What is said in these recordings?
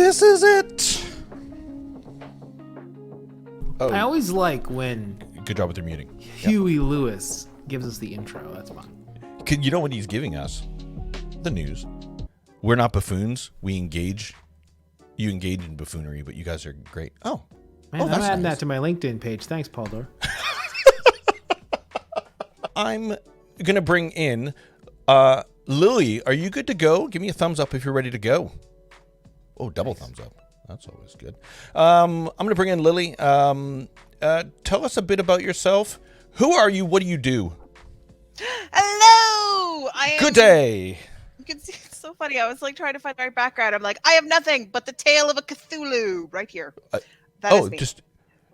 this is it. Oh, I always like when good job with your muting. Huey Lewis gives us the intro. That's fun. You know what he's giving us? The news. We're not buffoons. We engage. You engage in buffoonery, but you guys are great. Oh. Man, I'm that's adding nice. that to my LinkedIn page. Thanks, Paul Dor. I'm going to bring in Lily. Are you good to go? Give me a thumbs up if you're ready to go. Oh, double thumbs up. That's always good. I'm going to bring in Lily. Tell us a bit about yourself. Who are you? What do you do? Hello! Good day. You can see, it's so funny. I was like trying to find the right background. I'm like, I have nothing but the tail of a Cthulhu right here. That is me.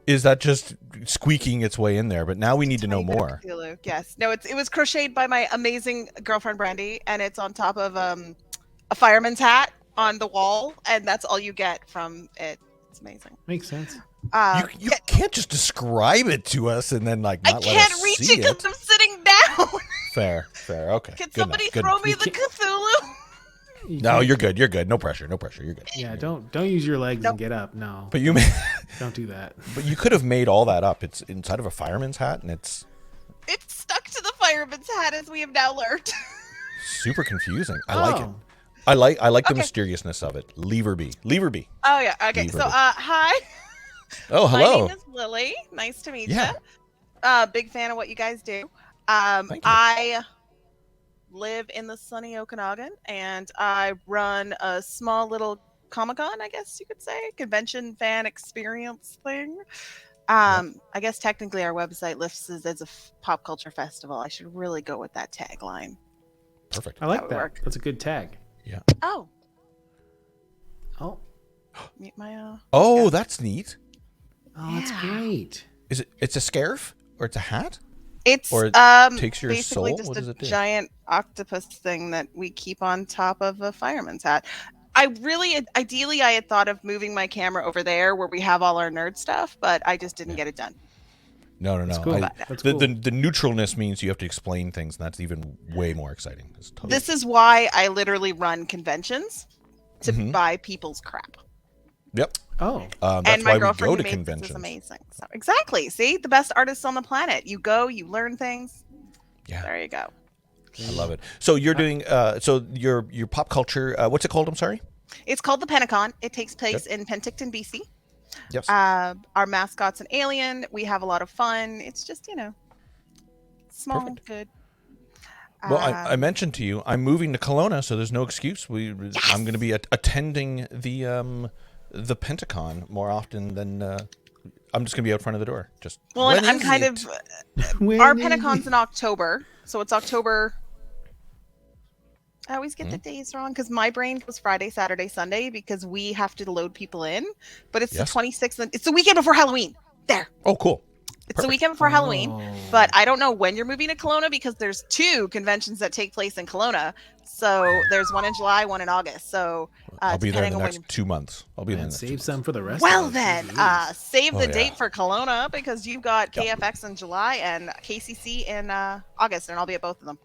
Is that just squeaking its way in there? But now we need to know more. Cthulhu. Yes. No, it was crocheted by my amazing girlfriend Brandy, and it's on top of a fireman's hat on the wall, and that's all you get from it. It's amazing. Makes sense. You can't just describe it to us and then like not I can't let us reach see it because I'm sitting down. Fair. Okay. Can Good somebody enough, good throw enough. me the Cthulhu? No, you're good. You're good. No pressure. You're good. Yeah, don't use your legs and get up. No. But you don't do that. But you could have made all that up. It's inside of a fireman's hat, and it's stuck to the fireman's hat, as we have now learned. super confusing. I like it. I like the mysteriousness of it. Leave her be. Oh yeah. Okay. So hi. Oh, hello. My name is Lily. Nice to meet you. Big fan of what you guys do. Thank you. I live in the sunny Okanagan, and I run a small little Comic-Con, I guess you could say, convention fan experience thing. I guess technically our website lists it as a pop culture festival. I should really go with that tagline. Perfect. I like that. That's a good tag. Yeah. Oh. Meet my that's neat. Oh, that's great. Is it? It's a scarf or it's a hat? It's or it takes your basically soul. just What does a it do? giant octopus thing that we keep on top of a fireman's hat. Ideally, I had thought of moving my camera over there where we have all our nerd stuff, but I just didn't get it done. No. That's cool. That's cool. The neutralness means you have to explain things, and that's even way more exciting. This is why I literally run conventions to buy people's crap. Yep. Oh. That's and my why we girlfriend go to who made conventions. this is amazing. So, exactly. See, the best artists on the planet. You go, you learn things. Yeah. There you go. I love it. So you're doing your pop culture. What's it called? I'm sorry. It's called the Pentacon. It takes place in Penticton, BC. Yes. Our mascot's an alien. We have a lot of fun. It's just, small, Perfect. good. Well, I mentioned to you, I'm moving to Kelowna, so there's no excuse. I'm going to be attending the Pentacon more often than I'm just going to be out front of the door. And I'm kind of our Pentacon's in October, so it's October. I always get the days wrong because my brain goes Friday, Saturday, Sunday because we have to load people in. But it's the 26th. It's the weekend before Halloween. There. Oh, cool. It's the weekend before Halloween, but I don't know when you're moving to Kelowna because there's 2 conventions that take place in Kelowna. So there's one in July, one in August. So I'll be there in the next 2 months. I'll be there. Save some for the rest. Well, of then save the date for Kelowna because you've got KFX in July and KCC in August, and I'll be at both of them.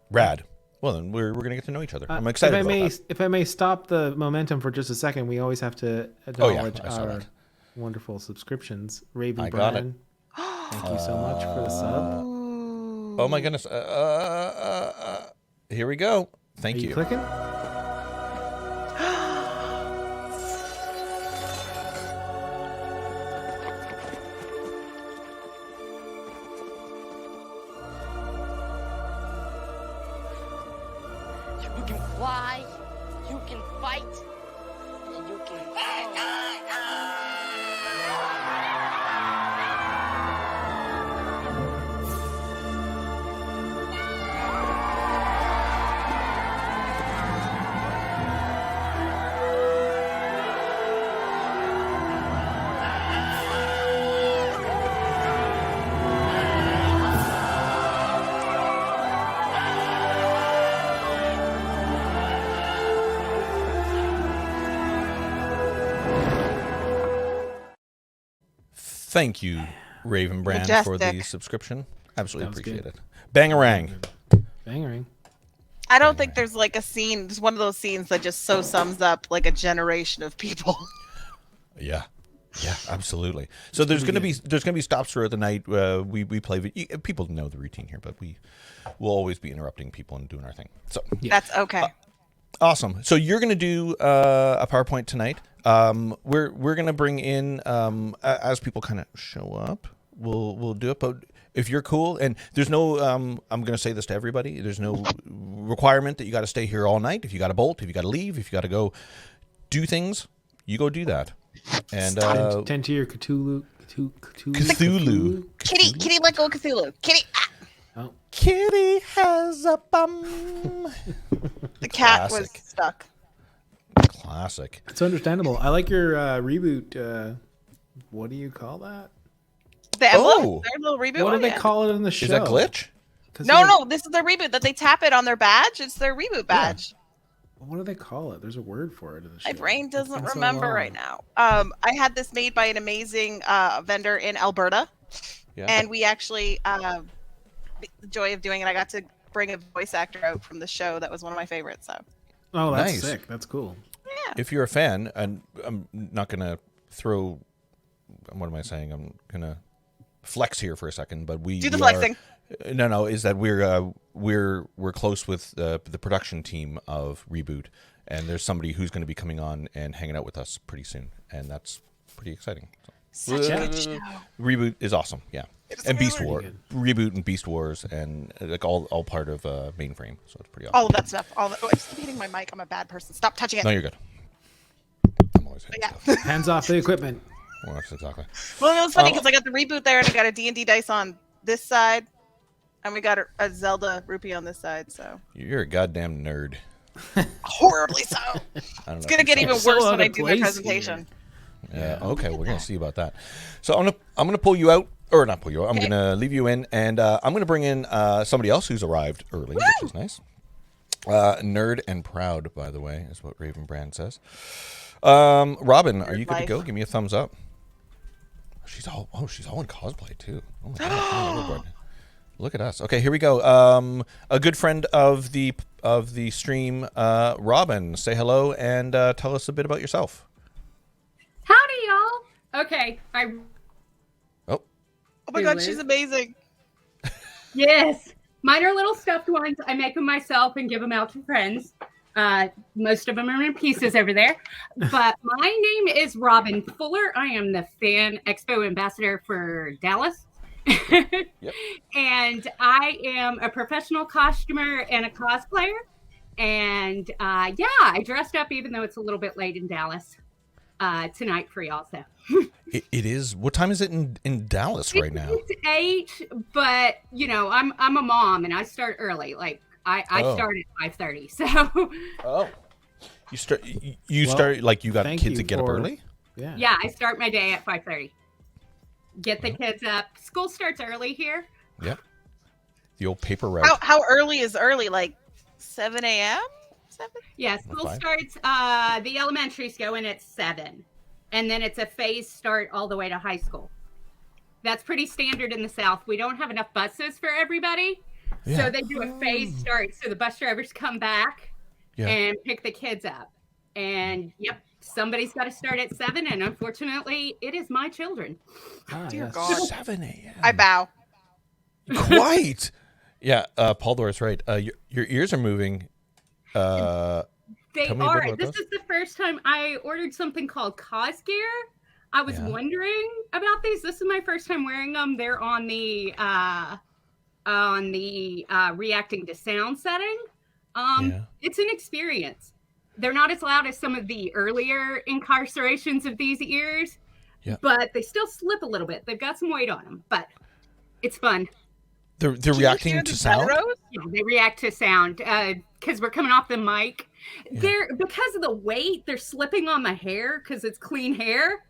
Rad. Well, then we're going to get to know each other. I'm excited about that. If I may stop the momentum for just a second, we always have to acknowledge our wonderful subscriptions. Raven Brian. Thank you so much for the sub. Oh my goodness. Here we go. Thank you. Clicking? You can fly, you can fight, and you can... Thank you, Raven Brand, for the subscription. Absolutely Sounds appreciate good. it. Bangarang. Bangering. I don't think there's like a scene. It's one of those scenes that just so sums up like a generation of people. Yeah. Yeah, absolutely. So there's gonna be stops throughout the night. We play. People know the routine here, but we will always be interrupting people and doing our thing. So That's okay. Awesome. So you're gonna do a PowerPoint tonight. We're gonna bring in as people kind of show up. We'll do it. But if you're cool, and there's no, I'm gonna say this to everybody. There's no requirement that you got to stay here all night. If you got to bolt, if you got to leave, if you got to go do things, you go do that. And tend to your Cthulhu. Kitty, let go of Cthulhu. Kitty. Oh. Kitty has a bum. The cat was stuck. Classic. It's understandable. I like your reboot. What do you call that? The envelope, their little reboot. What do they call it in the show? Is that glitch? No, this is their reboot. That they tap it on their badge. It's their reboot badge. Yeah. What do they call it? There's a word for it in the show. My brain doesn't remember right now. I had this made by an amazing vendor in Alberta, and we actually the joy of doing it. I got to bring a voice actor out from the show. That was one of my favorites. So. Oh, that's nice. sick. That's cool. Yeah. If you're a fan, and I'm not gonna throw. What am I saying? I'm gonna flex here for a second, but we do the flexing. No, is that we're close with the production team of Reboot, and there's somebody who's going to be coming on and hanging out with us pretty soon, and that's pretty exciting. Such a good show. Reboot is awesome, yeah, and really Beast War, Reboot and Beast Wars, and like all part of Mainframe, so it's pretty awesome. All of that stuff. I'm hitting my mic. I'm a bad person. Stop touching it. No, you're good. I'm always hitting stuff. Hands off the equipment. Well, that's exactly. Well, it was funny because I got the Reboot there, and I got a D&D dice on this side. And we got a Zelda rupee on this side, so. You're a goddamn nerd. Horribly so. It's going to get even worse when I do my presentation. Yeah, okay, we're going to see about that. So I'm gonna pull you out, or not pull you out, I'm going to leave you in, and I'm going to bring in somebody else who's arrived early, which is nice. Nerd and proud, by the way, is what Raven Brand says. Robin, are you good to go? Give me a thumbs up. She's all in cosplay, too. Oh, my God. Look at us. Okay, here we go. A good friend of the stream, Robin. Say hello and tell us a bit about yourself. Howdy, y'all. Okay, Oh my God, she's amazing. Yes, mine are little stuffed ones. I make them myself and give them out to friends. Most of them are in pieces over there. But my name is Robin Fuller. I am the Fan Expo ambassador for Dallas. Yep. And I am a professional costumer and a cosplayer. And I dressed up even though it's a little bit late in Dallas tonight for y'all. So it is. What time is it in Dallas right now? It's 8, but I'm a mom and I start early. Like I start at 5:30. So you start like you got kids that get up early? Yeah, I start my day at 5:30. Get the kids up. School starts early here. Yep. The old paper route. How early is early? Like 7 a.m.? 7? Yeah, school starts. The elementaries go in at 7, and then it's a phase start all the way to high school. That's pretty standard in the South. We don't have enough buses for everybody, so they do a phase start. So the bus drivers come back and pick the kids up, and somebody's got to start at 7, and unfortunately, it is my children. Dear God. 7 a.m. I bow. Quite. Yeah, Paul Doris, right. Your ears are moving. They are. This is the first time I ordered something called Cos Gear. I was wondering about these. This is my first time wearing them. They're on the reacting to sound setting. It's an experience. They're not as loud as some of the earlier incarcerations of these ears, but they still slip a little bit. They've got some weight on them, but it's fun. They're reacting to sound? Yeah, they react to sound because we're coming off the mic. Because of the weight, they're slipping on my hair because it's clean hair.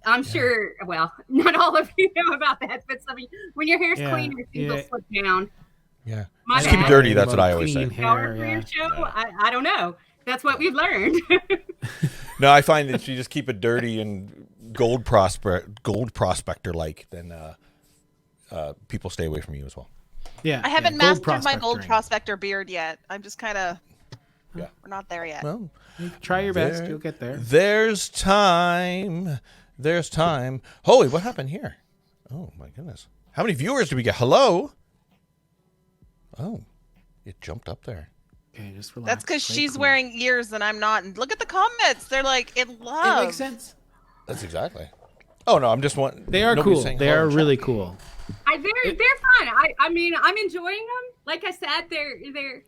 I'm sure, well, not all of you know about that, but when your hair's clean, your feet will slip down. Yeah. Just keep it dirty, that's what I always say. I don't know. That's what we've learned. No, I find that if you just keep it dirty and gold prospector like, then people stay away from you as well. Yeah. I haven't gold mastered my gold prospectoring. prospector beard yet. I'm just kind of. Yeah. We're not there yet. Well, Try your best. You'll get there. There's time. There's time. Holy, what happened here? Oh, my goodness. How many viewers do we get? Hello? Oh, it jumped up there. Okay, just relax. That's because Play she's cool. wearing ears and I'm not. And look at the comments. They're like, it loves. It makes sense. That's exactly. Oh, no, I'm just one. They are cool. They are really cool. They're fun. I mean, I'm enjoying them. Like I said, they're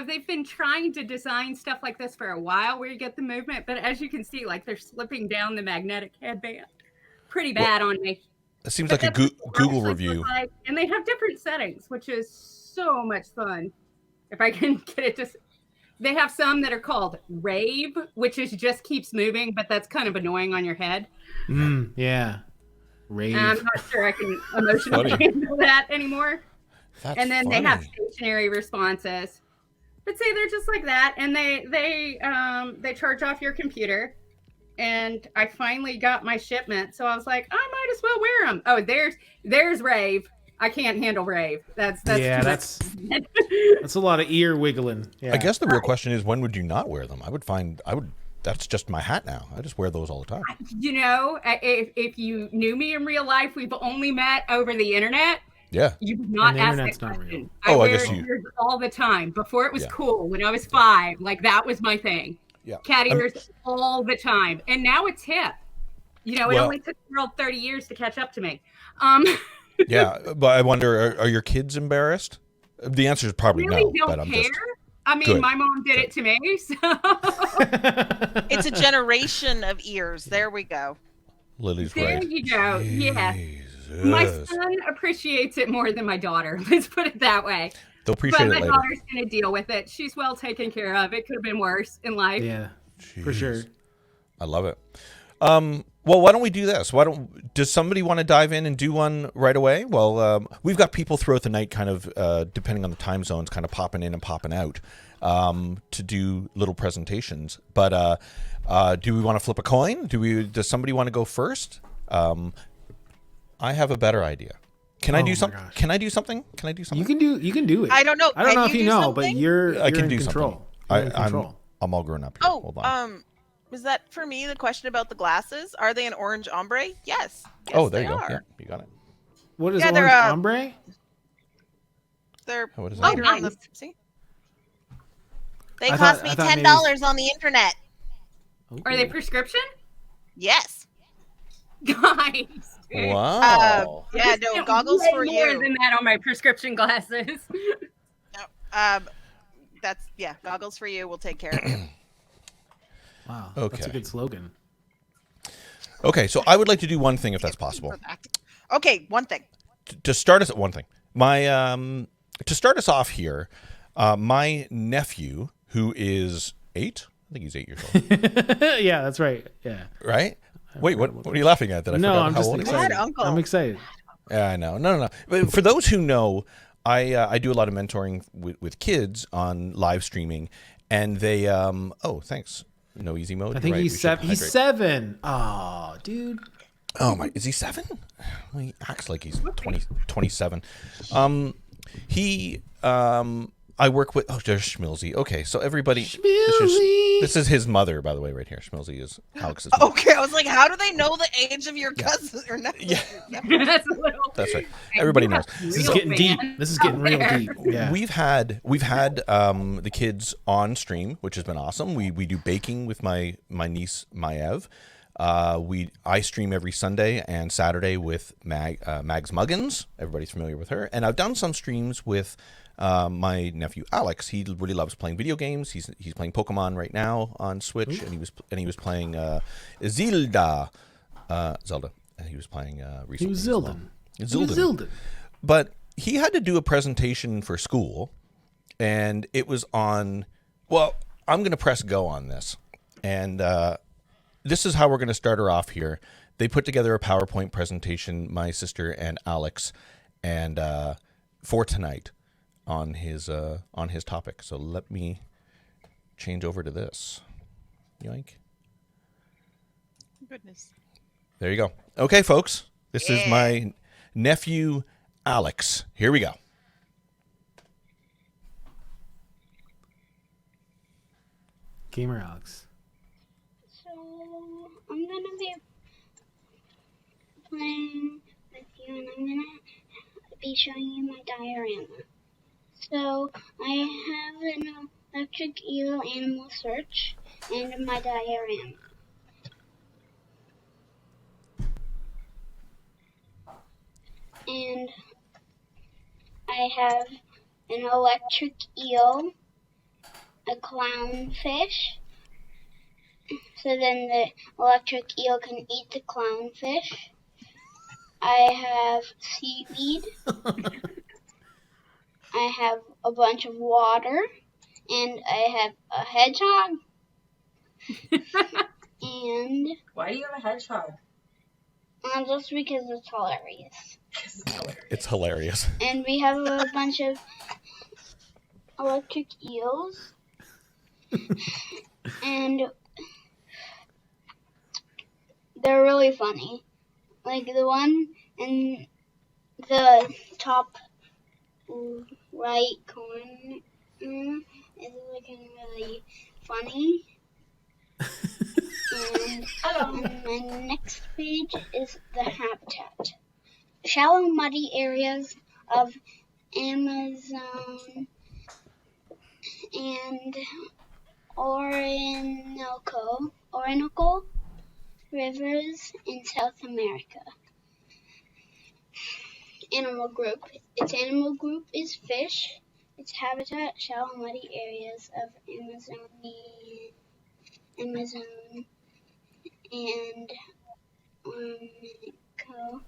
they've been trying to design stuff like this for a while where you get the movement, but as you can see, like they're slipping down the magnetic headband pretty bad on me. It seems like a Google review. And they have different settings, which is so much fun. If I can get it to... They have some that are called rave, which is just keeps moving, but that's kind of annoying on your head. Yeah. Rave. And I'm not sure I can emotionally handle that anymore. That's and then funny. they have stationary responses. But say they're just like that, and they charge off your computer. And I finally got my shipment, so I was like, I might as well wear them. Oh, there's rave. I can't handle rave. That's that's a lot of ear wiggling. Yeah. I guess the real question is, when would you not wear them? That's just my hat now. I just wear those all the time. You know, if you knew me in real life, we've only met over the internet. Yeah. You would not ask that internet's not question. real. I I guess wear you- ears all the time. Before it was Yeah. cool, when I was 5, like that was my thing. Yeah. Cat ears all the time. And now it's hip. You know, it only took the world 30 years to catch up to me. Yeah, but I wonder, are your kids embarrassed? The answer is probably Really no. don't But I'm care. just I mean, Good. my mom did it to me, so It's a generation of ears. There we go. Lily's there right. you go. Yeah. Jesus. My son appreciates it more than my daughter. Let's put it that way. They'll appreciate But it my later. daughter's going to deal with it. She's well taken care of. It could have been worse in life. Yeah, for sure. I love it. Well, why don't we do this? Does somebody want to dive in and do one right away? Well, we've got people throughout the night, kind of depending on the time zones, kind of popping in and popping out to do little presentations. But do we want to flip a coin? Does somebody want to go first? I have a better idea. Can I do something? gosh. Can I do something? Can I do something? You can do it. I don't know. I don't know Can if you you do know, but something? you're I can in do control. something. You're in control. I'm all grown up here. Hold on. Was that for me? The question about the glasses? Are they an orange ombre? Yes. Oh, there they you go. are. Yeah, you got it. What is Yeah, orange they're, ombre? They're What is that? lighter on the. nice. See. They I cost thought- me I thought $10 maybe- on the internet. Are they prescription? Yes. Nice. Wow. Yeah. No goggles Way for more you. than that on my prescription glasses. That's goggles for you. We'll take care of you. Wow, that's a Okay. good slogan. Okay, so I would like to do one thing if that's possible. Okay, one thing. To start us at one thing, to start us off here, my nephew, who is 8, I think he's 8 years old, Yeah, that's right. Yeah. right? Wait, what are you laughing at? That I No, forgot I'm how just old he is? excited. Bad uncle. I'm excited. Yeah, I know. No. But for those who know, I do a lot of mentoring with kids on live streaming, and they oh, thanks. No easy mode. I think You're right, he's we should 7. He's hydrate. 7. Oh, dude. Oh my, is he 7? Well, he acts like he's 27. I work with, there's Schmilzy. Okay, so everybody, this is his mother, by the way, right here. Schmilzy is Alex's mother. Okay, I was like, how do they know the age of your cousin or not? Yeah. That's a little. That's right. Everybody knows. This is getting deep. This is getting real deep. Yeah. We've had the kids on stream, which has been awesome. We do baking with my niece Maev. I stream every Sunday and Saturday with Mags Muggins. Everybody's familiar with her. And I've done some streams with my nephew Alex. He really loves playing video games. He's playing Pokemon right now on Switch, and he was playing Zelda. And he was playing recently. He was as well. Zildin. He was Zildin. But he had to do a presentation for school, and it was on. Well, I'm going to press go on this, and this is how we're going to start her off here. They put together a PowerPoint presentation, my sister and Alex, and for tonight on his topic. So let me change over to this. Yoink. Goodness. There you go. Okay, folks. This is my nephew Alex. Here we go. Gamer Alex. So I'm gonna be playing with you, and I'm gonna be showing you my diorama. So I have an electric eel animal search and my diorama. And I have an electric eel, a clownfish, so then the electric eel can eat the clownfish. I have seaweed. I have a bunch of water, and I have a hedgehog. And why do you have a hedgehog? Just because it's hilarious. It's hilarious. And we have a bunch of electric eels. And they're really funny. Like the one in the top right corner is looking really funny. And on my next page is the habitat. Shallow, muddy areas of Amazon and Orinoco rivers in South America. Animal group. Its animal group is fish. Its habitat, shallow, muddy areas of Amazon and Orinoco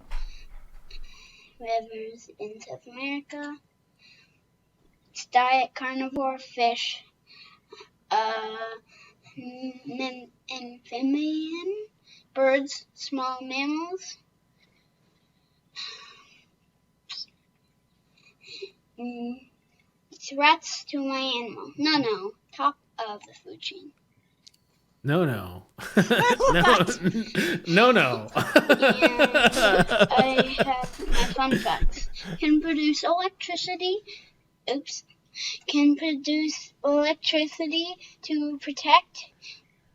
rivers in South America. Its diet, carnivore, fish, amphibian, birds, small mammals. Threats to my animal. No, top of the food chain. No. No. And I have my fun facts. Can produce electricity. Can produce electricity to protect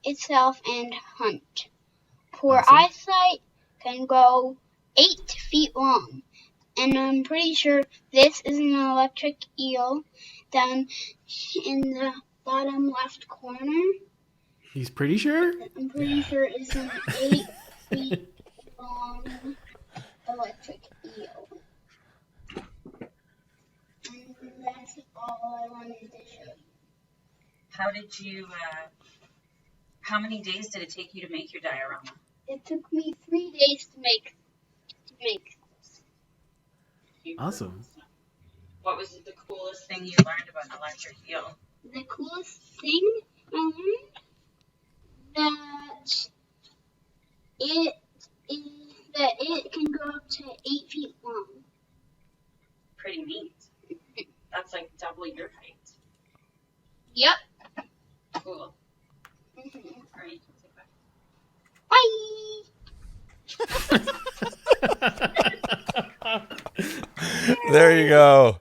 itself and hunt. Poor eyesight. Can go 8 feet long. And I'm pretty sure this is an electric eel down in the bottom left corner. He's pretty sure? I'm pretty sure it's an 8 feet long electric eel. And that's all I wanted to show you. How did you, how many days did it take you to make your diorama? It took me 3 days to make Awesome. What was the coolest thing you learned about an electric eel? The coolest thing I learned that it can go up to 8 feet long. Pretty neat. That's like double your height. Yep. Cool. Mm-hmm. All right, say bye. There you go.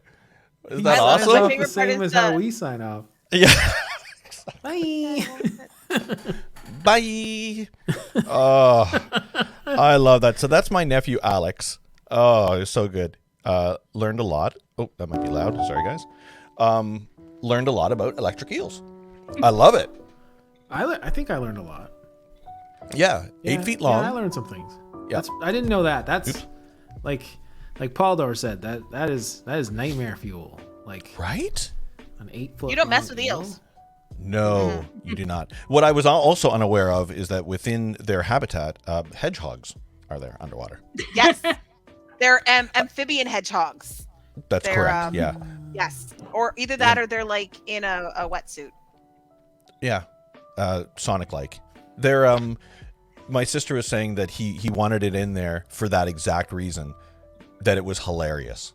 Isn't that Signs awesome? off the same as how we sign off. Yeah. Bye. Bye. Oh, I love that. So that's my nephew Alex. Oh, it's so good. Learned a lot. Oh, that might be loud. Sorry, guys. Learned a lot about electric eels. I love it. I think I learned a lot. Yeah, 8 feet long. Yeah, I learned some things. Yeah. I didn't know that. That's like Paul Dor said. That is nightmare fuel. Like Right? an 8 foot. You don't mess long with eel? eels. No, you do not. What I was also unaware of is that within their habitat, hedgehogs are there underwater. Yes. They're amphibian hedgehogs. That's They're, correct. Yeah. Yes. Or either that or they're like in a wetsuit. Yeah. Sonic-like. They're my sister was saying that he wanted it in there for that exact reason, that it was hilarious.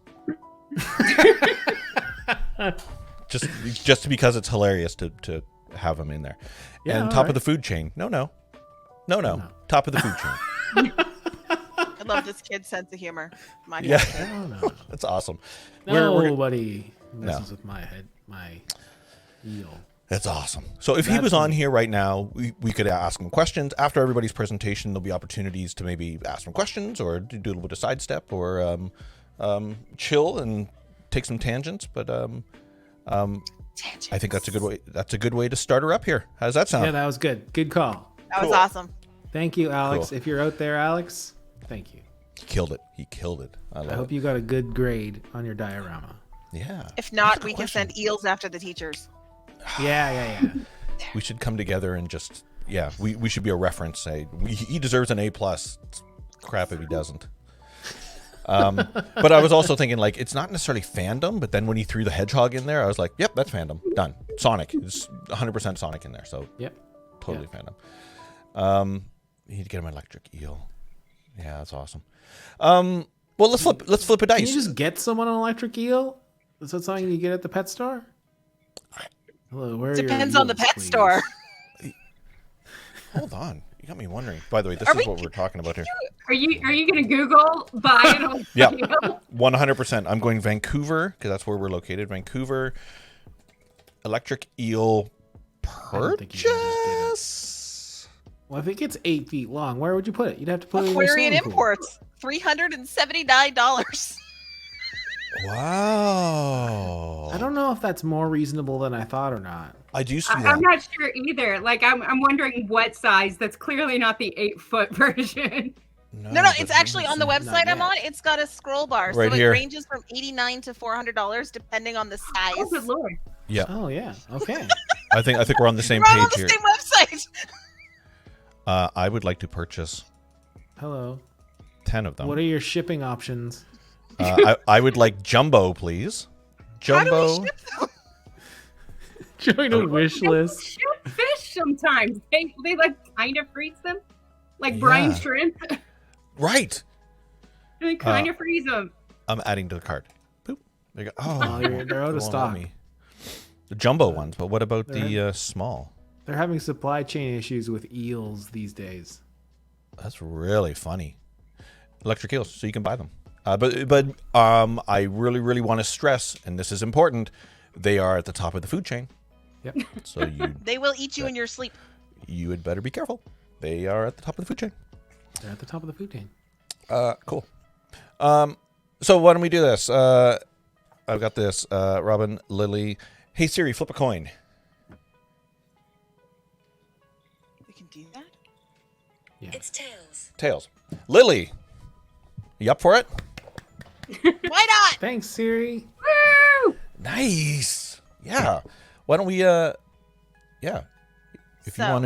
just because it's hilarious to have them in there. Yeah, and top of the food chain. No. Top of the food chain. I love this kid's sense of humor. Yeah. No. That's awesome. Nobody messes with my eel. That's awesome. So if he was on here right now, we could ask him questions. After everybody's presentation, there'll be opportunities to maybe ask him questions or do a little bit of sidestep or chill and take some tangents. But I think that's a good way. That's a good way to start her up here. How does that sound? Yeah, that was good. Good call. That was awesome. Thank you, Alex. Cool. If you're out there, Alex, thank you. He killed it. He killed it. I hope you got a good grade on your diorama. Yeah. If not, we can send eels after the teachers. Yeah. We should come together and just, we should be a reference. Say he deserves an A+. It's crap if he doesn't. But I was also thinking, like, it's not necessarily fandom, but then when he threw the hedgehog in there, I was like, yep, that's fandom. Done. Sonic. It's 100% Sonic in there. So yep. Totally fandom. You need to get him an electric eel. Yeah, that's awesome. Well, let's flip a dice. Can you just get someone an electric eel? Is that something you get at the pet store? Hello, where Depends are on the pet store. Hold on. You got me wondering. By the way, this is what we're talking about here. Are you going to Google buy an Yeah, 100%. I'm going Vancouver because that's where we're located. Vancouver electric eel purchase. Well, I think it's 8 feet long. Where would you put it? You'd have to put it in Aquarian your swimming Imports, $379. Wow. I don't know if that's more reasonable than I thought or not. I do see that. I'm not sure either. Like, I'm wondering what size. That's clearly not the 8-foot version. No, it's actually on the website I'm on. It's got a scroll bar, right so here. It ranges from $89 to $400 depending on the size. Oh, good lord! Yeah. Oh yeah. Okay. I think we're on the same We're page on the here. same website. I would like to purchase Hello. 10 of them. What are your shipping options? I would like jumbo, please. Jumbo. How do we ship them? Join a wish list. Ship fish sometimes. They like kind of freeze them, like brine shrimp. Right. They kind of freeze them. I'm adding to the cart. Boop. There you go. Oh, they're out of stock. The jumbo ones, but what about the small? They're having supply chain issues with eels these days. That's really funny. Electric eels, so you can buy them. But I really want to stress, and this is important, they are at the top of the food chain. Yep. So They will eat you in your sleep. You had better be careful. They are at the top of the food chain. They're at the top of the food chain. Cool. So why don't we do this? I've got this. Robin, Lily. Hey Siri, flip a coin. We can do that? Yeah. It's tails. Tails. Lily, you up for it? Why not? Thanks, Siri. Woo! Nice. Yeah. Why don't we if you want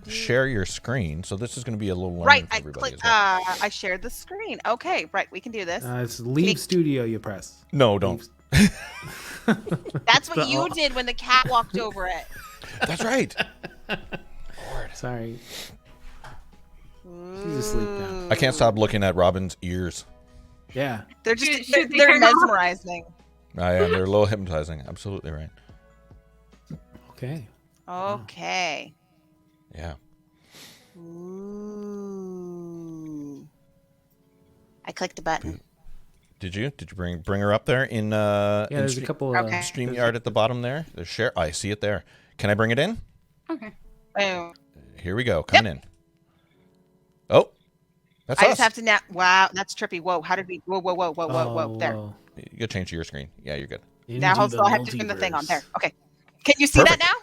to share your screen, so this is going to be a little learning for everybody as well. I shared the screen. Okay, right, we can do this. It's leave studio you press. No, don't. That's what you did when the cat walked over it. That's right. Sorry. She's asleep now. I can't stop looking at Robin's ears. Yeah. They're just Should they they're turn off? mesmerizing. I am. They're a little hypnotizing. Absolutely right. Okay. Okay. Yeah. Ooh. I clicked the button. Did you bring her up there in There's a couple Okay. StreamYard at the bottom there? There's share. I see it there. Can I bring it in? Okay. Boom. Here we go. Coming in. Oh, that's I us. just have to now. Wow, that's trippy. Whoa, how did we? Whoa. There. Whoa. You got to change to your screen. Yeah, you're good. Now Into the I have to turn the thing on. multiverse. There. Okay. Can you see Perfect. that now?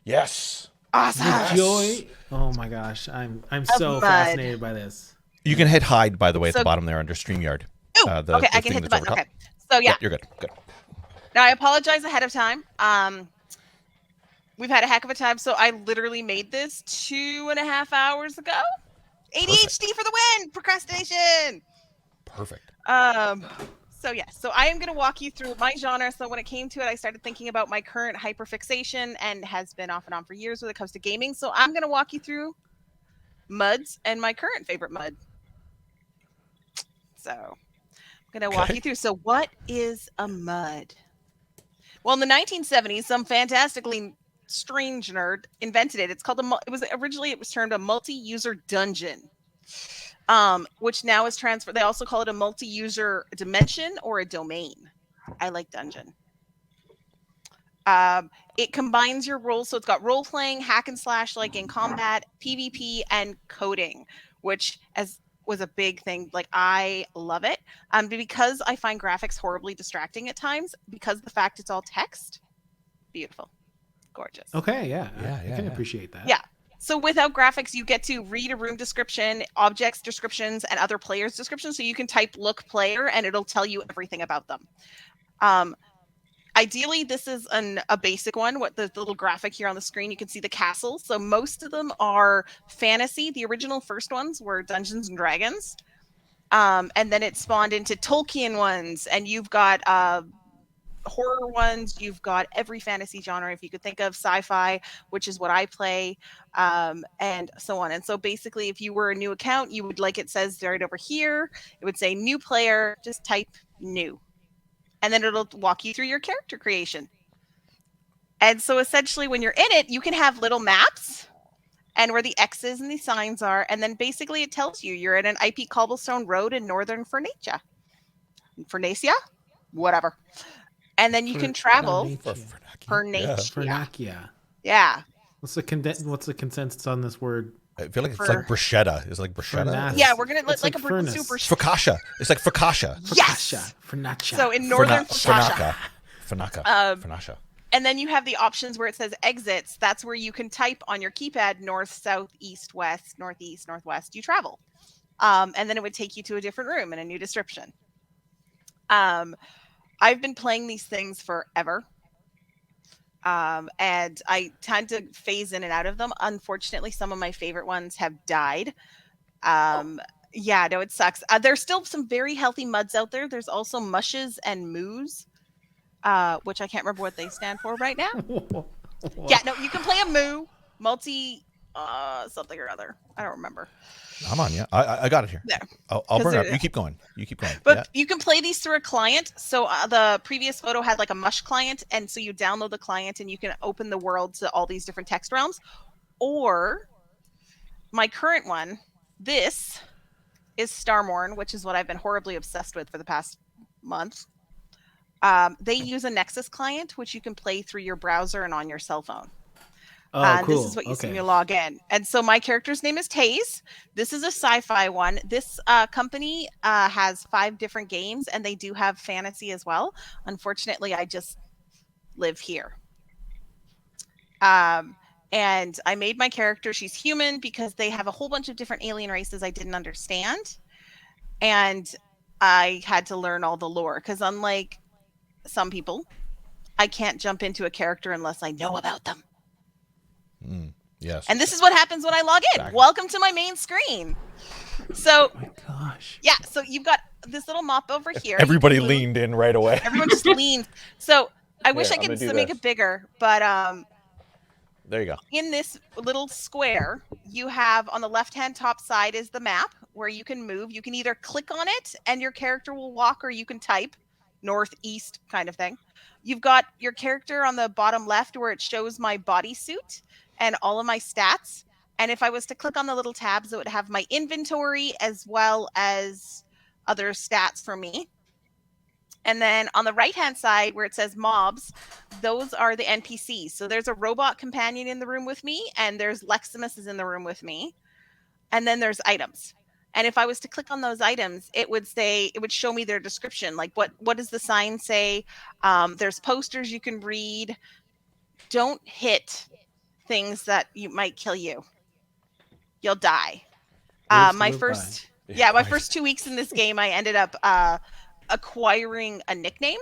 Yes. Awesome. The joy. Oh my gosh, I'm so mud. fascinated by this. You can hit hide, by the way, at So- the bottom there under StreamYard. Ooh, okay, I can hit the button. Okay. So yeah. Yep, you're good. Good. Now I apologize ahead of time. We've had a heck of a time. So I literally made this 2.5 hours ago. ADHD for the win. Procrastination. Perfect. So yeah, so I am going to walk you through my genre. So when it came to it, I started thinking about my current hyperfixation and has been off and on for years when it comes to gaming. So I'm going to walk you through muds and my current favorite mud. So I'm going to walk you through. So what is a mud? Well, in the 1970s, some fantastically strange nerd invented it. It's called it was termed a multi-user dungeon. Which now is transferred. They also call it a multi-user dimension or a domain. I like dungeon. It combines your roles, so it's got role playing, hack and slash, like in combat, PvP, and coding, which was a big thing. Like, I love it. Because I find graphics horribly distracting at times, because the fact it's all text, beautiful, gorgeous. Okay, yeah, I can appreciate that. Yeah. So without graphics, you get to read a room description, objects descriptions, and other players' descriptions. So you can type "look player" and it'll tell you everything about them. Ideally, this is a basic one. What the little graphic here on the screen, you can see the castles. So most of them are fantasy. The original first ones were Dungeons and Dragons. And then it spawned into Tolkien ones. And you've got horror ones. You've got every fantasy genre, if you could think of, sci-fi, which is what I play, and so on. And so basically, if you were a new account, you would, like it says right over here, it would say new player, just type new. And then it'll walk you through your character creation. And so essentially when you're in it, you can have little maps and where the X's and the signs are. And then basically it tells you you're at an IP cobblestone road in northern Furnacia, whatever. And then you can travel. Furnacia. Yeah. What's the consensus on this word? I feel like it's like bruschetta. It's like bruschetta. Yeah, we're gonna like a furnace. super focaccia. It's like focaccia. Yes. Furnacia. So in northern Furnacia. Furnacia. And then you have the options where it says exits. That's where you can type on your keypad north, south, east, west, northeast, northwest. You travel, and then it would take you to a different room and a new description. I've been playing these things forever. And I tend to phase in and out of them. Unfortunately, some of my favorite ones have died. Yeah, no, it sucks. There's still some very healthy muds out there. There's also mushes and moos, which I can't remember what they stand for right now. Yeah, no, you can play a moo, multi something or other. I don't remember. I'm on, yeah. I got it here. There. I'll bring it up. You keep going. But you can play these through a client. So the previous photo had like a mush client. And so you download the client and you can open the world to all these different text realms. Or my current one, this is Starmorn, which is what I've been horribly obsessed with for the past month. They use a Nexus client, which you can play through your browser and on your cell phone. Cool. This is what you see when you log in. And so my character's name is Taze. This is a sci-fi one. This company has 5 different games, and they do have fantasy as well. Unfortunately, I just live here. And I made my character. She's human because they have a whole bunch of different alien races I didn't understand. And I had to learn all the lore because unlike some people, I can't jump into a character unless I know about them. Yes. And this is what happens when I log in. Exactly. Welcome to my main screen. So, oh my gosh. Yeah, so you've got this little mop over here. Everybody leaned in right away. Everyone just leaned. So I wish I could make it bigger, but there you go. In this little square, you have on the left-hand top side is the map where you can move. You can either click on it and your character will walk, or you can type northeast kind of thing. You've got your character on the bottom left where it shows my bodysuit and all of my stats. And if I was to click on the little tabs, it would have my inventory as well as other stats for me. And then on the right-hand side where it says mobs, those are the NPCs. So there's a robot companion in the room with me, and there's Leximus is in the room with me. And then there's items. And if I was to click on those items, it would show me their description. Like what does the sign say? There's posters you can read. Don't hit things that might kill you. You'll die. My first 2 weeks in this game, I ended up acquiring a nickname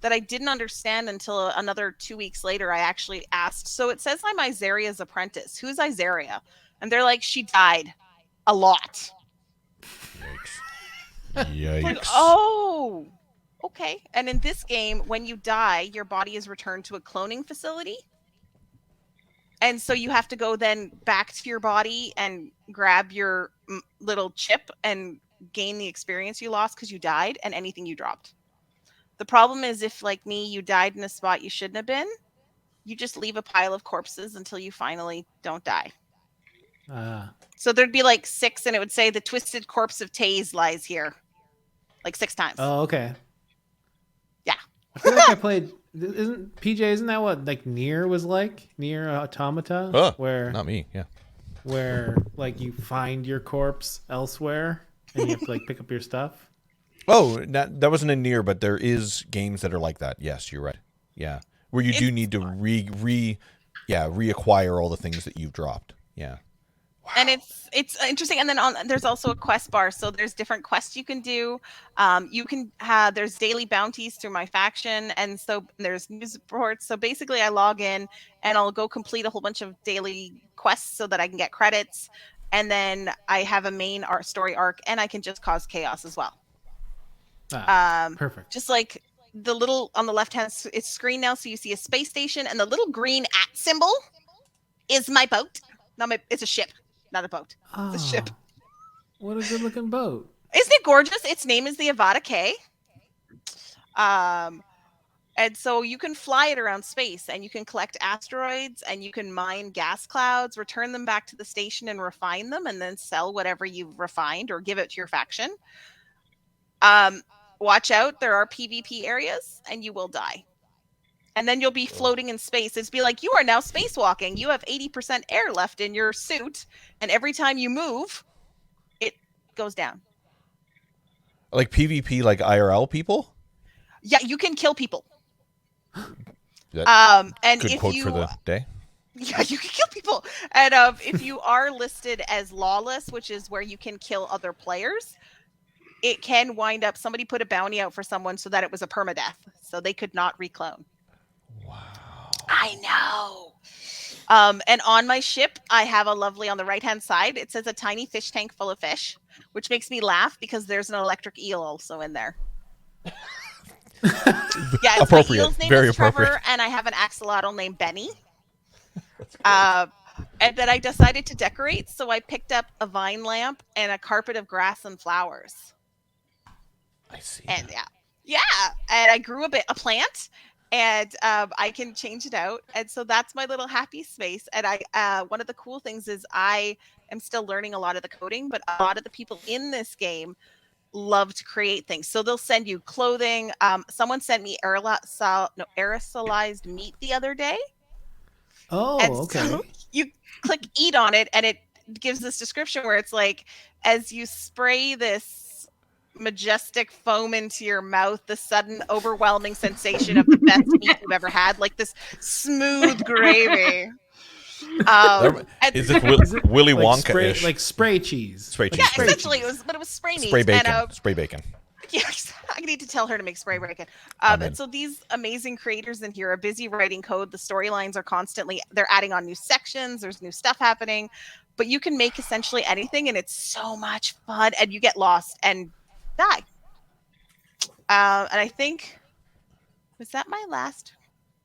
that I didn't understand until another 2 weeks later. I actually asked. So it says I'm Isaria's apprentice. Who's Isaria? And they're like, she died a lot. Yikes. Like, oh, okay. And in this game, when you die, your body is returned to a cloning facility. And so you have to go then back to your body and grab your little chip and gain the experience you lost because you died and anything you dropped. The problem is if, like me, you died in a spot you shouldn't have been, you just leave a pile of corpses until you finally don't die. So there'd be like 6, and it would say the twisted corpse of Taze lies here. Like 6 times. Oh, okay. Yeah. I feel like I played Isn't PJ? Isn't that what like Nier was like? Nier Automata, where not me, yeah. Where like you find your corpse elsewhere and you have to like pick up your stuff. Oh, that wasn't a Nier, but there is games that are like that. Yes, you're right. Yeah, where you do need to reacquire all the things that you've dropped. Yeah. Wow. And it's interesting. And then there's also a quest bar. So there's different quests you can do. You can have, there's daily bounties through my faction. And so there's news reports. So basically I log in and I'll go complete a whole bunch of daily quests so that I can get credits. And then I have a main story arc and I can just cause chaos as well. Perfect. Just like the little on the left-hand screen now. So you see a space station and the little green @ symbol is my boat. It's a ship. Not a boat. It's a ship. What a good looking boat. Isn't it gorgeous? Its name is the Avada K. And so you can fly it around space and you can collect asteroids and you can mine gas clouds, return them back to the station and refine them and then sell whatever you've refined or give it to your faction. Watch out. There are PvP areas and you will die. And then you'll be floating in space. It's be like, you are now spacewalking. You have 80% air left in your suit. And every time you move, it goes down. Like PvP, like IRL people? Yeah, you can kill people. And good quote for the day. Yeah, you can kill people. And if you are listed as lawless, which is where you can kill other players, it can wind up, somebody put a bounty out for someone so that it was a permadeath. So they could not reclone. Wow. I know. And on my ship, I have a lovely, on the right-hand side, it says a tiny fish tank full of fish, which makes me laugh because there's an electric eel also in there. Yeah, it's my eel's name is Trevor, and I have an axolotl named Benny. And then I decided to decorate, so I picked up a vine lamp and a carpet of grass and flowers. I see. And yeah, and I grew a plant. And I can change it out. And so that's my little happy space. And one of the cool things is I am still learning a lot of the coding, but a lot of the people in this game love to create things. So they'll send you clothing. Someone sent me aerosolized meat the other day. Oh, and okay. So you click eat on it and it gives this description where it's like, as you spray this majestic foam into your mouth, the sudden overwhelming sensation of the best meat you've ever had, like this smooth gravy. Is it Willy Wonka-ish? Like spray cheese. Spray cheese. Yeah, spray essentially cheese. it was spray meat. Spray bacon. And, spray bacon. Yes, I need to tell her to make spray bacon. And so these amazing creators in here are busy writing code. The storylines are constantly, they're adding on new sections. There's new stuff happening, but you can make essentially anything and it's so much fun and you get lost and die. And I think, was that my last?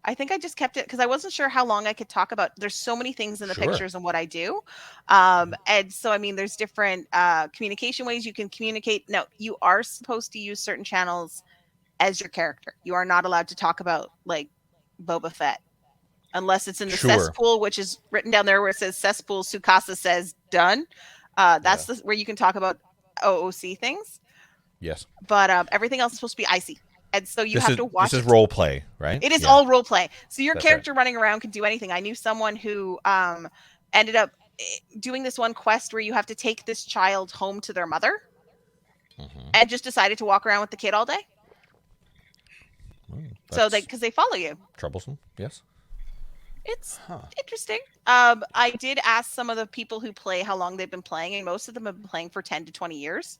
I think I just kept it because I wasn't sure how long I could talk about. There's so many things in the pictures and what I do. And so, I mean, there's different communication ways you can communicate. No, you are supposed to use certain channels as your character. You are not allowed to talk about like Boba Fett unless it's in the cesspool, which is written down there where it says cesspool. Sukasa says done. That's where you can talk about OOC things. Yes. But everything else is supposed to be icy. And so you have to watch. This is role play, right? It is all role play. So your character running around can do anything. I knew someone who ended up doing this one quest where you have to take this child home to their mother and just decided to walk around with the kid all day. So because they follow you. Troublesome, yes. It's interesting. I did ask some of the people who play how long they've been playing, and most of them have been playing for 10 to 20 years.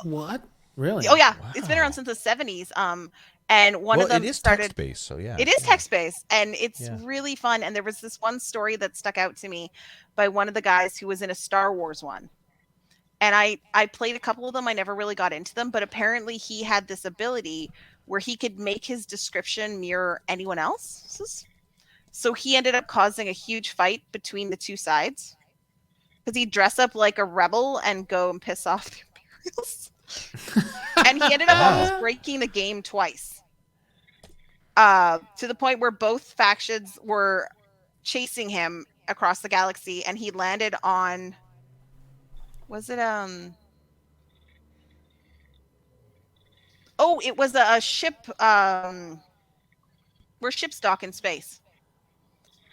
What? Really? Oh yeah, wow. It's been around since the 70s. And one of them it is started text-based, so yeah. It is text-based, and it's really fun. And there was this one story that stuck out to me by one of the guys who was in a Star Wars one. And I played a couple of them. I never really got into them, but apparently he had this ability where he could make his description mirror anyone else's. So he ended up causing a huge fight between the two sides because he'd dress up like a rebel and go and piss off the Imperials. And he ended up almost breaking the game twice. To the point where both factions were chasing him across the galaxy, and he landed on, was it Oh, it was a ship. We're ship dock in space,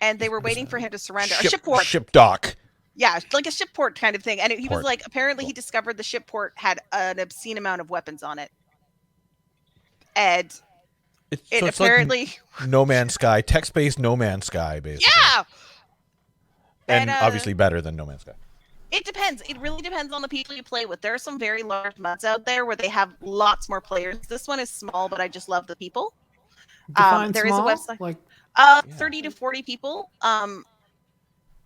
and they were waiting for him to surrender. A ship port. Ship dock. Yeah, like a ship port kind of thing. And he was Port. like, apparently he discovered the ship port had an obscene amount of weapons on it. And It's apparently like No Man's Sky, text-based No Man's Sky, basically. Yeah. And obviously better than No Man's Sky. It depends. It really depends on the people you play with. There are some very large MUDs out there where they have lots more players. This one is small, but I just love the people. There small? is a website. Like 30 to 40 people.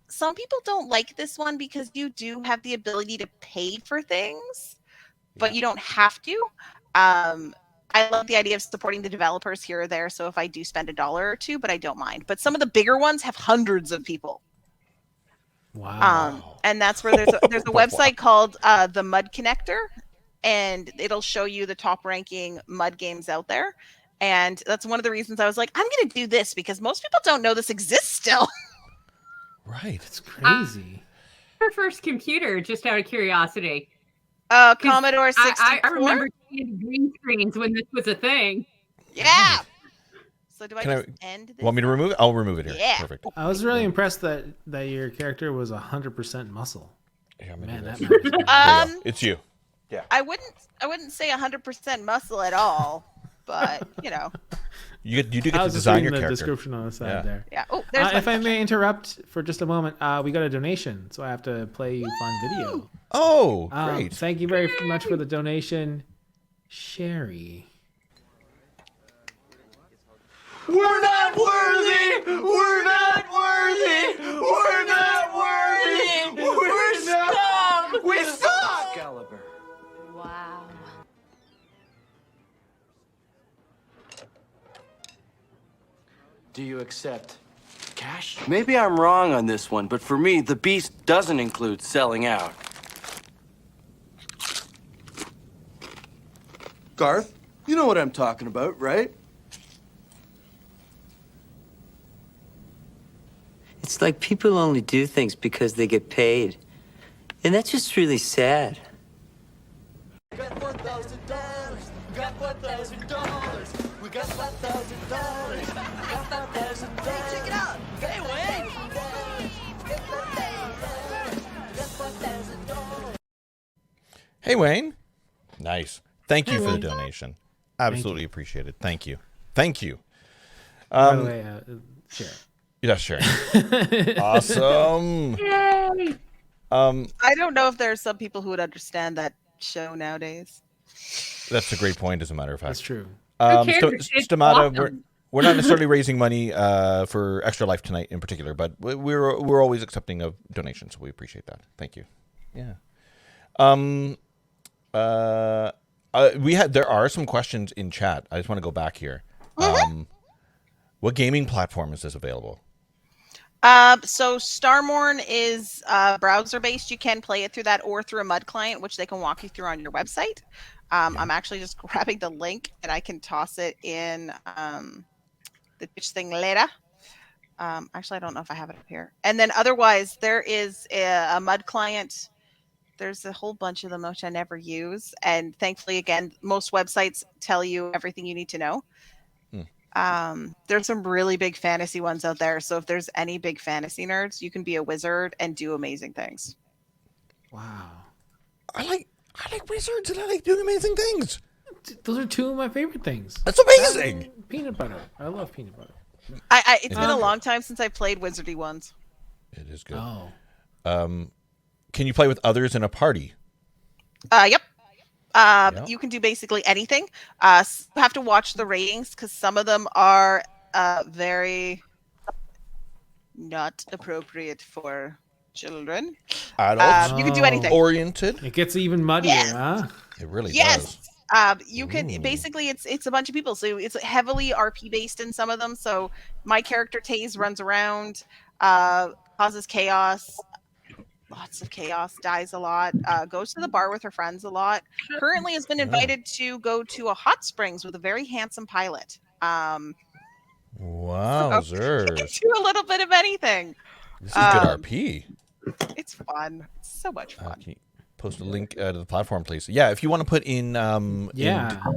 Some people don't like this one because you do have the ability to pay for things, but you don't have to. I love the idea of supporting the developers here or there. So if I do spend $1 or $2, but I don't mind. But some of the bigger ones have hundreds of people. Wow. And that's where there's a website called the Mud Connector, and it'll show you the top ranking MUD games out there. And that's one of the reasons I was like, I'm going to do this because most people don't know this exists still. Right. It's crazy. Your first computer, just out of curiosity. Commodore 64. I remember seeing green screens when this was a thing. Yeah. So do I just end this? Want me to remove it? I'll remove it here. Yeah. Perfect. I was really impressed that your character was 100% muscle. Yeah, Man, that matters. matters. It's you. Yeah. I wouldn't say 100% muscle at all, but you know. You do get I to was just design reading your the character. description on the side there. Yeah. Oh, there's if I may interrupt for just a moment, we got a donation, so I have to play you fun video. Oh, great. Thank you very much for the donation, Sherry. We're not worthy! We're not worthy! We're not worthy! We're scum! We suck! Excalibur. Wow. Do you accept cash? Maybe I'm wrong on this one, but for me, the beast doesn't include selling out. Garth, you know what I'm talking about, right? It's like people only do things because they get paid. And that's just really sad. We got $1,000. We got $1,000. We got $1,000. We got $1,000. Hey, check it out. Hey, Wayne. Hey, Wayne. Nice. Thank you for the donation. Absolutely appreciate it. Thank you. Thank you. By the way, Sherry. Yeah, sure. Awesome. Yay! I don't know if there are some people who would understand that show nowadays. That's a great point, as a matter of fact. That's true. Stamata, we're not necessarily raising money for Extra Life tonight in particular, but we're always accepting of donations. So we appreciate that. Thank you. Yeah. There are some questions in chat. I just want to go back here. What gaming platform is this available? So Starmorn is browser based. You can play it through that or through a MUD client, which they can walk you through on your website. I'm actually just grabbing the link and I can toss it in the Twitch thing later. Actually, I don't know if I have it up here. And then otherwise, there is a MUD client. There's a whole bunch of them which I never use. And thankfully, again, most websites tell you everything you need to know. There's some really big fantasy ones out there. So if there's any big fantasy nerds, you can be a wizard and do amazing things. Wow. I like wizards and I like doing amazing things. Those are two of my favorite things. That's amazing. Peanut butter. I love peanut butter. It's been a long time since I played wizardy ones. It is good. Oh. Can you play with others in a party? Yep. You can do basically anything. You have to watch the ratings because some of them are very not appropriate for children. Adults? You can do anything. Oriented? It gets even muddier, huh? It really does. You can basically it's a bunch of people, so it's heavily RP based in some of them. So my character Taze runs around, causes chaos. Lots of chaos, dies a lot, goes to the bar with her friends a lot. Currently has been invited to go to a hot springs with a very handsome pilot. Wowzers. So do a little bit of anything. This is good RP. It's fun. It's so much fun. post a link to the platform, please. Yeah, if you want to put in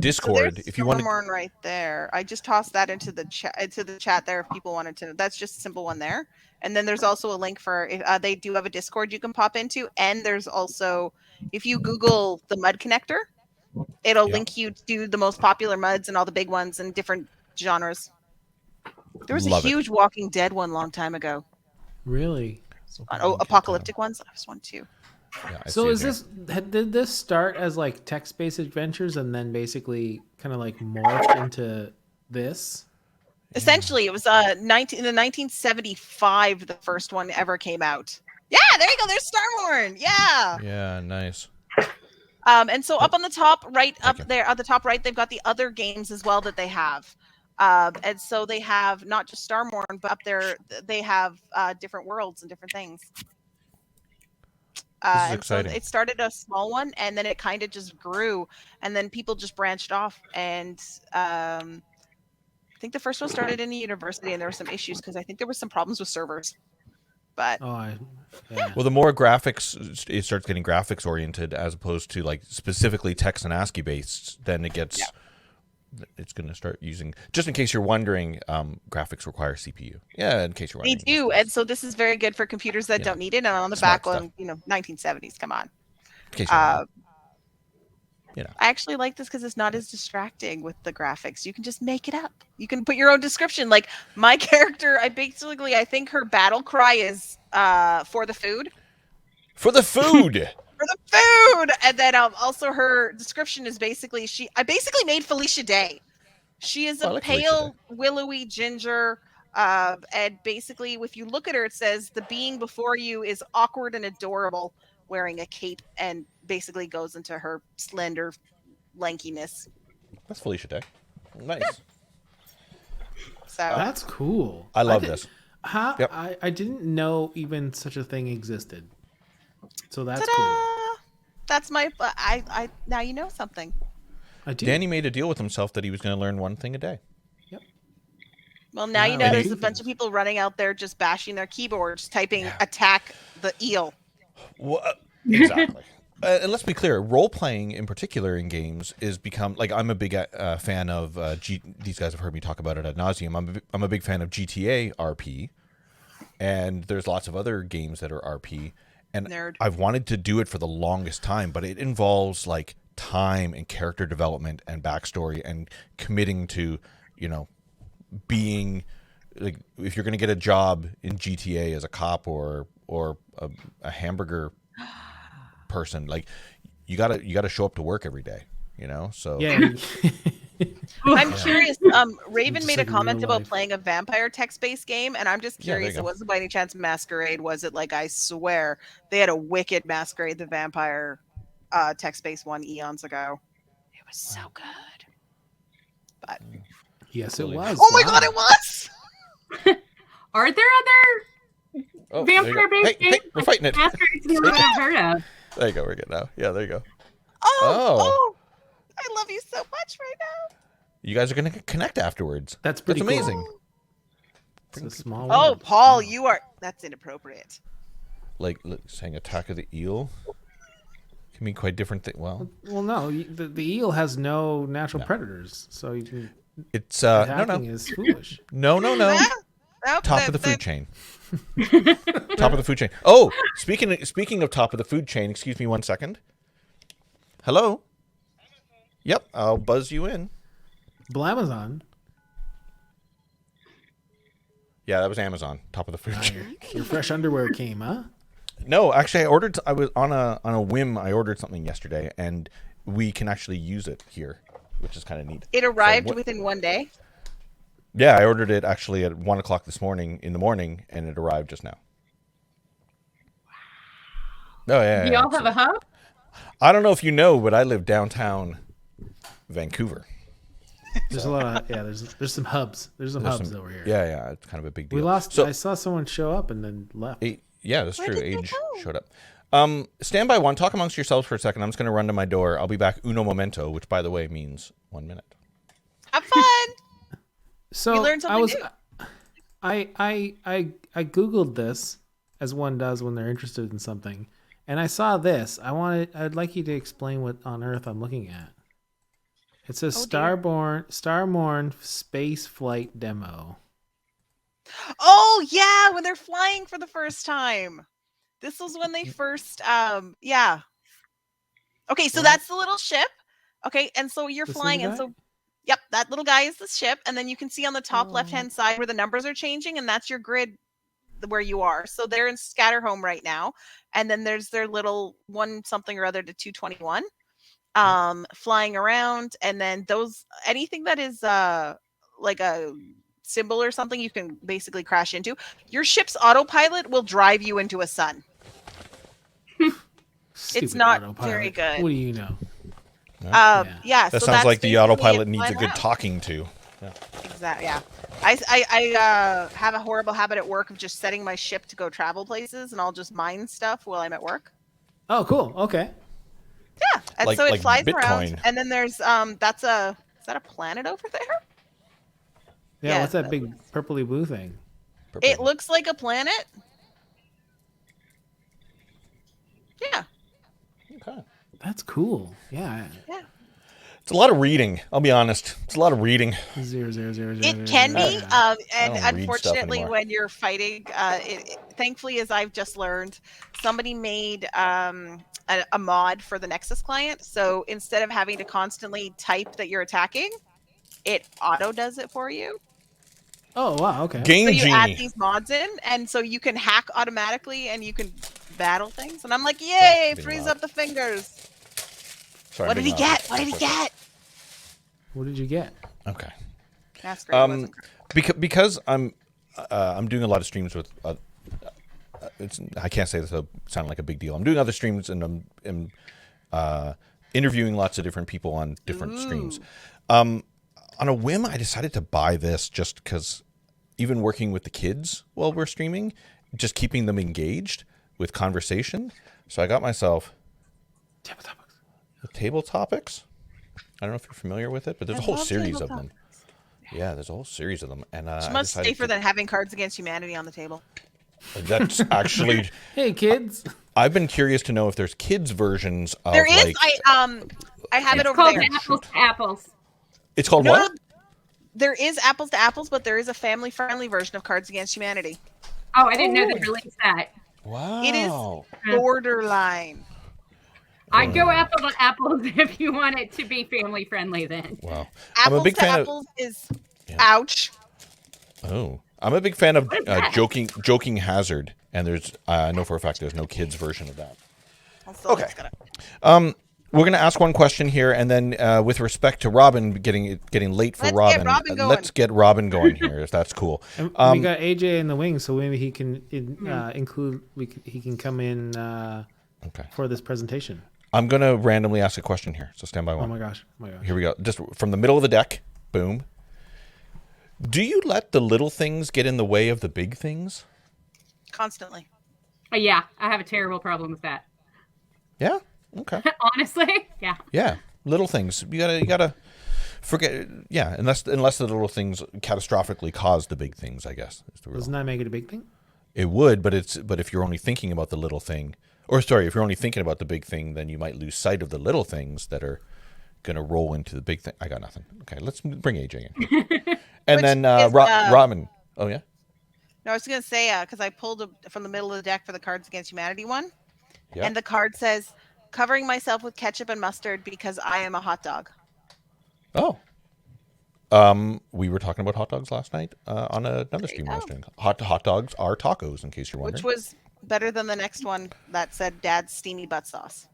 Discord, so if you want to. Right there. I just tossed that into the chat there if people wanted to. That's just a simple one there. And then there's also a link for they do have a Discord you can pop into, and there's also if you Google the mud connector, it'll link you to the most popular muds and all the big ones and different genres. There was a huge Walking Dead one long time ago. Really? Apocalyptic ones. There was one too. Yeah, so did this start as like text-based adventures and then basically kind of like morphed into this? Essentially, it was in 1975 the first one ever came out. Yeah, there you go. There's Starborn. Yeah. Yeah, nice. And so up on the top right, at the top right, they've got the other games as well that they have. And so they have not just Starborn, but up there they have different worlds and different things. This is exciting. So it started a small one, and then it kind of just grew, and then people just branched off. And I think the first one started in a university, and there were some issues because I think there were some problems with servers. But well, the more graphics it starts getting graphics oriented as opposed to like specifically text and ASCII based, then it gets it's going to start using. Just in case you're wondering, graphics require CPU. Yeah, in case you're wondering, they do, and so this is very good for computers that don't need it. And on the back one, 1970s. Come on. In case you're I actually like this because it's not as distracting with the graphics. You can just make it up. You can put your own description. Like my character, I think her battle cry is for the food. For the food. For the food. And then also her description is basically I basically made Felicia Day. She is a pale, willowy ginger. And basically, if you look at her, it says the being before you is awkward and adorable, wearing a cape, and basically goes into her slender lankiness. That's Felicia Day. Nice. Yeah. So that's cool. I love this. I didn't know even such a thing existed. So that's Ta-da! cool. That's my. I now you know something. I do. Danny made a deal with himself that he was going to learn one thing a day. Yep. Well, now you know there's a bunch of people running out there just bashing their keyboards, typing "attack the eel." Well, exactly. And let's be clear, role-playing in particular in games is become, like, I'm a big fan of, these guys have heard me talk about it ad nauseum, I'm a big fan of GTA RP, and there's lots of other games that are RP, and I've wanted to do it for the longest time, but it involves, like, time and character development and backstory and committing to, being, like, if you're going to get a job in GTA as a cop or a hamburger person, like you gotta show up to work every day, so I'm curious. Raven made a comment about playing a vampire text-based game, and I'm just curious, it wasn't by any chance Masquerade, was it? Like, I swear they had a wicked Masquerade the Vampire text-based one eons ago. It was so good. But yes, it was. Oh my god, it was. Are there other vampire-based games? Hey, we're fighting it. Masquerade's the only one I've heard of. There you go. We're good now. Yeah, there you go. Oh, I love you so much right now. You guys are going to connect afterwards. That's pretty cool. Amazing. It's a small world. Paul, that's inappropriate. Like saying attack of the eel can mean quite different things. Well, no, the eel has no natural predators, so you can. It's attacking is foolish. No. Top of the food chain. Top of the food chain. Oh, speaking of top of the food chain, excuse me 1 second. Hello? Yep, I'll buzz you in. Blamazon. Yeah, that was Amazon. Top of the food chain. Your fresh underwear came, huh? No, actually, I was on a whim. I ordered something yesterday, and we can actually use it here, which is kind of neat. It arrived within one day. Yeah, I ordered it actually at 1 o'clock this morning, and it arrived just now. Oh, yeah. Do y'all have a hub? I don't know if you know, but I live downtown Vancouver. There's a lot of, there's some hubs. There's some hubs over here. Yeah, it's kind of a big deal. I saw someone show up and then left. Yeah, that's true. Age showed up. Stand by one. Talk amongst yourselves for a second. I'm just going to run to my door. I'll be back uno momento, which, by the way, means 1 minute. Have fun. So you learned something new. I googled this, as one does when they're interested in something, And I saw this. I'd like you to explain what on earth I'm looking at. It says Starborn space flight demo. Oh yeah, when they're flying for the first time. This was when they first yeah. Okay, so that's the little ship. Okay, and so you're flying, and so yep, that little guy is the ship, and then you can see on the top left-hand side where the numbers are changing, and that's your grid where you are. So they're in Scatterhome right now, and then there's their little one something or other to 221 flying around, and then those anything that is like a symbol or something you can basically crash into. Your ship's autopilot will drive you into a sun. It's not very good. What do you know? Yeah, that so sounds like the autopilot basically needs a flying good around. talking to. Yeah. Exactly. Yeah. I have a horrible habit at work of just setting my ship to go travel places, and I'll just mine stuff while I'm at work. Oh, cool. Okay. Yeah, and Like- so it like flies Bitcoin. around, and then there's is that a planet over there? Yeah, Yeah, what's that big purpley blue thing? It looks like a planet. Yeah. Okay. That's cool. Yeah. Yeah. It's a lot of reading. I'll be honest. It's a lot of reading. 0, 0, 0, 0, It can be, and I don't read stuff unfortunately, anymore. when you're fighting, thankfully, as I've just learned, somebody made a mod for the Nexus client. So instead of having to constantly type that you're attacking, it auto does it for you. Oh wow. Okay. Game So you add Genie. these mods in, and so you can hack automatically, and you can battle things. And I'm like, yay! being Freeze loud. up the fingers. Sorry, What did he being loud. get? What did he get? What did you get? Okay. That's great. It wasn't great. Because I'm doing a lot of streams with. I can't say this to sound like a big deal. I'm doing other streams and I'm interviewing lots of different people on different streams. On a whim, I decided to buy this just because, even working with the kids while we're streaming, just keeping them engaged with conversation. So I got myself Table Topics. I don't know if you're familiar with it, but there's a whole series of them. Yeah, there's a whole series of them, and It's I much decided safer than having Cards Against Humanity on the table. That's actually. Hey kids. I've been curious to know if there's kids versions of There is. like. I have it It's over called there. Apples to Apples. It's called No, what? there is Apples to Apples, but there is a family-friendly version of Cards Against Humanity. Oh, I didn't know they released that. Wow. It is borderline. I'd go apple to apples if you want it to be family friendly then. Wow. Apples I'm a big to fan Apples is ouch. Oh, I'm a big fan of joking hazard, and there's I know for a fact there's no kids version of that. Okay. We're gonna ask one question here, and then with respect to Robin getting late for Let's get Robin going. let's get Robin going here, if that's cool. And we got AJ in the wings, so maybe he can include. He can come in for this presentation. I'm gonna randomly ask a question here, so stand by one. Oh my gosh! Oh my gosh! Here we go. Just from the middle of the deck. Boom. Do you let the little things get in the way of the big things? Constantly. Yeah, I have a terrible problem with that. Yeah. Okay. Honestly, yeah. Yeah. Little things. You gotta forget. Yeah. Unless the little things catastrophically cause the big things, I guess. Doesn't that make it a big thing? It would, but if you're only thinking about the little thing, if you're only thinking about the big thing, then you might lose sight of the little things that are going to roll into the big thing. I got nothing. Okay, let's bring AJ in. And then Robin. Oh, yeah? No, I was going to say, because I pulled from the middle of the deck for the Cards Against Humanity one. Yeah. And the card says, covering myself with ketchup and mustard because I am a hot dog. Oh. We were talking about hot dogs last night on another stream I was doing. Hot dogs are tacos, in case you're wondering. Which was better than the next one that said Dad's steamy butt sauce.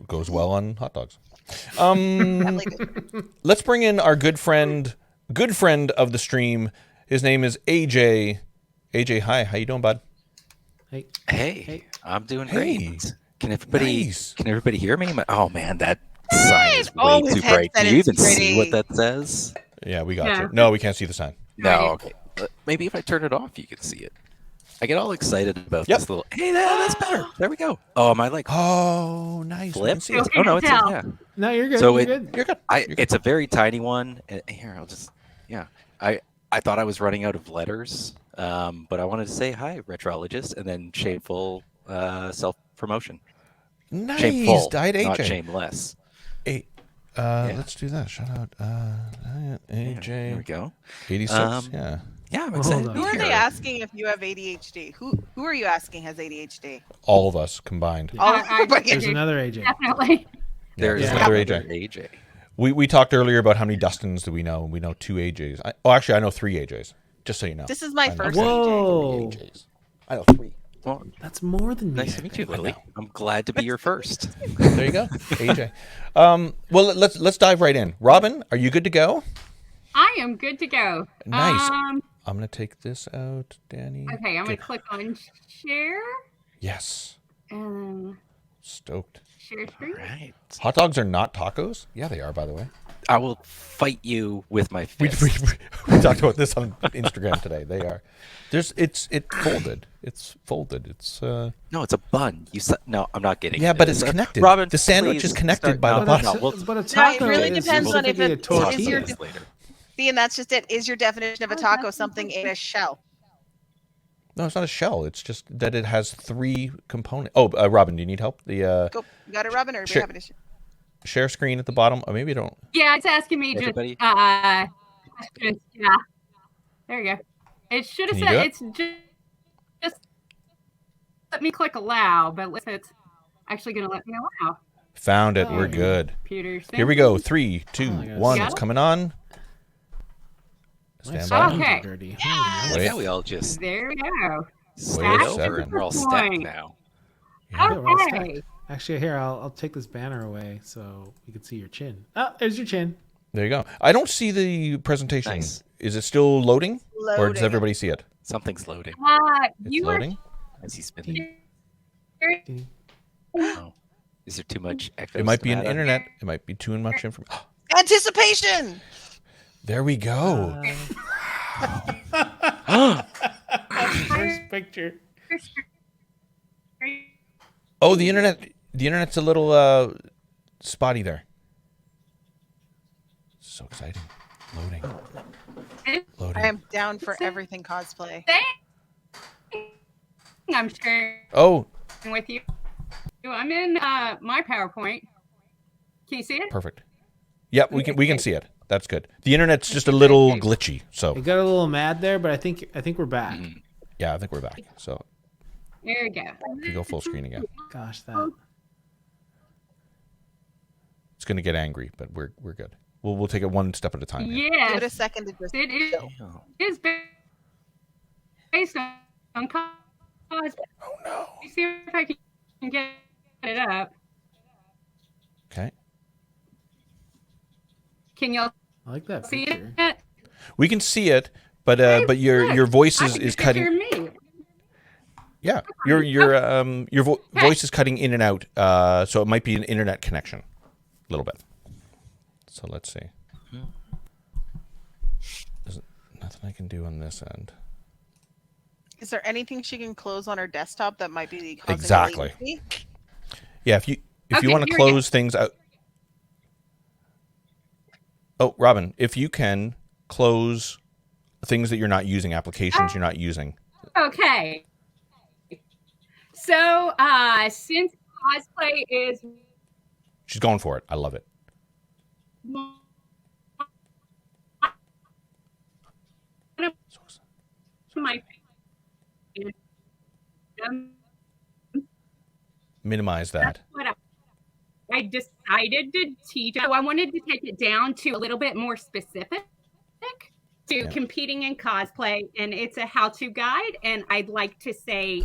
Goes well on hot dogs. Let's bring in our good friend of the stream. His name is AJ. AJ, hi. How you doing, bud? Hey. I'm doing great. Can everybody hear me? Oh man, that sign is way too bright. Can you even see what that says? Yeah, we got you. No, we can't see the sign. No, okay. Maybe if I turn it off, you can see it. I get all excited about this little. Hey, that's better. There we go. Oh, am I like? Oh, nice. Flip? See it. Oh no, it's yeah. No, you're good. So you're good. You're good. It's a very tiny one. Here, I'll just. Yeah, I thought I was running out of letters, but I wanted to say hi, Retrologist, and then shameful self-promotion. Nice, Shameful, Diet AJ. not shameless. Hey, let's do that. Shout out AJ. There we go. 86. Yeah. Yeah, I'm excited. Who are they asking if you have ADHD? Who are you asking has ADHD? All of us combined. There's another AJ. Definitely. There's another another AJ. AJ. We talked earlier about how many Dustins do we know. We know 2 AJs. Actually, I know 3 AJs. Just so you know. This is my first Whoa. AJ. I know 3. Well, that's more than me. Nice to meet you, Lily. I'm glad to be your first. There you go, AJ. Well, let's dive right in. Robin, are you good to go? I am good to go. Nice. I'm gonna take this out, Danny. Okay, I'm gonna click on share. Yes. Stoked. Share screen. Right. Hot dogs are not tacos? Yeah, they are, by the way. I will fight you with my fist. We talked about this on Instagram today. They are. It's folded. It's folded. It's No, it's a bun. No, I'm not getting it. Yeah, but it's connected. Robin, the sandwich is connected by the bun. But a taco it really is depends on if specifically it a tortilla. is your. See, and that's just it. Is your definition of a taco something in a shell? No, it's not a shell. It's just that it has 3 components. Oh, Robin, do you need help? Go. You got it, Robin, or do you have an issue? Share screen at the bottom. Or maybe you don't. Yeah, it's asking me Everybody? questions. Yeah. There you go. It should have said it's just let me click allow, but it's actually going to let me allow. Found it. We're good. Computers. Here we go. 3, 2, 1. It's coming on. Stand by. Okay. Yeah, we all just There we go. Wait a second. We're all stacked now. Okay. Actually, here I'll take this banner away so we can see your chin. Oh, there's your chin. There you go. I don't see the presentation. Nice. Is it still loading? Or does Loading. everybody see it? Something's loading. It's You were loading. As he's spinning. Oh. Is there too much echo? It might be an internet. It might be too much information. Anticipation. There we go. First picture. Oh, the internet's a little spotty there. So exciting. Loading. I am down for everything cosplay. I'm sharing Oh, with you. I'm in my PowerPoint. Can you see it? perfect. Yep, we can see it. That's good. The internet's just a little glitchy, so It got a little mad there, but I think we're back. yeah, I think we're back. So There we go. we go full screen again. Gosh, that. It's gonna get angry, but we're good. We'll take it one step at a time. here. Give it a Yes, second to just. it is based on cause. Oh no. Let me see if I can get it up. Okay. Can y'all I like that see picture. it? We can see it, but your voice is cutting. Me. Yeah, your voice is cutting in and out. So it might be an internet connection, a little bit. So let's see. There's nothing I can do on this end. Is there anything she can close on her desktop that might be causing Exactly. latency? Yeah, if you Okay, want to here we go. close things out. Oh, Robin, if you can close things that you're not using, applications you're not using. Okay. So, since cosplay is She's going for it. I love it. my Minimize that. what I decided to teach. So I wanted to take it down to a little bit more specific to competing in cosplay, and it's a how-to guide. And I'd like to say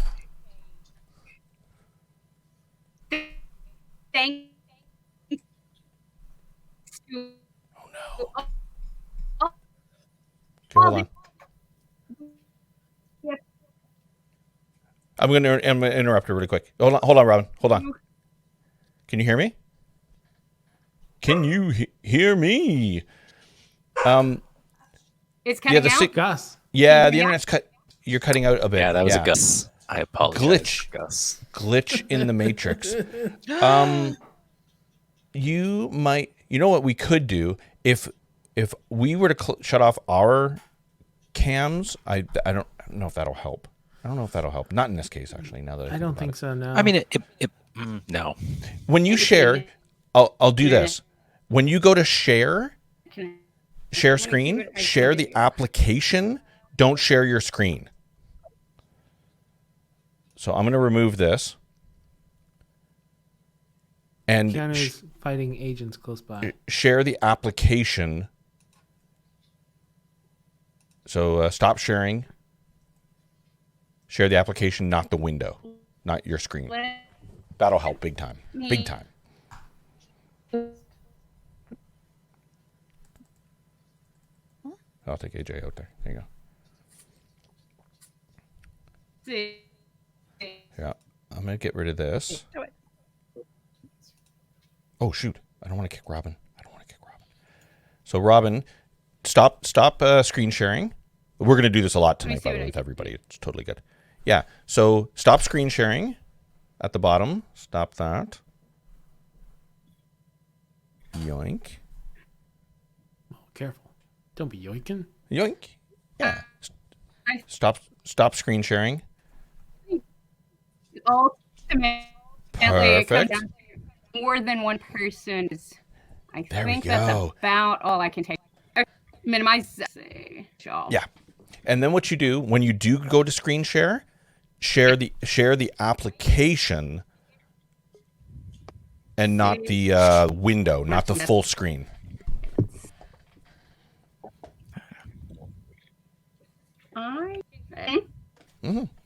thanks to Hold on. I'm gonna interrupt her really quick. Hold on, Robin. Hold on. Can you hear me? Can you hear me? It's cutting out. Gus. Yeah, the internet's cut. You're cutting out a bit. Yeah, that was a Gus. I apologize. Glitch. Glitch in the matrix. You might. You know what we could do if we were to shut off our cams. I don't know if that'll help. I don't know if that'll help. Not in this case, actually. Now that I don't think so. No. I mean, no. When you share, I'll do this. When you go to share screen, share the application. Don't share your screen. So I'm going to remove this. And Keanu's fighting agents close by. Share the application. So stop sharing. Share the application, not the window, not your screen. That'll help big time. Big time. I'll take AJ out there. There you go. Yeah, I'm going to get rid of this. Oh, shoot. I don't want to kick Robin. So, Robin, stop screen sharing. We're going to do this a lot tonight, by the way, with everybody. It's totally good. Yeah, so stop screen sharing at the bottom. Stop that. Yoink. Oh, careful. Don't be yoinking. Yoink. Yeah. Stop screen sharing. Ultimately, Perfect. it comes down to more than one person. I think that's about all I can take. Minimize. Yeah. And then what you do when you do go to screen share the application and not the window, not the full screen.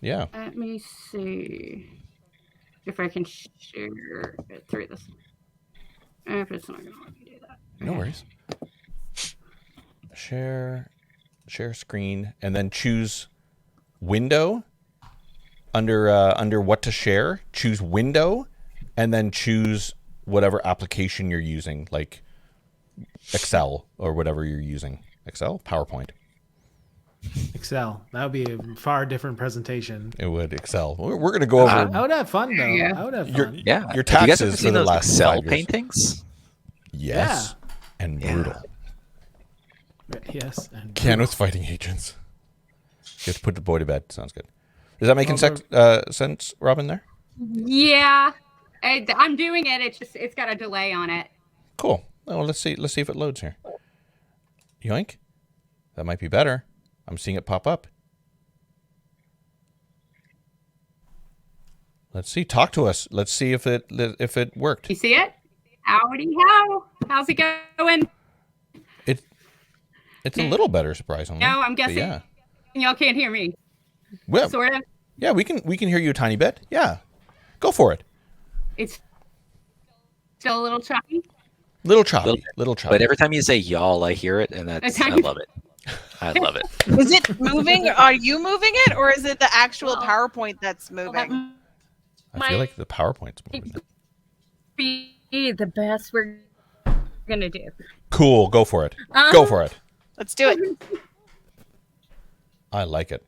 Yeah. Let me see if I can share it through this. If it's not going to let me do that. No worries. Share screen, and then choose window under what to share. Choose window, and then choose whatever application you're using, like Excel or whatever you're using. Excel, PowerPoint. Excel. That would be a far different presentation. It would. Excel. We're going to go over. I would have fun though. Yeah. I would have fun. Your taxes. Have you guys ever seen for the those last Excel 5 years. paintings? Yes. Yeah. And brutal. Yes. And Keanu's fighting agents. You have to put the boy to bed. Sounds good. Is that making sense, Robin? There. Yeah, I'm doing it. It's got a delay on it. Cool. Well, let's see if it loads here. Yoink. That might be better. I'm seeing it pop up. Let's see. Talk to us. Let's see if it worked. You see it? Howdy how? How's it going? It's a little better, surprisingly. No, I'm guessing. Yeah. Y'all can't hear me. Well, Sort of. Yeah, we can hear you a tiny bit. Yeah. Go for it. It's still a little choppy. Little choppy. But every time you say y'all, I hear it, and I love it. I love it. Is it moving? Are you moving it, or is it the actual PowerPoint that's moving? I feel like the PowerPoint's moving. Be the best we're gonna do. Cool. Go for it. Go for it. Let's do it. I like it.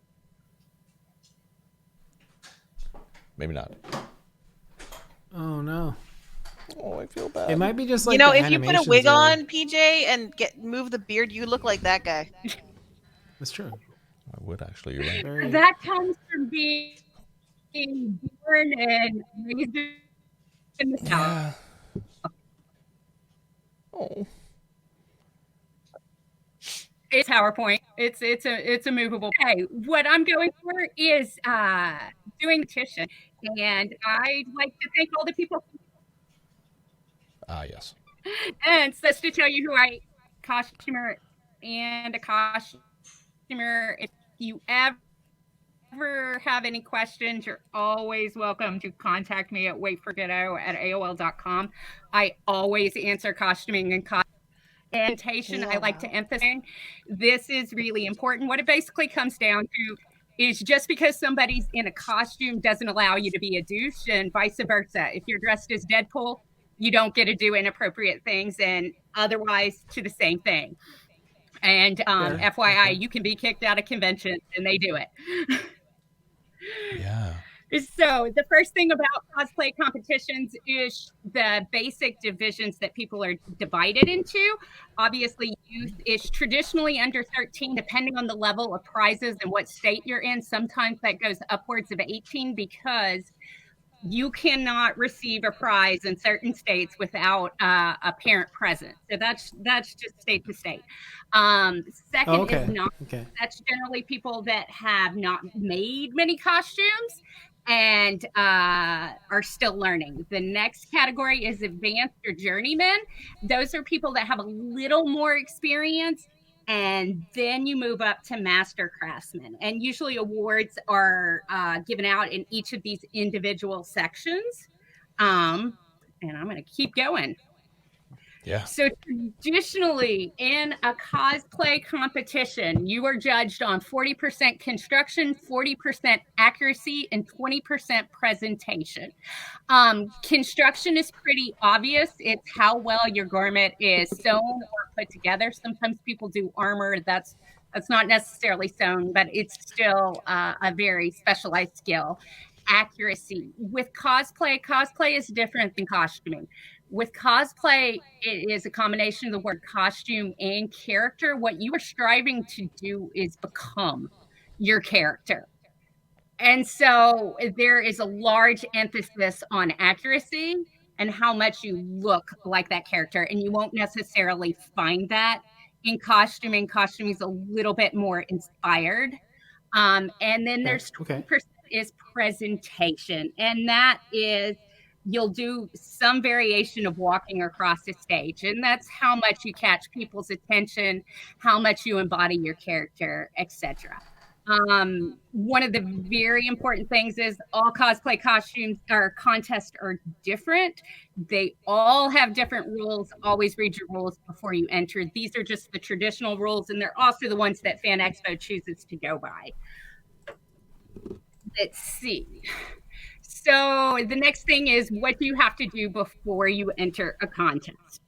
Maybe not. Oh no. Oh, I feel bad. It might be just like if you put a wig on, PJ, and move the beard, you look like that guy. That's true. I would actually. You're right. That comes from being born and raised in the South. Oh. It's PowerPoint. It's a movable. Okay, what I'm going for is doing the petition, and I'd like to thank all the people. Yes. And so just to tell you who I costumer and a costumer. If you ever have any questions, you're always welcome to contact me at waitforghetto@aol.com. I always answer costuming and presentation. I like to emphasize this is really important. What it basically comes down to is just because somebody's in a costume doesn't allow you to be a douche, and vice versa. If you're dressed as Deadpool, you don't get to do inappropriate things, and otherwise to the same thing. And FYI, you can be kicked out of conventions, and they do it. Yeah. So the first thing about cosplay competitions is the basic divisions that people are divided into. Obviously, youth is traditionally under 13, depending on the level of prizes and what state you're in. Sometimes that goes upwards of 18 because you cannot receive a prize in certain states without a parent present. So that's just state to state. Second is not. Okay. That's generally people that have not made many costumes and are still learning. The next category is advanced or journeyman. Those are people that have a little more experience, and then you move up to master craftsmen. And usually awards are given out in each of these individual sections. And I'm going to keep going. Yeah. So traditionally in a cosplay competition, you are judged on 40% construction, 40% accuracy, and 20% presentation. Construction is pretty obvious. It's how well your garment is sewn or put together. Sometimes people do armor. That's not necessarily sewn, but it's still a very specialized skill. Accuracy. With cosplay is different than costuming. With cosplay, it is a combination of the word costume and character. What you are striving to do is become your character. And so there is a large emphasis on accuracy and how much you look like that character. And you won't necessarily find that in costuming. Costuming is a little bit more inspired. And then there's 20% is presentation. And that is, you'll do some variation of walking across the stage. And that's how much you catch people's attention, how much you embody your character, etc. One of the very important things is all cosplay costumes or contests are different. They all have different rules. Always read your rules before you enter. These are just the traditional rules, and they're also the ones that FanExpo chooses to go by. Let's see. So the next thing is, what do you have to do before you enter a contest?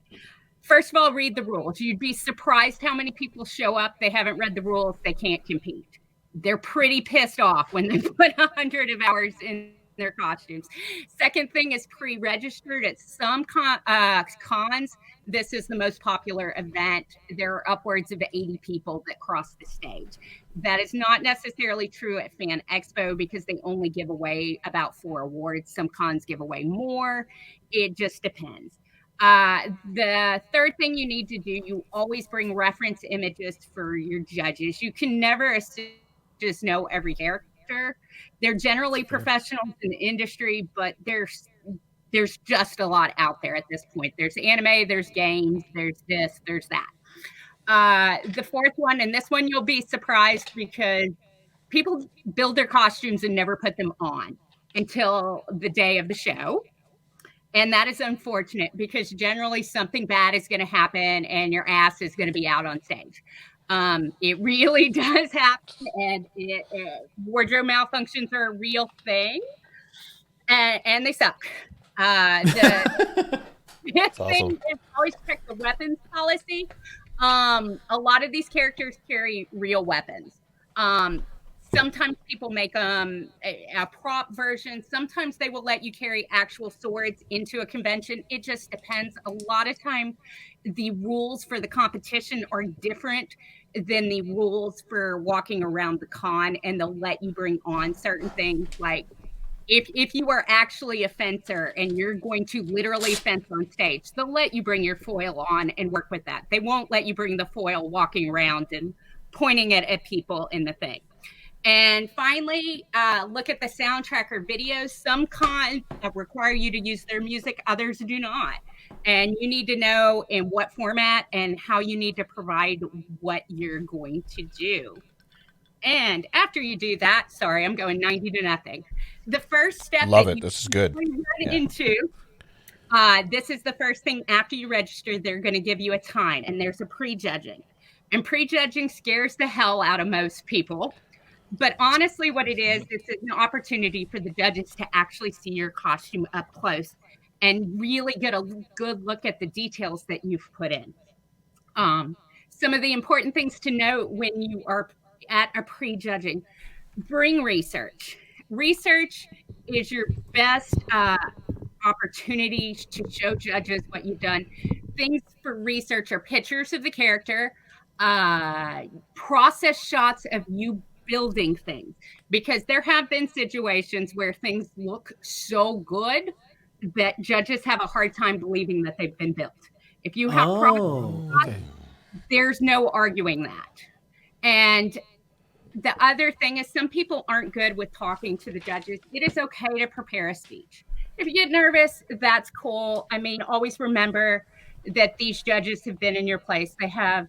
First of all, read the rules. You'd be surprised how many people show up. They haven't read the rules. They can't compete. They're pretty pissed off when they put 100 of hours in their costumes. Second thing is pre-registered at some cons. This is the most popular event. There are upwards of 80 people that cross the stage. That is not necessarily true at FanExpo because they only give away about 4 awards. Some cons give away more. It just depends. The third thing you need to do, you always bring reference images for your judges. You can never just know every character. They're generally professionals in the industry, but there's just a lot out there at this point. There's anime, there's games, there's this, there's that. The fourth one, and this one you'll be surprised because people build their costumes and never put them on until the day of the show. And that is unfortunate because generally something bad is going to happen and your ass is going to be out on stage. It really does happen, and wardrobe malfunctions are a real thing, and they suck. The thing is always check the weapons policy. A lot of these characters carry real weapons. Sometimes people make a prop version. Sometimes they will let you carry actual swords into a convention. It just depends. A lot of time, the rules for the competition are different than the rules for walking around the con, and they'll let you bring on certain things. Like if you are actually a fencer and you're going to literally fence on stage, they'll let you bring your foil on and work with that. They won't let you bring the foil walking around and pointing it at people in the thing. And finally, look at the soundtrack or videos. Some cons require you to use their music, others do not. And you need to know in what format and how you need to provide what you're going to do. And after you do that, sorry, I'm going 90-0. The first step This is good. Into this is the first thing after you register. They're going to give you a time, and there's a pre-judging. And pre-judging scares the hell out of most people. But honestly, what it is, it's an opportunity for the judges to actually see your costume up close and really get a good look at the details that you've put in. Some of the important things to note when you are at a pre-judging: bring research. Research is your best opportunity to show judges what you've done. Things for research are pictures of the character, process shots of you building things, because there have been situations where things look so good that judges have a hard time believing that they've been built. If you have okay. There's no arguing that. And the other thing is, some people aren't good with talking to the judges. It is okay to prepare a speech. If you get nervous, that's cool. I mean, always remember that these judges have been in your place. They have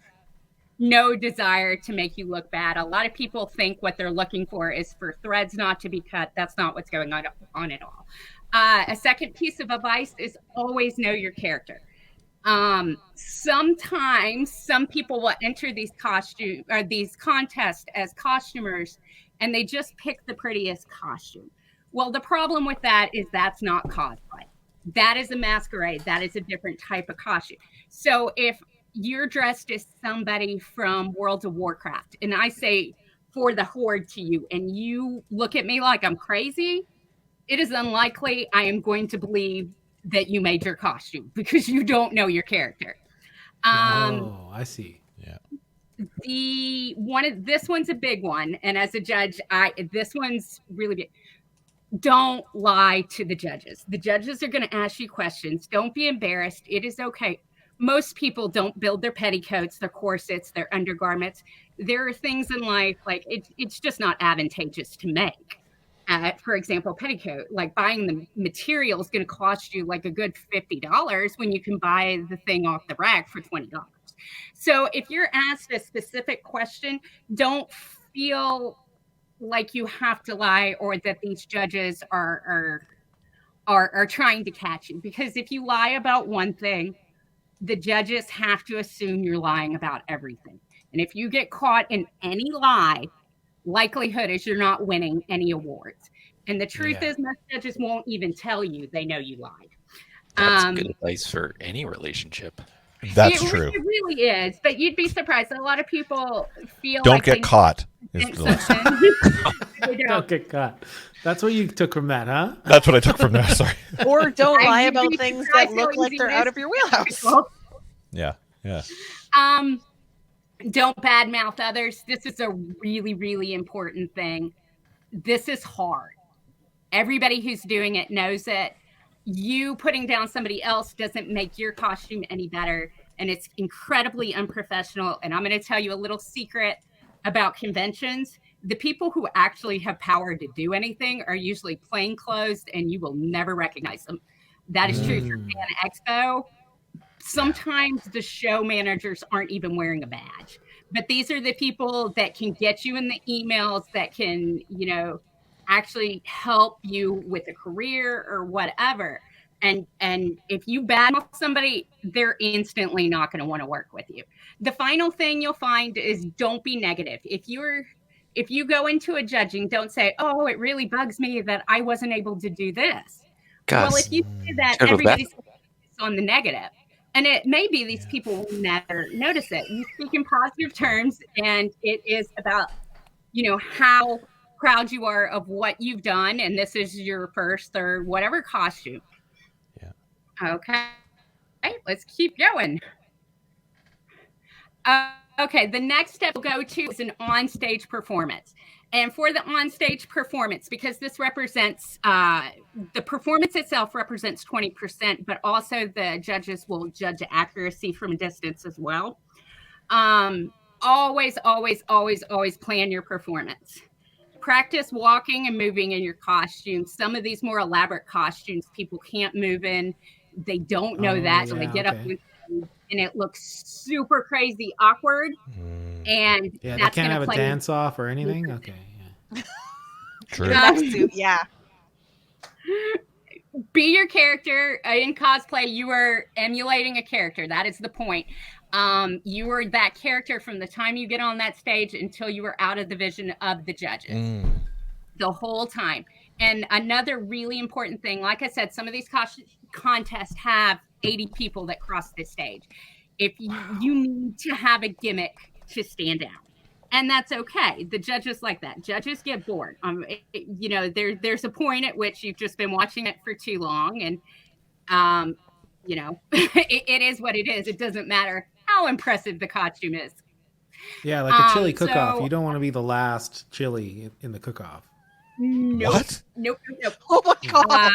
no desire to make you look bad. A lot of people think what they're looking for is for threads not to be cut. That's not what's going on at all. A second piece of advice is always know your character. Sometimes some people will enter these contests as costumers, and they just pick the prettiest costume. Well, the problem with that is that's not cosplay. That is a masquerade. That is a different type of costume. So if you're dressed as somebody from World of Warcraft, and I say for the Horde to you, and you look at me like I'm crazy, it is unlikely I am going to believe that you made your costume, because you don't know your character. I see. Yeah. This one's a big one, and as a judge, this one's really big. Don't lie to the judges. The judges are going to ask you questions. Don't be embarrassed. It is okay. Most people don't build their petticoats, their corsets, their undergarments. There are things in life, like it's just not advantageous to make. For example, petticoat, like buying the material is going to cost you like a good $50 when you can buy the thing off the rack for $20. So if you're asked a specific question, don't feel like you have to lie, or that these judges are trying to catch you. Because if you lie about one thing, the judges have to assume you're lying about everything. And if you get caught in any lie, likelihood is you're not winning any awards. And the truth is, most judges won't even tell you they know you lied. That's good advice for any relationship. That's true. It really is. But you'd be surprised. A lot of people feel don't get caught. Don't get caught. That's what you took from that, huh? That's what I took from that. Sorry. Or don't lie about things that look like they're out of your wheelhouse. Yeah. Don't badmouth others. This is a really, really important thing. This is hard. Everybody who's doing it knows it. You putting down somebody else doesn't make your costume any better, and it's incredibly unprofessional. And I'm going to tell you a little secret about conventions. The people who actually have power to do anything are usually plainclothes, and you will never recognize them. That is true for FanExpo. Sometimes the show managers aren't even wearing a badge, but these are the people that can get you in the emails, that can, actually help you with a career or whatever. And if you badmouth somebody, they're instantly not going to want to work with you. The final thing you'll find is, don't be negative. If you go into a judging, don't say, "Oh, it really bugs me that I wasn't able to do this." Well, if you say that, everybody's on the negative. And it may be these people will never notice it. You speak in positive terms, and it is about, how proud you are of what you've done, and this is your first or whatever costume. Yeah. Okay, let's keep going. Okay, the next step we'll go to is an on-stage performance. And for the on-stage performance, because this represents, the performance itself represents 20%, but also the judges will judge accuracy from a distance as well. Always, always, always, always plan your performance. Practice walking and moving in your costume. Some of these more elaborate costumes, people can't move in. They don't know that, so they get up and it looks super crazy awkward. And they can't have a dance off or anything. Okay, true. Be your character. In cosplay, you are emulating a character. That is the point. You are that character from the time you get on that stage until you are out of the vision of the judges. The whole time. And another really important thing, like I said, some of these contests have 80 people that cross this stage. If you need to have a gimmick to stand out. And that's okay. The judges like that. Judges get bored. You know, there's a point at which you've just been watching it for too long, and you know, it is what it is. It doesn't matter how impressive the costume is. Yeah, like a chili cook-off. You don't want to be the last chili in the cook-off. Nope. What? Nope. Oh my god.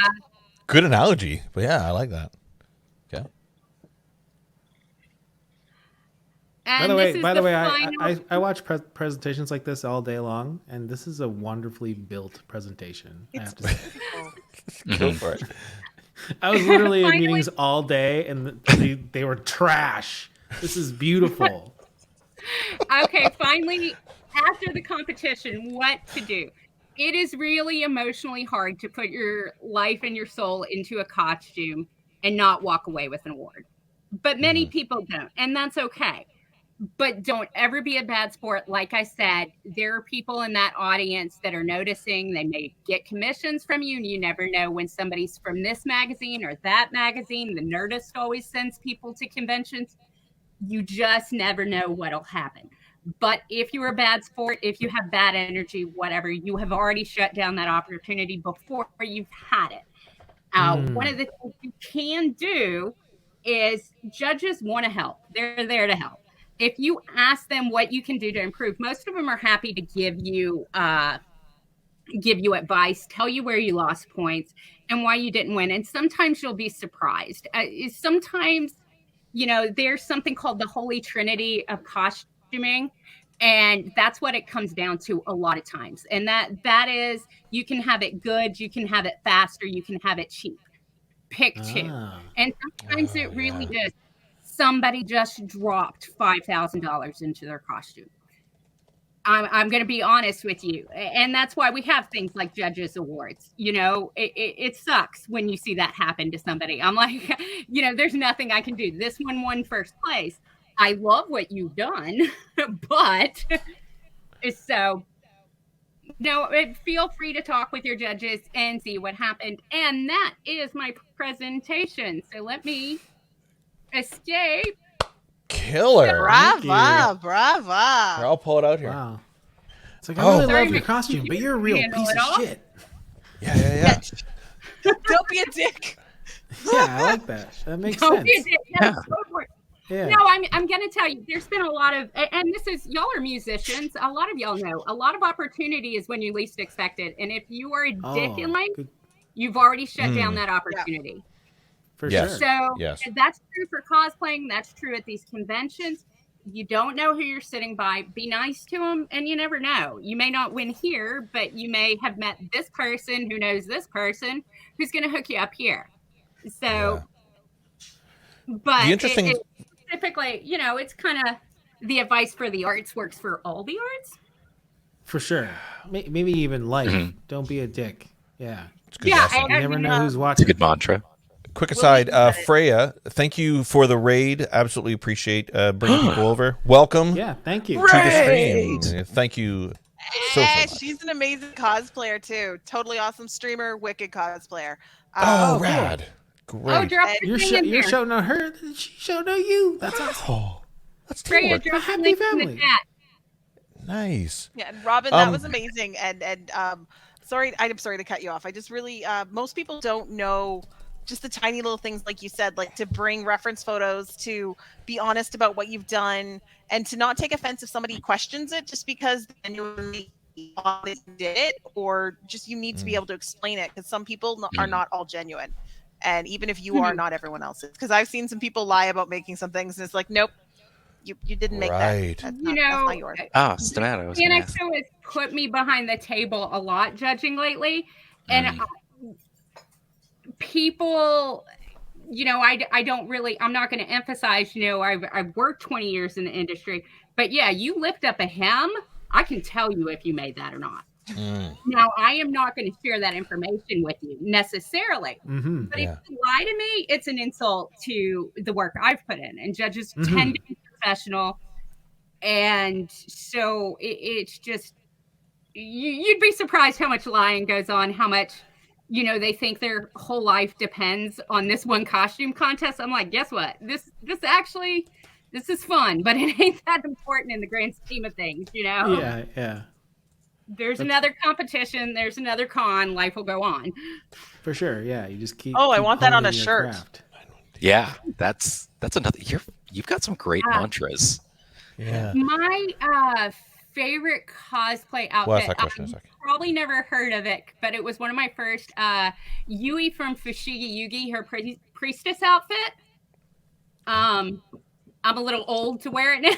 Good analogy, but yeah, I like that. Okay. By the way, I watch presentations like this all day long, and this is a wonderfully built presentation. I have to say. Go for it. I was literally in meetings all day, and they were trash. This is beautiful. Okay, finally, after the competition, what to do? It is really emotionally hard to put your life and your soul into a costume and not walk away with an award. But many people don't, and that's okay. But don't ever be a bad sport. Like I said, there are people in that audience that are noticing. They may get commissions from you, and you never know when somebody's from this magazine or that magazine. The Nerdist always sends people to conventions. You just never know what'll happen. But if you're a bad sport, if you have bad energy, whatever, you have already shut down that opportunity before you've had it. One of the things you can do is judges want to help. They're there to help. If you ask them what you can do to improve, most of them are happy to give you advice, tell you where you lost points and why you didn't win. And sometimes you'll be surprised. Sometimes, you know, there's something called the Holy Trinity of costuming, and that's what it comes down to a lot of times. And that is, you can have it good, you can have it fast, or you can have it cheap. Pick two. And sometimes it really is. Somebody just dropped $5,000 into their costume. I'm going to be honest with you. And that's why we have things like Judges Awards. You know, it sucks when you see that happen to somebody. I'm like, you know, there's nothing I can do. This one won first place. I love what you've done, but so no, feel free to talk with your judges and see what happened. And that is my presentation. So let me escape. Killer. Brava. Here, I'll pull it out here. Wow. It's like, I really love your costume, but you're a real piece of shit. Yeah. Don't be a dick. Yeah, I like that. That makes Don't sense. be a dick. Yeah. Yeah. No, I'm going to tell you, there's been a lot of, and this is, y'all are musicians. A lot of y'all know, a lot of opportunity is when you least expect it. And if you are a dick in life, you've already shut down that opportunity. Yeah. For sure. So that's true for cosplaying. That's true at these conventions. You don't know who you're sitting by. Be nice to them, and you never know. You may not win here, but you may have met this person who knows this person who's going to hook you up here. So, but the interesting... typically, you know, it's kind of the advice for the arts works for all the arts. For sure. Maybe even life. Don't be a dick. Yeah. It's good. You never know who's watching. It's a good mantra. Quick aside, Freya, thank you for the raid. Absolutely appreciate bringing people over. Welcome. Yeah, thank you. To the stream. Thank you so much. She's an amazing cosplayer too. Totally awesome streamer, wicked cosplayer. Rad. Great. You're showing on her, she's showing on you. That's awesome. That's Freya, teamwork. drop a link in the chat. Nice. Yeah, and Robin, that was amazing. And I'm sorry to cut you off. I just really most people don't know just the tiny little things, like you said, like to bring reference photos, to be honest about what you've done, and to not take offense if somebody questions it just because they genuinely did it, or just you need to be able to explain it, because some people are not all genuine. And even if you are, not everyone else is. Because I've seen some people lie about making some things, and it's like, nope, you didn't make that. That's not yours. Stamato. Fanexpo has put me behind the table a lot judging lately, and people, you know, I don't really, I'm not going to emphasize, you know, I've worked 20 years in the industry, but yeah, you lift up a hem, I can tell you if you made that or not. Now, I am not going to share that information with you necessarily, but if you lie to me, it's an insult to the work I've put in, and judges tend to be professional. And so it's just, you'd be surprised how much lying goes on, how much, you know, they think their whole life depends on this one costume contest. I'm like, guess what? This actually This is fun, but it ain't that important in the grand scheme of things, Yeah. There's another competition. There's another con. Life will go on. For sure. Yeah. You just keep. I keep want that on a honing your shirt. craft. Yeah, that's another. You've got some great mantras. Yeah. My favorite cosplay outfit. We'll ask that question in a second. Probably never heard of it, but it was one of my first. Yui from Fushigi Yugi, her priestess outfit. I'm a little old to wear it now.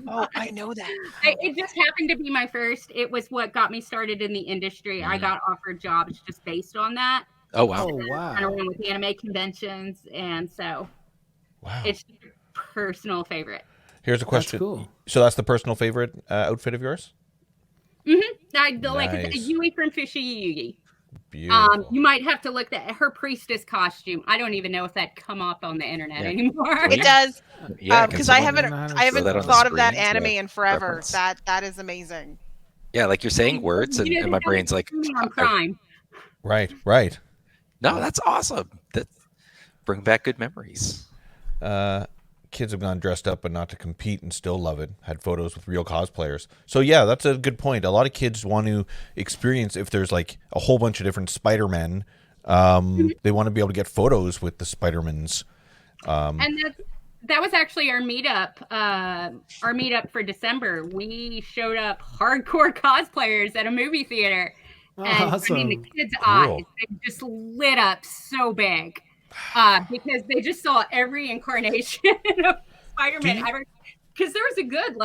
Oh, I know that. It just happened to be my first. It was what got me started in the industry. I got offered jobs just based on that. Oh, wow. Oh, wow. Kind of run with anime conventions, and so it's just a personal favorite. Here's a question. That's cool. So that's the personal favorite outfit of yours? Mm-hmm. Like I said, Yui from Fushigi Yugi. Beautiful. You might have to look at her priestess costume. I don't even know if that come up on the internet anymore. It does. Yeah, because I haven't thought of that screen, anime yeah, in forever. reference. That is amazing. Yeah, like you're saying words, and my brain's like, on Prime. Right. no, that's awesome. That bring back good memories. Kids have gone dressed up, but not to compete and still love it. Had photos with real cosplayers. So yeah, that's a good point. A lot of kids want to experience if there's like a whole bunch of different Spider-Men. They want to be able to get photos with the Spider-Mans. And that was actually our meetup. Our meetup for December. We showed up hardcore cosplayers at a movie theater. And Awesome. I mean, the kids' Cool. eyes, they just lit up so big because they just saw every incarnation of Spider-Man ever. Because there was a good,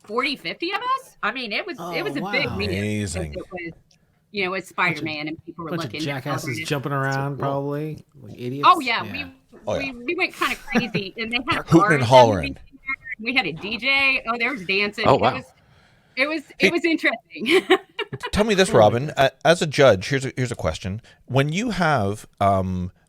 40, 50 of us. I mean, it was a big meetup. Amazing. It was, it's Spider-Man, and people were Bunch looking. of jackasses jumping around, probably like idiots. Oh yeah, we went kind of crazy, and they had hooting cars and hollering. We had a DJ. Oh, there was dancing. Oh, wow. It was interesting. Tell me this, Robin. As a judge, here's a question. When you have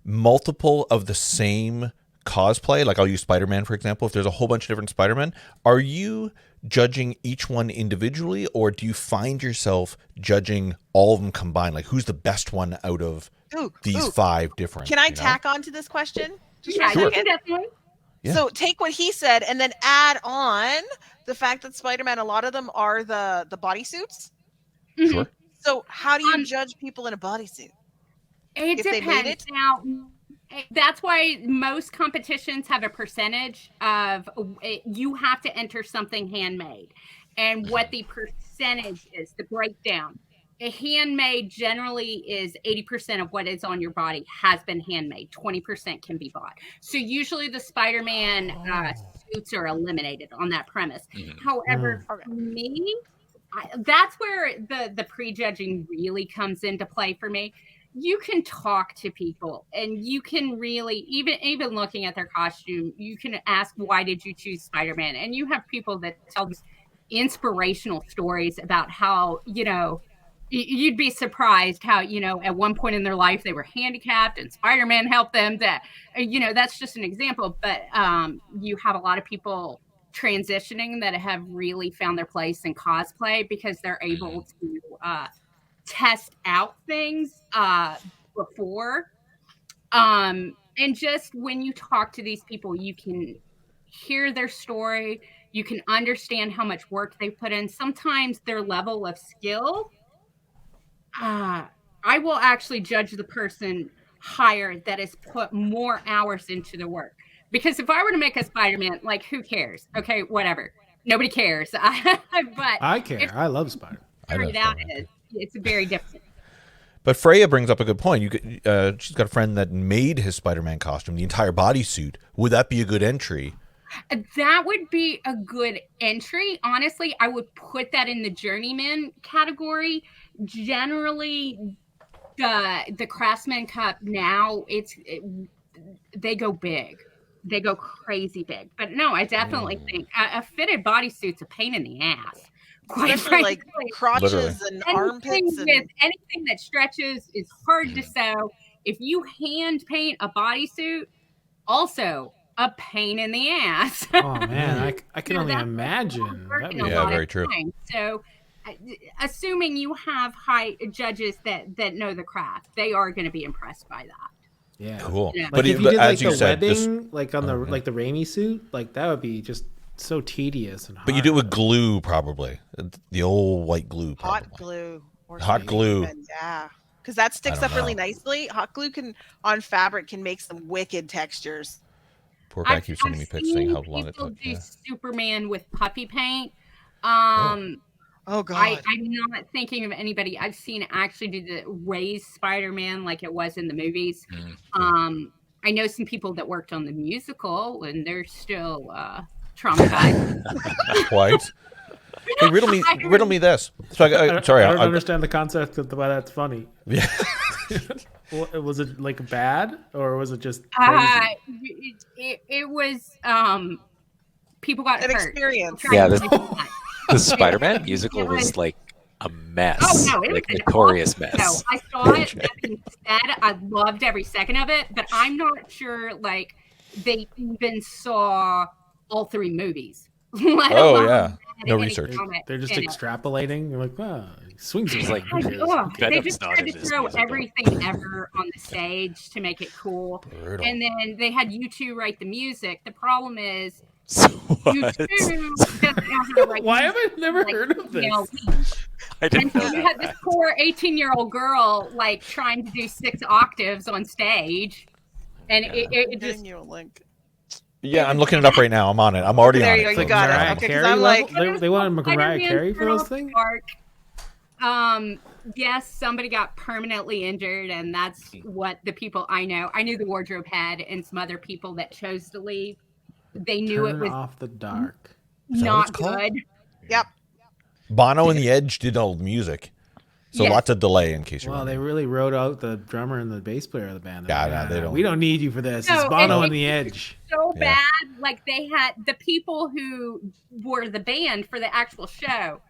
multiple of the same cosplay, like I'll use Spider-Man, for example, if there's a whole bunch of different Spider-Men, are you judging each one individually, or do you find yourself judging all of them combined? Like, who's the best one out of these 5 different? Can I tack on to this question? Yeah, Sure. you can definitely. Yeah. So take what he said and then add on the fact that Spider-Man, a lot of them are the bodysuits. Sure. So how do you judge people in a bodysuit? It If they made depends. it? Now, that's why most competitions have a percentage of you have to enter something handmade, and what the percentage is, the breakdown. A handmade generally is 80% of what is on your body has been handmade. 20% can be bought. So usually the Spider-Man suits are eliminated on that premise. However, for me, that's where the prejudging really comes into play for me. You can talk to people, and you can really, even looking at their costume, you can ask, why did you choose Spider-Man? And you have people that tell these inspirational stories about how, you'd be surprised how, at one point in their life they were handicapped and Spider-Man helped them. That's just an example. But you have a lot of people transitioning that have really found their place in cosplay because they're able to test out things before. And just when you talk to these people, you can hear their story. You can understand how much work they put in. Sometimes their level of skill, I will actually judge the person higher that has put more hours into the work. Because if I were to make a Spider-Man, who cares? Okay, whatever. Nobody cares. But I care. I love Spider-Man. It's very different. But Freya brings up a good point. She's got a friend that made his Spider-Man costume, the entire bodysuit. Would that be a good entry? That would be a good entry. Honestly, I would put that in the journeyman category. Generally, the Craftsman Cup now, they go big. They go crazy big. But no, I definitely think a fitted bodysuit's a pain in the ass. Especially like crotches and armpits. Anything that stretches is hard to sew. If you hand paint a bodysuit, also a pain in the ass. Oh man, I can only imagine. Yeah, very true. So, assuming you have high judges that know the craft, they are going to be impressed by that. Yeah, cool. Yeah. But, if you did as like you the said, wedding, like on the like the Raimi suit, like that would be just so tedious and hard. But you do it with glue, probably the old white glue. Probably. Hot glue. Or hot glue. Even, yeah, because that sticks up really nicely. Hot glue on fabric can make some wicked textures. Poor guy keeps sending me pics saying how long it took. People do Superman with puppy paint. Oh God! I'm not thinking of anybody I've seen actually do the raised Spider-Man like it was in the movies. I know some people that worked on the musical, and they're still traumatized. Quite. Hey, riddle me this. So I don't understand the concept of why that's funny. Yeah. Was it like bad, or was it just crazy? It was people got an hurt. Experience. Yeah, the Spider-Man musical was like a mess. Oh no, it like was notorious mess. No, I saw it. That being said, I loved every second of it, but I'm not sure like they even saw all 3 movies. Oh yeah, no research. They're just extrapolating. You're like, wow, swings is like. They just tried to throw everything ever on the stage to make it cool. Brutal. And then they had U2 write the music. The problem is U2 doesn't know how to write. Why have I never heard of this? I didn't know you had this poor 18-year-old girl like trying to do 6 octaves on stage, and it just. You a link. Yeah, I'm looking it up right now. I'm on it. I'm already on it. There you go. You got it. Okay, because I'm like, they wanted Mariah Carey for those things. Yes, somebody got permanently injured, and that's what the people I know. I knew the wardrobe head and some other people that chose to leave. They knew it was off the dark. Not good. Yep. Bono and the Edge did all the music, so lots of delay in case you're. Well, they really wrote out the drummer and the bass player of the band. Yeah, they don't. We don't need you for this. It's Bono and the Edge. So bad. Like they had the people who were the band for the actual show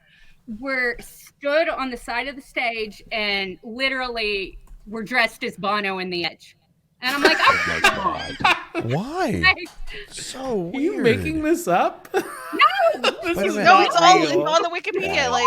were stood on the side of the stage and literally were dressed as Bono and the Edge. And I'm like, oh my God. Why? So weird. Are you making this up? No, it's all on the Wikipedia. Yeah. Like,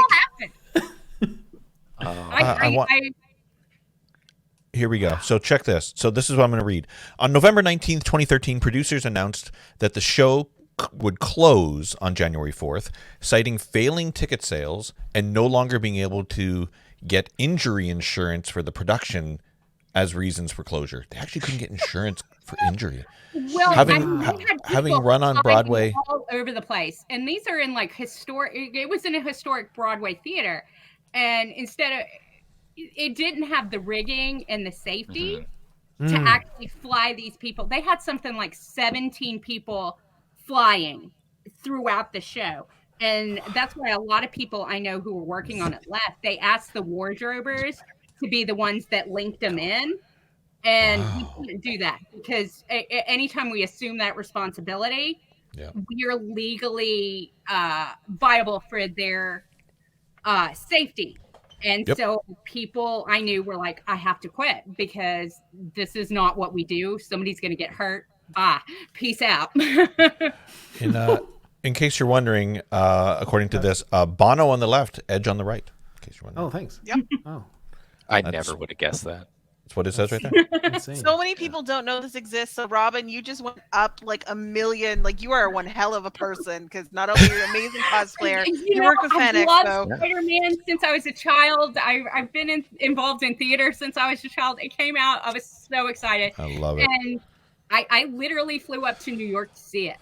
Here we go. So check this. So this is what I'm going to read. On November 19th, 2013, producers announced that the show would close on January 4th, citing failing ticket sales and no longer being able to get injury insurance for the production as reasons for closure. They actually couldn't get insurance for injury. Well, having run on Broadway all over the place, and these are in like historic. It was in a historic Broadway theater, and instead of it didn't have the rigging and the safety to actually fly these people. They had something like 17 people flying throughout the show, and that's why a lot of people I know who were working on it left. They asked the wardrobers to be the ones that linked them in. And we couldn't do that because anytime we assume that responsibility, we're legally viable for their safety. And so people I knew were like, I have to quit because this is not what we do. Somebody's going to get hurt. Bye. Peace out. In case you're wondering, according to this, Bono on the left, Edge on the right. In case you're wondering. Oh, thanks. Yep. Oh, I never would have guessed that. That's what it says right there. So many people don't know this exists. So Robin, you just went up like a million. Like you are one hell of a person because not only you're an amazing cosplayer, you work with FanExpo. I've loved Spider-Man since I was a child. I've been involved in theater since I was a child. It came out. I was so excited. I love it. And I literally flew up to New York to see it.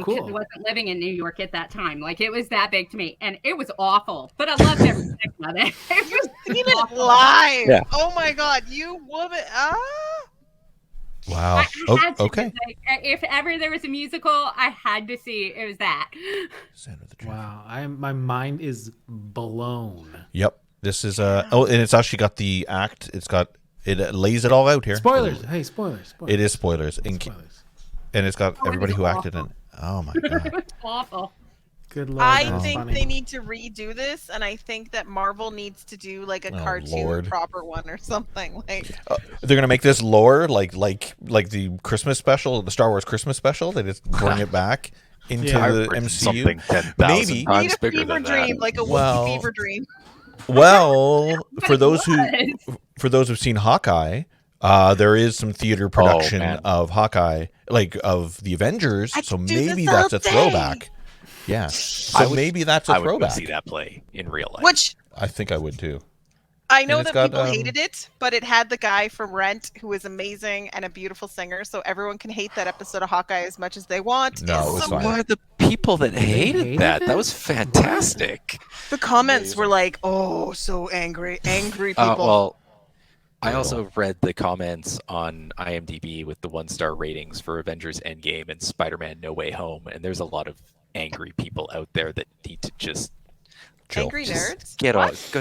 Cool. I wasn't living in New York at that time. Like it was that big to me, and it was awful. But I loved every second of it. You seen it live? Yeah. Oh my God, you woman! Wow. Okay. Like, if ever there was a musical, I had to see. It was that. Wow. My mind is blown. Yep. This is and it's actually got the act. It lays it all out here. Spoilers. Hey, spoilers. It is spoilers. And it's got everybody who acted in it. Oh my God. It's awful. Good Lord. I think they need to redo this, and I think that Marvel needs to do like a cartoon proper one or something. Like they're gonna make this lore like the Christmas special, the Star Wars Christmas special. They just bring it back into the MCU. Maybe need a fever dream, like a Wookiee fever dream. Well, for those who've seen Hawkeye, There is some theater production of Hawkeye, like of the Avengers. So maybe that's a throwback. Yeah. So maybe that's a throwback. I would go see that play in real life. Which I think I would too. I know that people hated it, but it had the guy from Rent who is amazing and a beautiful singer. So everyone can hate that episode of Hawkeye as much as they want. No, it was fine. What are the people that hated that? That was fantastic. The comments were like, "Oh, so angry people." Well, I also read the comments on IMDb with the 1-star ratings for Avengers Endgame and Spider-Man No Way Home, and there's a lot of angry people out there that need to just angry nerds. Get off.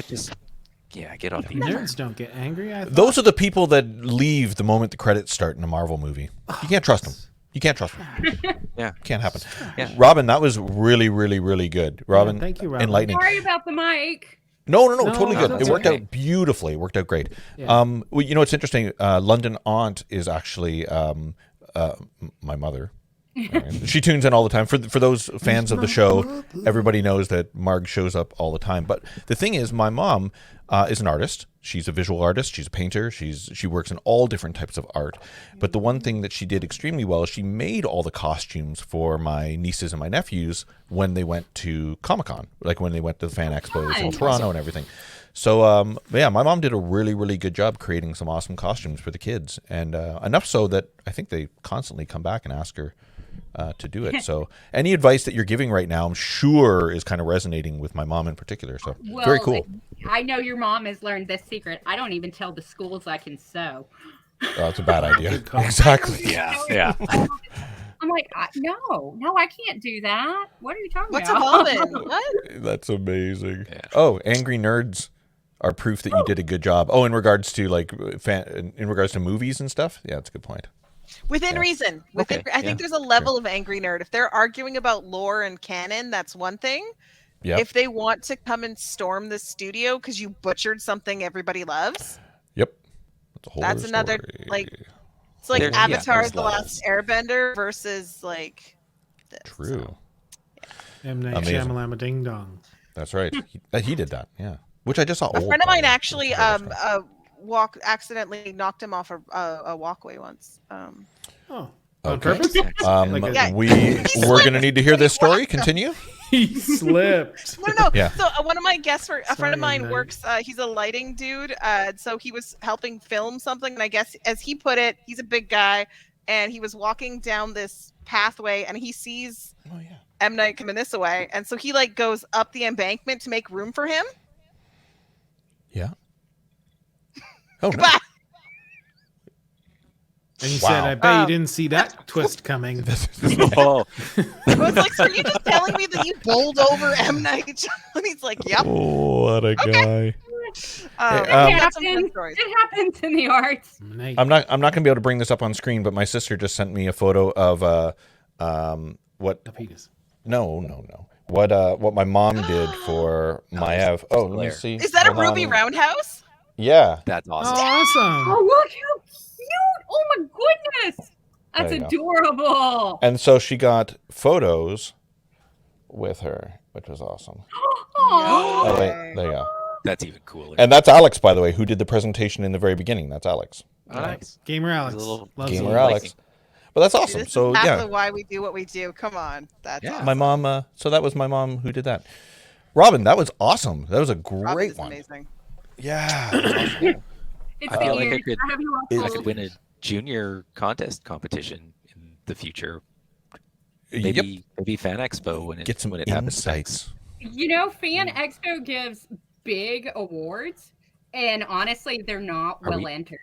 Get off the nerds. Don't get angry. Those are the people that leave the moment the credits start in a Marvel movie. You can't trust them. You can't trust them. Yeah, can't happen. Yeah. Robin, that was really, really, really good. Robin, yeah, thank you, Robin. Enlightening. Sorry about the mic. No, totally good. It worked okay. out beautifully. It worked out great. Yeah. Well, you know, it's interesting. London Aunt is actually my mother. She tunes in all the time. For those fans of the show, everybody knows that Marg shows up all the time. But the thing is, my mom is an artist. She's a visual artist. She's a painter. She works in all different types of art. But the one thing that she did extremely well is she made all the costumes for my nieces and my nephews when they went to Comic-Con, like when they went to the Fan Expo in Toronto and everything. So, yeah, my mom did a really, really good job creating some awesome costumes for the kids. And enough so that I think they constantly come back and ask her to do it. So any advice that you're giving right now, I'm sure is kind of resonating with my mom in particular. So very cool. I know your mom has learned this secret. I don't even tell the schools I can sew. Oh, that's a bad idea. Exactly. Yeah. I'm like, no, I can't do that. What are you talking What's about? evolving? What? That's amazing. Yeah. Oh, angry nerds are proof that you did a good job. Oh, in regards to in regards to movies and stuff. Yeah, that's a good point. Within reason. I think there's a level of angry nerd. If they're arguing about lore and canon, that's one thing. Yep. If they want to come and storm the studio because you butchered something everybody loves. Yep. That's another story. like. It's like Avatar: The Last Airbender versus like. This, True. So, yeah. M. Night Shyamalan Ding Dong. That's right. He did that. Yeah. Which I just saw. A friend of mine actually accidentally knocked him off a walkway once. On purpose? We're going to need to hear this story. Continue. He slipped. No. Yeah. So one of my guests, a friend of mine works, he's a lighting dude. So he was helping film something. And I guess as he put it, he's a big guy. And he was walking down this pathway and he sees M. Night coming this way. And so he like goes up the embankment to make room for him. Yeah. Oh, Goodbye. No. And he said, I bet you didn't see that twist coming. Oh. I was like, so are you just telling me that you bowled over M. Night? And he's like, yep. Oh, what a guy. It happens in the arts. I'm not going to be able to bring this up on screen, but my sister just sent me a photo of what a penis. No. What my mom did for my Ev. Oh, let me see. Is that a Ruby Roundhouse? Yeah. That's awesome. Awesome. Oh, look how cute. Oh my goodness. That's adorable. And so she got photos with her, which was awesome. Oh, wait, there you go. That's even cooler. And that's Alex, by the way, who did the presentation in the very beginning. That's Alex. Nice. Gamer Alex. Gamer Alex. But that's awesome. This so is yeah. why we do what we do. Come on. That's awesome. My mom. So that was my mom who did that. Robin, that was awesome. That was a great one. Amazing. Yeah. It's I feel like I could win a junior contest competition in the future. Maybe Fan Expo when it happens. You know, Fan Expo gives big awards, and honestly, they're not well entered.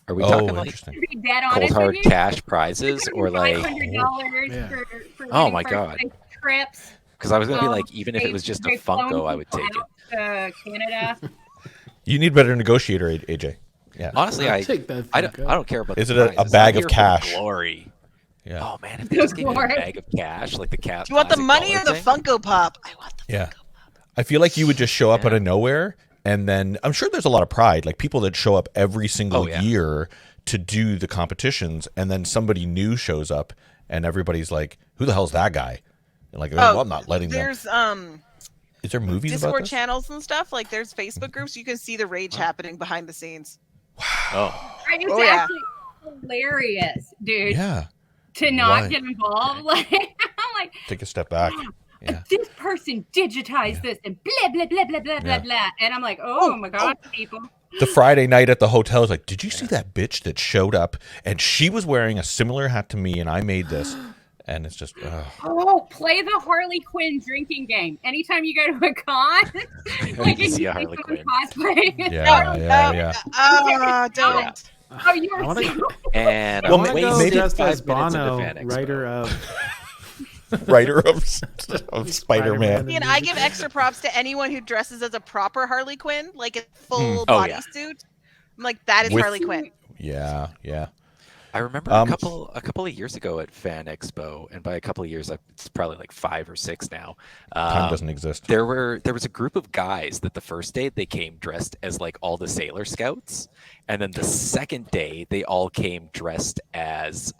Are we talking like cold hard cash prizes or like $500 for oh my god trips? Because I was gonna be like, even if it was just a Funko, I would take it. To Canada. You need better negotiator, AJ. Yeah. Honestly, I don't care about. Is it a bag of cash? Glory. Yeah. Oh man, if they just gave me a bag of cash, like the cat. Do you want the money or the Funko Pop? I want the Funko Pop. I feel like you would just show up out of nowhere, and then I'm sure there's a lot of pride, like people that show up every single year to do the competitions, and then somebody new shows up, and everybody's like, "Who the hell's that guy?" And like, well, I'm not letting them. There's Is there movies Discord about this? channels and stuff? Like there's Facebook groups. You can see the rage happening behind the scenes. Oh. It's Oh, yeah. actually hilarious, dude. Yeah. To not Why? get involved. Like, I'm like, Take a step back. Yeah. this person digitized this and blah, blah, blah, blah, blah, blah, blah. And I'm like, oh my God, people. The Friday night at the hotel is like, did you see that bitch that showed up and she was wearing a similar hat to me and I made this? And it's just, oh, play the Harley Quinn drinking game. Anytime you go to a con, like you see a Harley Quinn. Cosplay. Yeah. Oh, don't. Oh, you were wanna so... And Well, I'm maybe wasted just 5 as minutes into Bono, FanExpo. writer of writer of Spider-Man. And I give extra props to anyone who dresses as a proper Harley Quinn, like a full Oh, yeah. bodysuit. I'm like, that is With- Harley Quinn. Yeah. I remember a couple of years ago at FanExpo, and by a couple of years, it's probably like 5 or 6 now. Time doesn't exist. There was a group of guys that the first day they came dressed as like all the Sailor Scouts, and then the second day they all came dressed as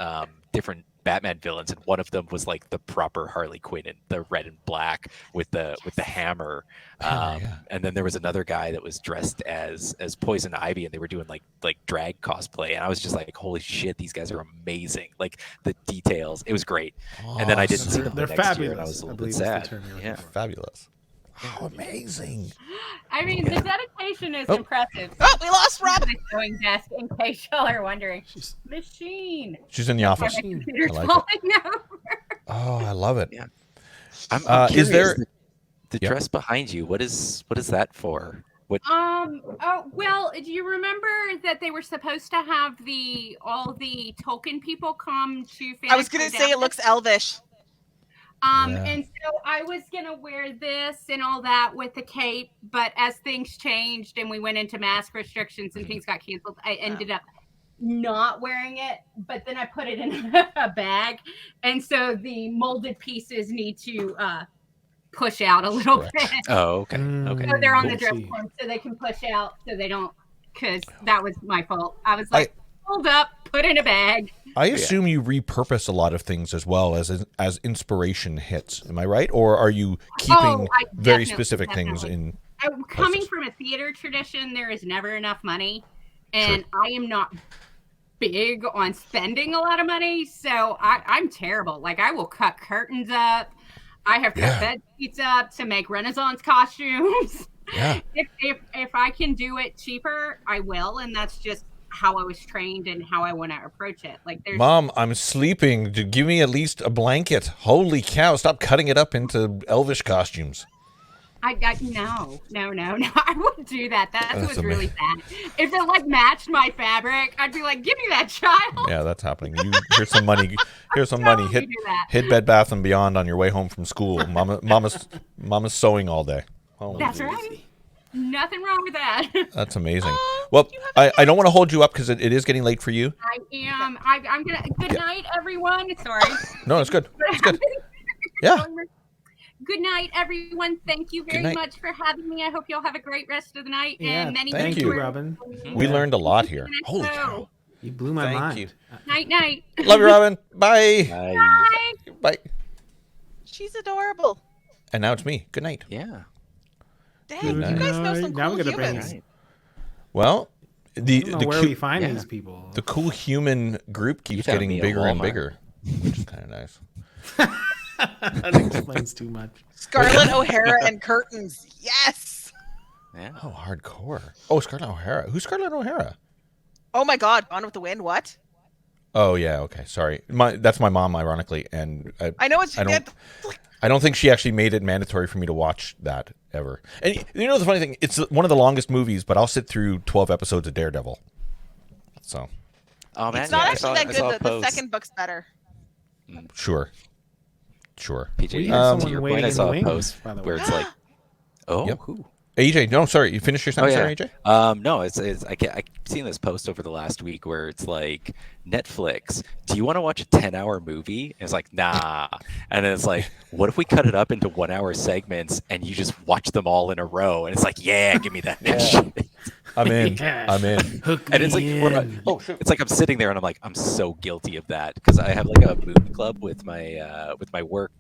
different Batman villains, and one of them was like the proper Harley Quinn in the red and black with the hammer. And then there was another guy that was dressed as Poison Ivy, and they were doing like drag cosplay, and I was just like, holy shit, these guys are amazing! Like the details, it was great. And then I didn't see them They're the next fabulous. year, and I was a I little believe bit that's the sad. term you're looking Yeah, for. Fabulous. Oh, amazing. I mean, the dedication is Oh. impressive. Oh, we lost Rob. My sewing desk, in case y'all are wondering. Machine. She's in the office. My computer's I like it. falling over. Oh, I love it. Yeah. I'm is there curious, the Yep. dress behind you? What is that for? What? Oh well, do you remember that they were supposed to have all the Tolkien people come to I was going to say it looks elvish. Yeah. And so I was gonna wear this and all that with the cape, but as things changed and we went into mask restrictions and things got canceled, I ended up not wearing it. But then I put it in a bag, and so the molded pieces need to push out a little bit. Oh, okay. Okay. So they're on the Cool. dress See. form, so they can push out, so they don't. Because that was my fault. I was like, hold up, put in a bag. I assume you repurpose a lot of things as well as inspiration hits. Am I right? Or are you keeping I very definitely- specific things in? Coming places? from a theater tradition, there is never enough money, and I am not big on spending a lot of money, so I'm terrible. Like, I will cut curtains up. I have cut bed sheets up to make Renaissance costumes. Yeah. If I can do it cheaper, I will, and that's just how I was trained and how I want to approach it. Like, there's Mom, I'm sleeping. Give me at least a blanket. Holy cow! Stop cutting it up into elvish costumes. no. I wouldn't do that. That That's was really sad. If it like matched my fabric, I'd be like, "Give me that, child." Yeah, that's happening. Here's some money. Here's some money. Totally do that. Hit Bed Bath and Beyond on your way home from school. Mama's sewing all day. Holy That's geez. right. Nothing wrong with that. That's amazing. Well, I don't want to hold you up because it is getting late for you. I am. I'm gonna. Good night, everyone. Sorry. No, it's good. It's good. Yeah. Good night, everyone. Thank you very night. much for having me. I hope y'all have a great rest of the night. Yeah, and many thank thank you. you, Robin. We learned a lot here. Holy So, cow. You blew my Thank mind. you. Night. Love you, Robin. Bye. Bye. Bye. She's adorable. And now it's me. Good night. Yeah. Dang, you night. guys know some Now cool we're gonna bring- humans. Well, I the don't know where we find yeah. these people. the cool human group keeps found getting me at bigger and Walmart. bigger, which is kind of nice. That explains too much. Scarlett O'Hara and curtains. Yes. Yeah. Oh, hardcore. Oh, Scarlett O'Hara. Who's Scarlett O'Hara? Oh my God, Gone with the Wind. What? Oh yeah. Okay. Sorry. That's my mom, ironically, and I know it's. I don't think she actually made it mandatory for me to watch that ever. And you know the funny thing, it's one of the longest movies, but I'll sit through 12 episodes of Daredevil. So. Oh man, It's not yeah, actually that good. The second book's better. Sure. PJ, We to had someone your waiting point, I in saw the a wings, post by the where way. it's like, oh, Yep. who? AJ, no, sorry. You finished your sentence, there, AJ? No, it's I've seen this post over the last week where it's like, Netflix, do you want to watch a 10-hour movie? And it's like, nah. And then it's like, what if we cut it up into 1-hour segments and you just watch them all in a row? And it's like, yeah, give me that shit. I'm in. Yeah. I'm in. Hook And it's like, me we're in. it's like I'm sitting there and I'm like, I'm so guilty of that because I have like a movie club with my work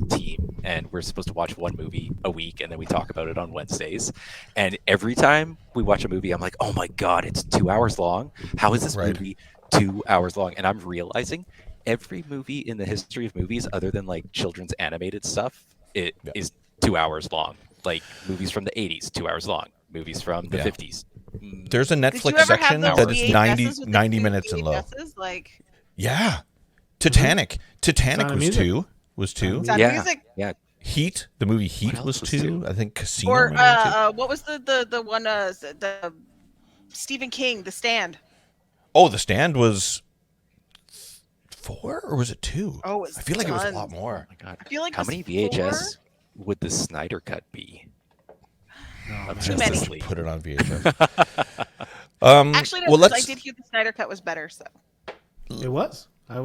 team, and we're supposed to watch one movie a week, and then we talk about it on Wednesdays. And every time we watch a movie, I'm like, oh my God, it's 2 hours long. How is this movie 2 hours long? And I'm realizing every movie in the history of movies, other than like children's animated stuff, it is 2 hours long. Like movies from the 80s, 2 hours long. Movies from the 50s. There's a Netflix section that is 90 minutes in low. Like, yeah. Titanic was two. Yeah. Heat, the movie Heat was two. I think Casino. Or what was the one the Stephen King, The Stand? Oh, The Stand was 4 or was it 2? Oh, I feel like it was a lot more. Oh my God. I feel like how many VHS would the Snyder Cut be? Too many. Put it on VHS. Actually, no, I did hear the Snyder Cut was better. So it was. I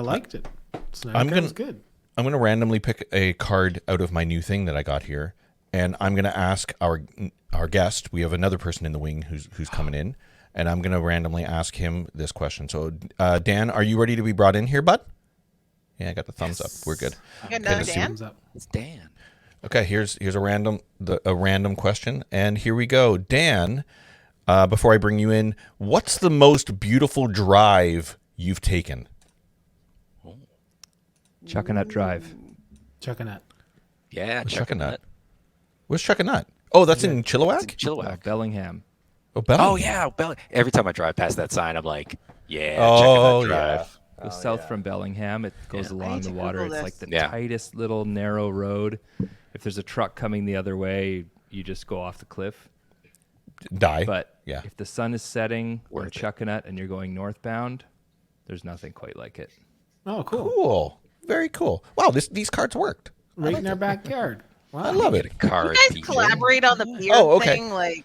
liked it. Snyder Cut was good. I'm gonna randomly pick a card out of my new thing that I got here, and I'm gonna ask our guest. We have another person in the wing who's coming in, and I'm gonna randomly ask him this question. So, Dan, are you ready to be brought in here, bud? Yeah, I got the thumbs up. We're good. You got another Dan? It's Dan. Okay, here's a random question, and here we go. Dan, before I bring you in, what's the most beautiful drive you've taken? Chuckanut Drive. Chuckanut. Yeah, Chuckanut. Where's Chuckanut? Oh, that's in Chilliwack? It's in Chilliwack. Bellingham. Oh, Bellingham. Oh, yeah. Every time I drive past that sign, I'm like, Chuckanut Drive. Goes south from Bellingham. It goes along the water. It's like the tightest little narrow road. If there's a truck coming the other way, you just go off the cliff. Die. But if the sun is setting on Chuckanut and you're going northbound, there's nothing quite like it. Oh, cool. Cool. Very cool. Wow, these cards worked. Right in our backyard. Wow. I love it. You guys collaborate on the beard thing? Like,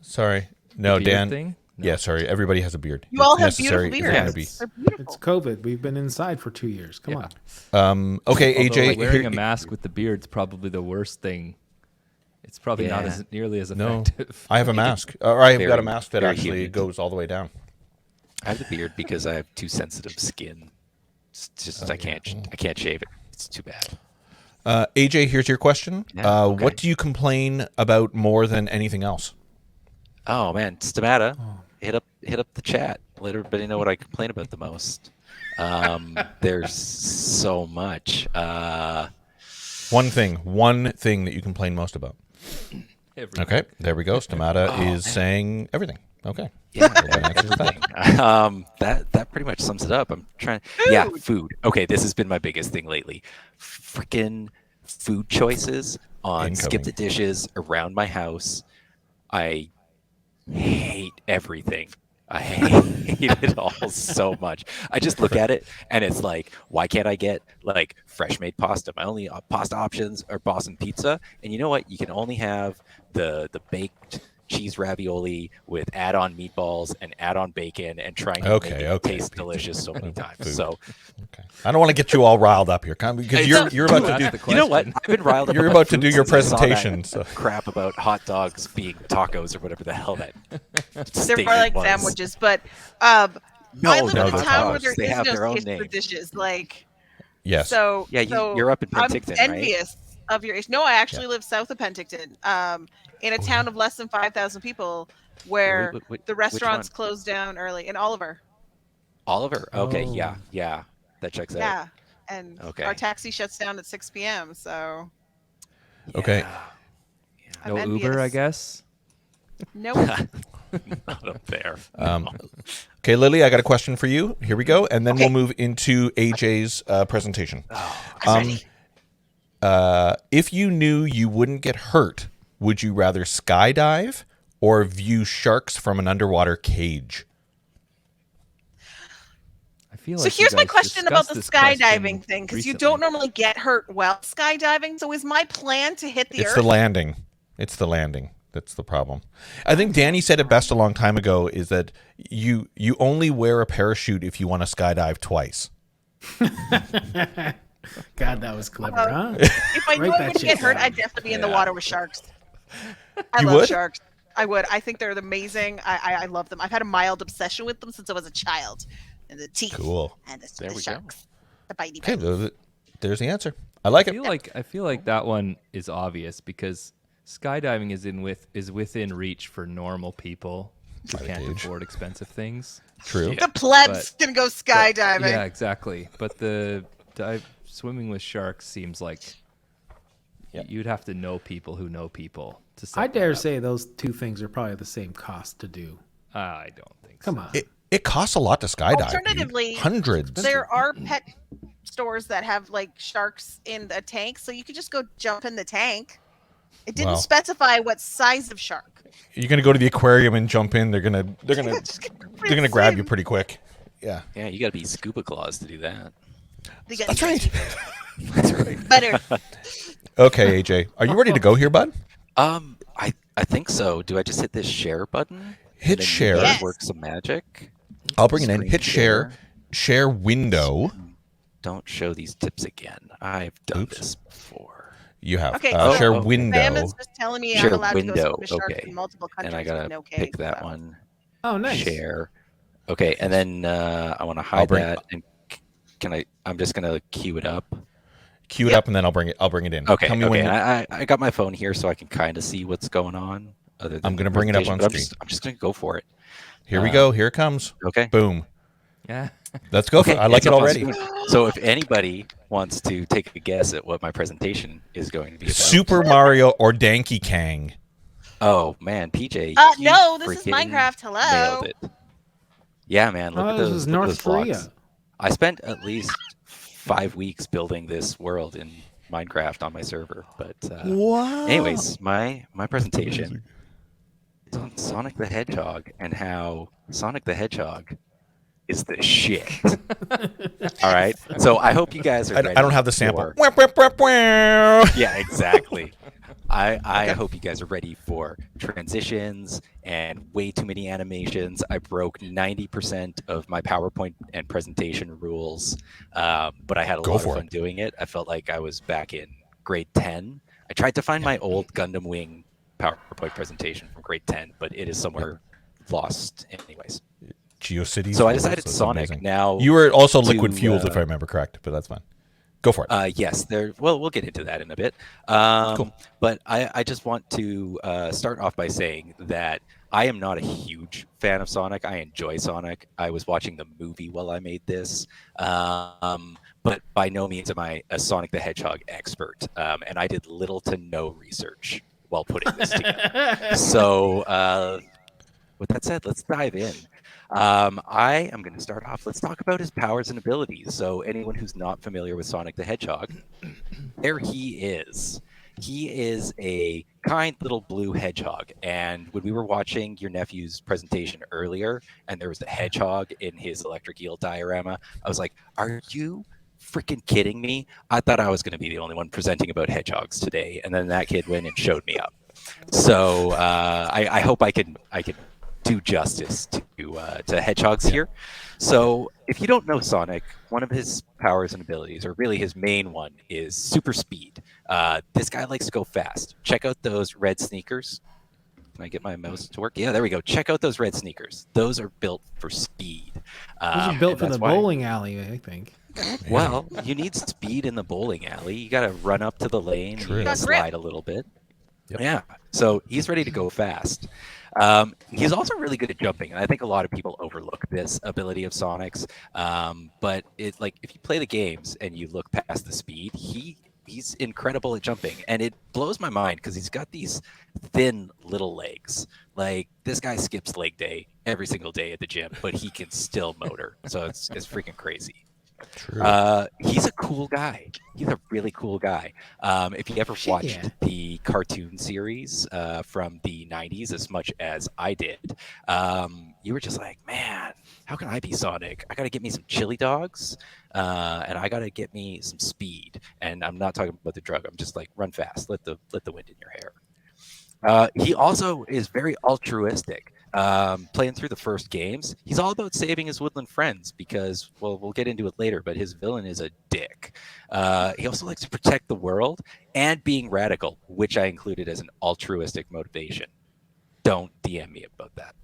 sorry. No, Dan. Thing? No. Yeah, sorry. Everybody has a beard. You all have beautiful beards. It's COVID. We've been inside for 2 years. Come on. Okay, Although, AJ. wearing a mask with the beard's probably the worst thing. It's probably not as nearly as effective. I have a mask. Or I've got a mask that actually goes all the way down. I have the beard because I have too sensitive skin. It's just I can't shave it. It's too bad. AJ, here's your question. Okay. What do you complain about more than anything else? Oh man, Stamata, hit up the chat. Let everybody know what I complain about the most. There's so much. One thing that you complain most about. Everything. Okay, there we go. Stamata is saying everything. Okay. Yeah, that pretty much sums it up. I'm trying. Yeah, food. Okay, this has been my biggest thing lately. Freaking food choices on Skip the Dishes around my house. I hate everything. I hate it all so much. I just look at it and it's like, why can't I get like fresh made pasta? My only pasta options are Boston pizza, and you know what? You can only have the baked cheese ravioli with add-on meatballs and add-on bacon and trying to make it taste delicious so many times. Food. So I don't want to get you all riled up here, because you're about to do. You know what? I've been riled up. You're about to do your presentation. So. Crap about hot dogs being tacos or whatever the hell that. They're more like sandwiches, but I live in a town where there they is have no their own taste for name. dishes. Like, yes. So you're up in Penticton, I'm envious of your age. No, I actually live south of Penticton, in a town of less than 5,000 people, where the restaurants close down early. In Oliver. Oliver. Okay. Yeah. That checks out. Yeah, and our taxi shuts down at 6 p.m. So. Okay. No Uber, I guess. Nope. Not up there. Okay, Lily, I got a question for you. Here we go, and then we'll move into AJ's presentation. If you knew you wouldn't get hurt, would you rather skydive or view sharks from an underwater cage? I feel so here's my question about the skydiving thing, because you don't normally get hurt while skydiving. So is my plan to hit the earth? It's the landing. That's the problem. I think Danny said it best a long time ago, is that you only wear a parachute if you want to skydive twice. God, that was clever, huh? If I knew I would get hurt, I'd definitely be in the water with sharks. I You love would? sharks. I would. I think they're amazing. I love them. I've had a mild obsession with them since I was a child. And the teeth. Cool. And the There we sharks. The bitey Okay, there's the answer. I like it. I feel like that one is obvious because skydiving is within reach for normal people who can't afford expensive things. True. The plebs can go skydiving. Yeah, exactly. But the swimming with sharks seems like you'd have to know people who know people to set I dare that up. say those two things are probably the same cost to do. I don't think Come so. on. It costs a lot to skydive. Alternatively, hundreds. There are pet stores that have like sharks in a tank, so you could just go jump in the tank. It didn't specify what size of shark. You're gonna go to the aquarium and jump in. They're gonna grab you pretty quick. Yeah. Yeah, you got to be scuba claws to do that. That's right. That's right. Better. Okay, AJ, are you ready to go here, bud? I think so. Do I just hit this share button? Hit share. Yes. Work some magic. I'll bring it in. Screen Hit share. Share window. Don't show these tips again. I've done this before. You have. Okay, share window. Sam is just telling me Share I'm allowed window. to go swim with sharks Okay. in multiple countries And I gotta with no pick case, that so. one. Oh, nice. Share. Okay, and then I want to hide that. And I'm just gonna queue it up. Queue it up, and then I'll bring it in. Okay. Tell me when I got my phone here, so I can kind of see what's going on. Other than I'm gonna bring it up on presentation, screen. I'm just gonna go for it. Here we go. Here it comes. Okay. Boom. Yeah. Let's go for it. I like it already. So if anybody wants to take a guess at what my presentation is going to be about. Super Mario or Donkey Kong? Oh man, PJ. No, this is freaking Minecraft. Hello. Nailed it. Yeah, man. Look at this those. is look at North those blocks. Korea. I spent at least 5 weeks building this world in Minecraft on my server. But Wow. anyways, my presentation is on Sonic the Hedgehog and how Sonic the Hedgehog is the shit. All right. So I hope you guys are ready. I don't have the sample. Yeah, exactly. I hope you guys are ready for transitions and way too many animations. I broke 90% of my PowerPoint and presentation rules, but I had a lot of fun doing it. I felt like I was back in grade 10. I tried to find my old Gundam Wing PowerPoint presentation from grade 10, but it is somewhere lost anyways. GeoCities. So I decided Sonic. Amazing. Now You were also liquid fueled, if I remember correct, but that's fine. Go for it. Yes, we'll get into that in a bit. Cool. But I just want to start off by saying that I am not a huge fan of Sonic. I enjoy Sonic. I was watching the movie while I made this. But by no means am I a Sonic the Hedgehog expert. And I did little to no research while putting this together. So with that said, let's dive in. I am going to start off. Let's talk about his powers and abilities. So anyone who's not familiar with Sonic the Hedgehog, there he is. He is a kind little blue hedgehog. And when we were watching your nephew's presentation earlier, and there was a hedgehog in his electric eel diorama, I was like, are you freaking kidding me? I thought I was going to be the only one presenting about hedgehogs today. And then that kid went and showed me up. So I hope I can do justice to hedgehogs here. So if you don't know Sonic, one of his powers and abilities, or really his main one, is super speed. This guy likes to go fast. Check out those red sneakers. Can I get my mouse to work? Yeah, there we go. Check out those red sneakers. Those are built for speed. Those are built for the bowling alley, I think. Well, you need speed in the bowling alley. You got to run up to the lane, you gotta slide a little bit. Yep. Yeah, so he's ready to go fast. He's also really good at jumping, and I think a lot of people overlook this ability of Sonic's. But it's like if you play the games and you look past the speed, he's incredible at jumping, and it blows my mind because he's got these thin little legs. Like this guy skips leg day every single day at the gym, but he can still motor. So it's freaking crazy. True. He's a cool guy. He's a really cool guy. If you ever watched the cartoon series from the 90s as much as I did, you were just like, man, how can I be Sonic? I got to get me some chili dogs and I got to get me some speed. And I'm not talking about the drug. I'm just like, run fast. Let the wind in your hair. He also is very altruistic. Playing through the first games, he's all about saving his woodland friends because, well, we'll get into it later, but his villain is a dick. He also likes to protect the world and being radical, which I included as an altruistic motivation. Don't DM me about that.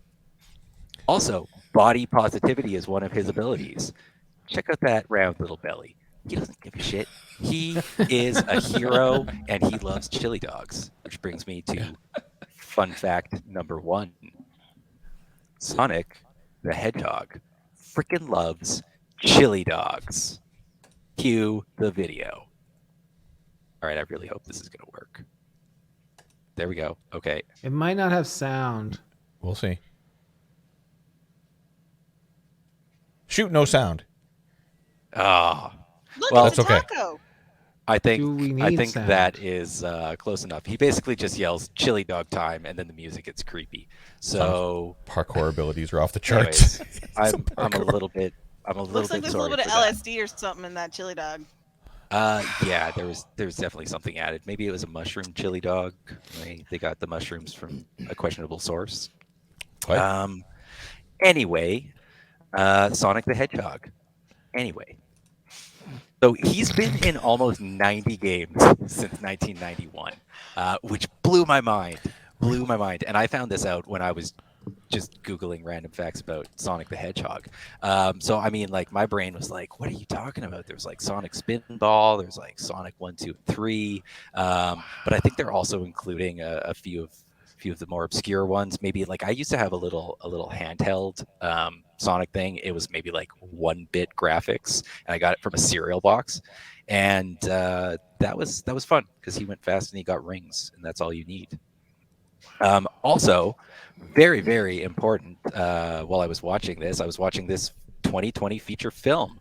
Also, body positivity is one of his abilities. Check out that round little belly. He doesn't give a shit. He is a hero, and he loves chili dogs, which brings me to fun fact number 1. Sonic the Hedgehog freaking loves chili dogs. Cue the video. All right, I really hope this is going to work. There we go. Okay. It might not have sound. We'll see. Shoot, no sound. Ah. Look, well, it's that's a okay. taco. I think sound? that is close enough. He basically just yells "chili dog time," and then the music gets creepy. So parkour abilities are off the charts. Anyways, I'm a little bit. Looks like there's a little bit of LSD or something in that chili dog. Yeah, there was definitely something added. Maybe it was a mushroom chili dog. They got the mushrooms from a questionable source. What? Anyway, Sonic the Hedgehog. Anyway, so he's been in almost 90 games since 1991, which blew my mind. And I found this out when I was just Googling random facts about Sonic the Hedgehog. So, I mean, like, my brain was like, what are you talking about? There's, like, Sonic Spinball. There's, like, Sonic 1, 2, and 3. But I think they're also including a few of the more obscure ones. Maybe, like, I used to have a little handheld Sonic thing. It was maybe, like, 1-bit graphics, and I got it from a cereal box. And that was fun because he went fast and he got rings, and that's all you need. Also, very, very important, while I was watching this 2020 feature film,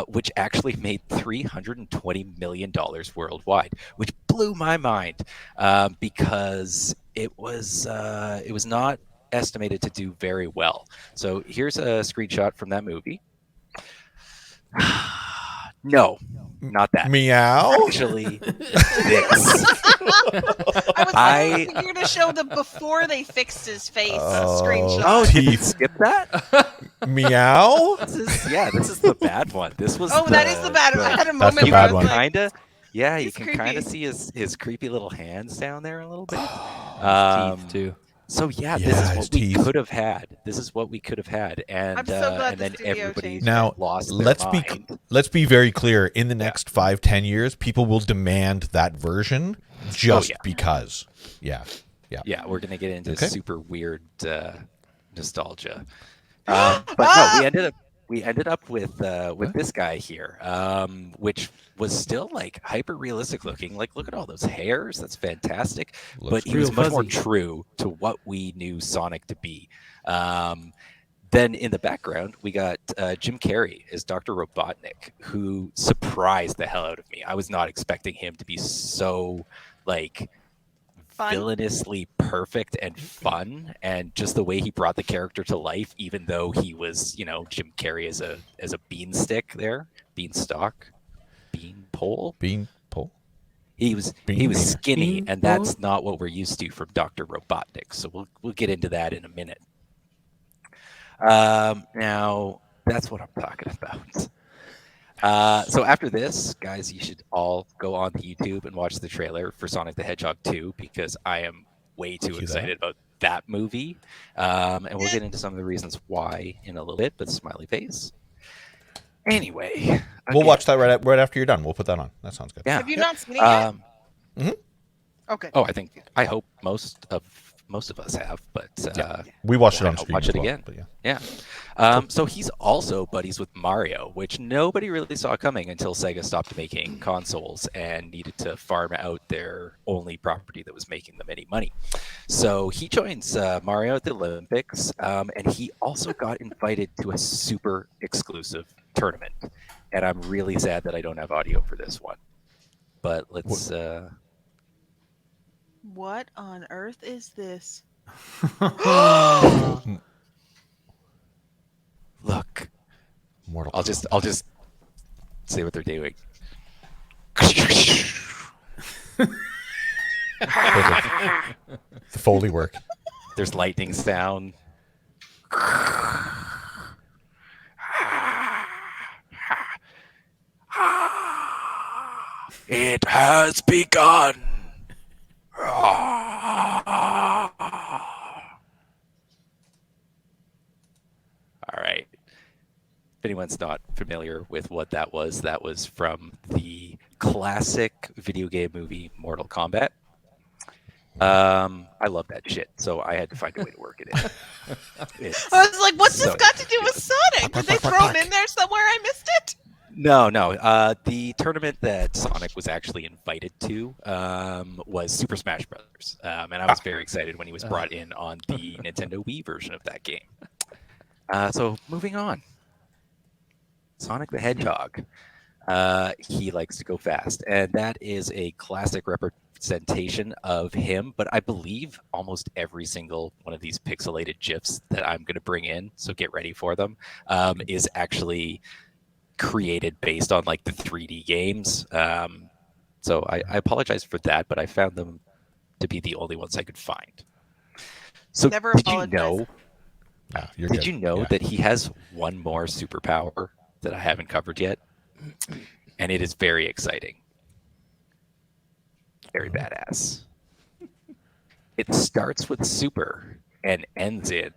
which actually made $320 million worldwide, which blew my mind, because it was not estimated to do very well. So here's a screenshot from that movie. No, not that. Meow. Actually, this. I was here to show the before they fixed his face screenshot. Oh, did you skip that? Meow. This is the bad one. This was. That is the bad one. I had a moment the where bad I was one. like, Kinda. Yeah, you He's can creepy. kind of see his creepy little hands down there a little bit. Teeth too. So yeah, Yeah, this is his what we teeth. could have had. And I'm so glad and the then studio everybody changed Now lost their let's mind. be very clear. In the next 5-10 years, people will demand that version just because. Yeah. Yeah, we're gonna get into Okay. super weird nostalgia. But no, we ended up with this guy here, which was still like hyper realistic looking. Like, look at all those hairs. That's fantastic. But he was much more true to what we knew Sonic to be. Then in the background, we got Jim Carrey as Dr. Robotnik, who surprised the hell out of me. I was not expecting him to be so like villainously perfect and fun, and just the way he brought the character to life, even though he was, Jim Carrey as a beanstalk. He was skinny, and that's not what we're used to from Dr. Robotnik. So we'll get into that in a minute. Now that's what I'm talking about. So after this, guys, you should all go on YouTube and watch the trailer for Sonic the Hedgehog 2, because I am way too excited about that movie. And we'll get into some of the reasons why in a little bit, but smiley face. Anyway. We'll watch that right after you're done. We'll put that on. That sounds good. Yeah. Have you not seen it yet? Okay. Oh, I hope most of us have, but we watched it on stream. Watch it as well, again. but So he's also buddies with Mario, which nobody really saw coming until Sega stopped making consoles and needed to farm out their only property that was making them any money. So he joins Mario at the Olympics, and he also got invited to a super exclusive tournament. And I'm really sad that I don't have audio for this one. But let's... What on earth is this? Look, I'll just say what they're doing. The Foley work. There's lightning sound. It has begun. All right. anyone's not familiar with what that was from the classic video game movie Mortal Kombat. I love that shit, so I had to find a way to work it in. I was like, what's this got to do with Sonic? Did they throw it in there somewhere? I missed it? No. The tournament that Sonic was actually invited to was Super Smash Brothers, and I was very excited when he was brought in on the Nintendo Wii version of that game. So moving on, Sonic the Hedgehog. He likes to go fast, and that is a classic representation of him. But I believe almost every single one of these pixelated GIFs that I'm going to bring in, so get ready for them, is actually created based on like the 3D games. So I apologize for that, but I found them to be the only ones I could find. So Never did apologize. you know? No, did you know that he has one more superpower that I haven't covered yet? And it is very exciting. Very badass. It starts with super and ends in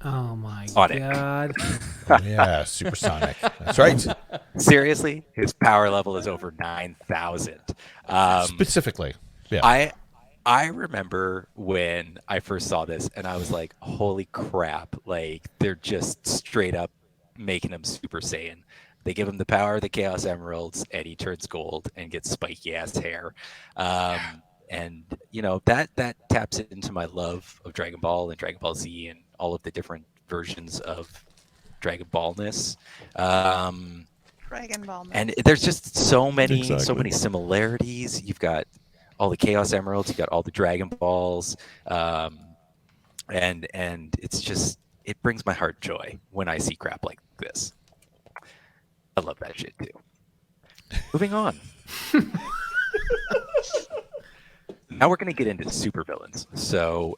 Oh my Sonic. god. Yeah, supersonic. That's right. Seriously, his power level is over 9,000. Specifically, yeah. I remember when I first saw this, and I was like, "Holy crap!" Like they're just straight up making him Super Saiyan. They give him the power of the Chaos Emeralds, and he turns gold and gets spiky ass hair. And you know that taps into my love of Dragon Ball and Dragon Ball Z and all of the different versions of Dragon Ballness. Dragon Ball. And there's just so many similarities. You've got all the Chaos Emeralds, you've got all the Dragon Balls, and it's just, it brings my heart joy when I see crap like this. I love that shit too. Moving on. Now we're going to get into supervillains. So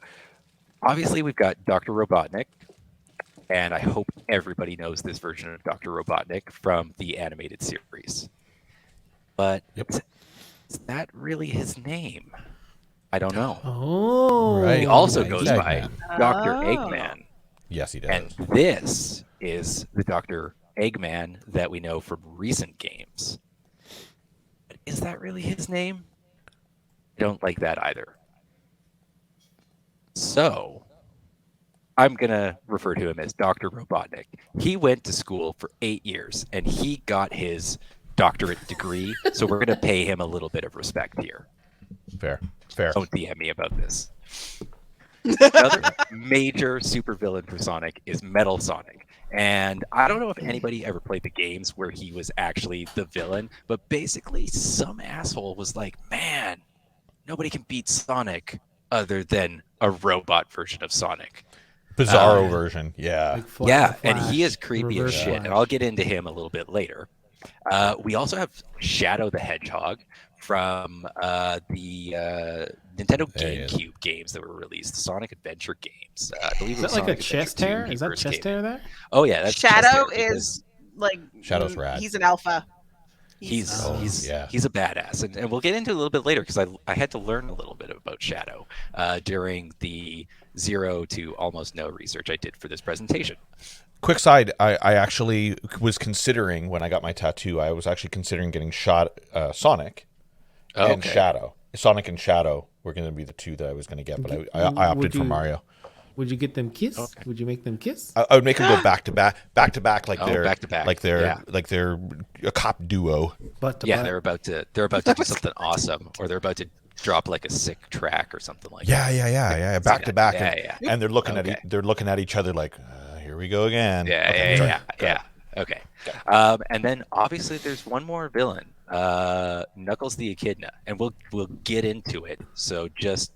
obviously we've got Dr. Robotnik, and I hope everybody knows this version of Dr. Robotnik from the animated series. But is that really his name? I don't know. Oh, right. He also Eggman. goes by Dr. Eggman. Yes, he does. And this is the Dr. Eggman that we know from recent games. But is that really his name? I don't like that either. So I'm going to refer to him as Dr. Robotnik. He went to school for 8 years, and he got his doctorate degree, so we're going to pay him a little bit of respect here. Fair. Don't DM me about this. Another major supervillain for Sonic is Metal Sonic. And I don't know if anybody ever played the games where he was actually the villain, but basically some asshole was like, man, nobody can beat Sonic other than a robot version of Sonic. Bizarro version, yeah. Like and he is creepy as shit, and I'll get into him a little bit later. We also have Shadow the Hedgehog from the Nintendo GameCube games that were released, the Sonic Adventure games. I believe is that like a chest hair? Is that chest hair there? Oh yeah, that's Shadow is like Shadow's rad. He's an alpha. He's a badass, and we'll get into it a little bit later because I had to learn a little bit about Shadow during the 0 to almost no research I did for this presentation. Quick side, I actually was considering, when I got my tattoo, I was actually considering getting Sonic and Shadow. Sonic and Shadow were going to be the two that I was going to get, but I opted for Mario. Would you get them kiss? Okay. Would you make them kiss? I would make them go back to back, like they're back to back, like they're a cop duo. They're about to do something awesome, or they're about to drop like a sick track or something like that. Yeah, back to back, and they're looking at each other like, here we go again. Yeah. Okay. And then obviously there's one more villain, Knuckles the Echidna, and we'll get into it. So just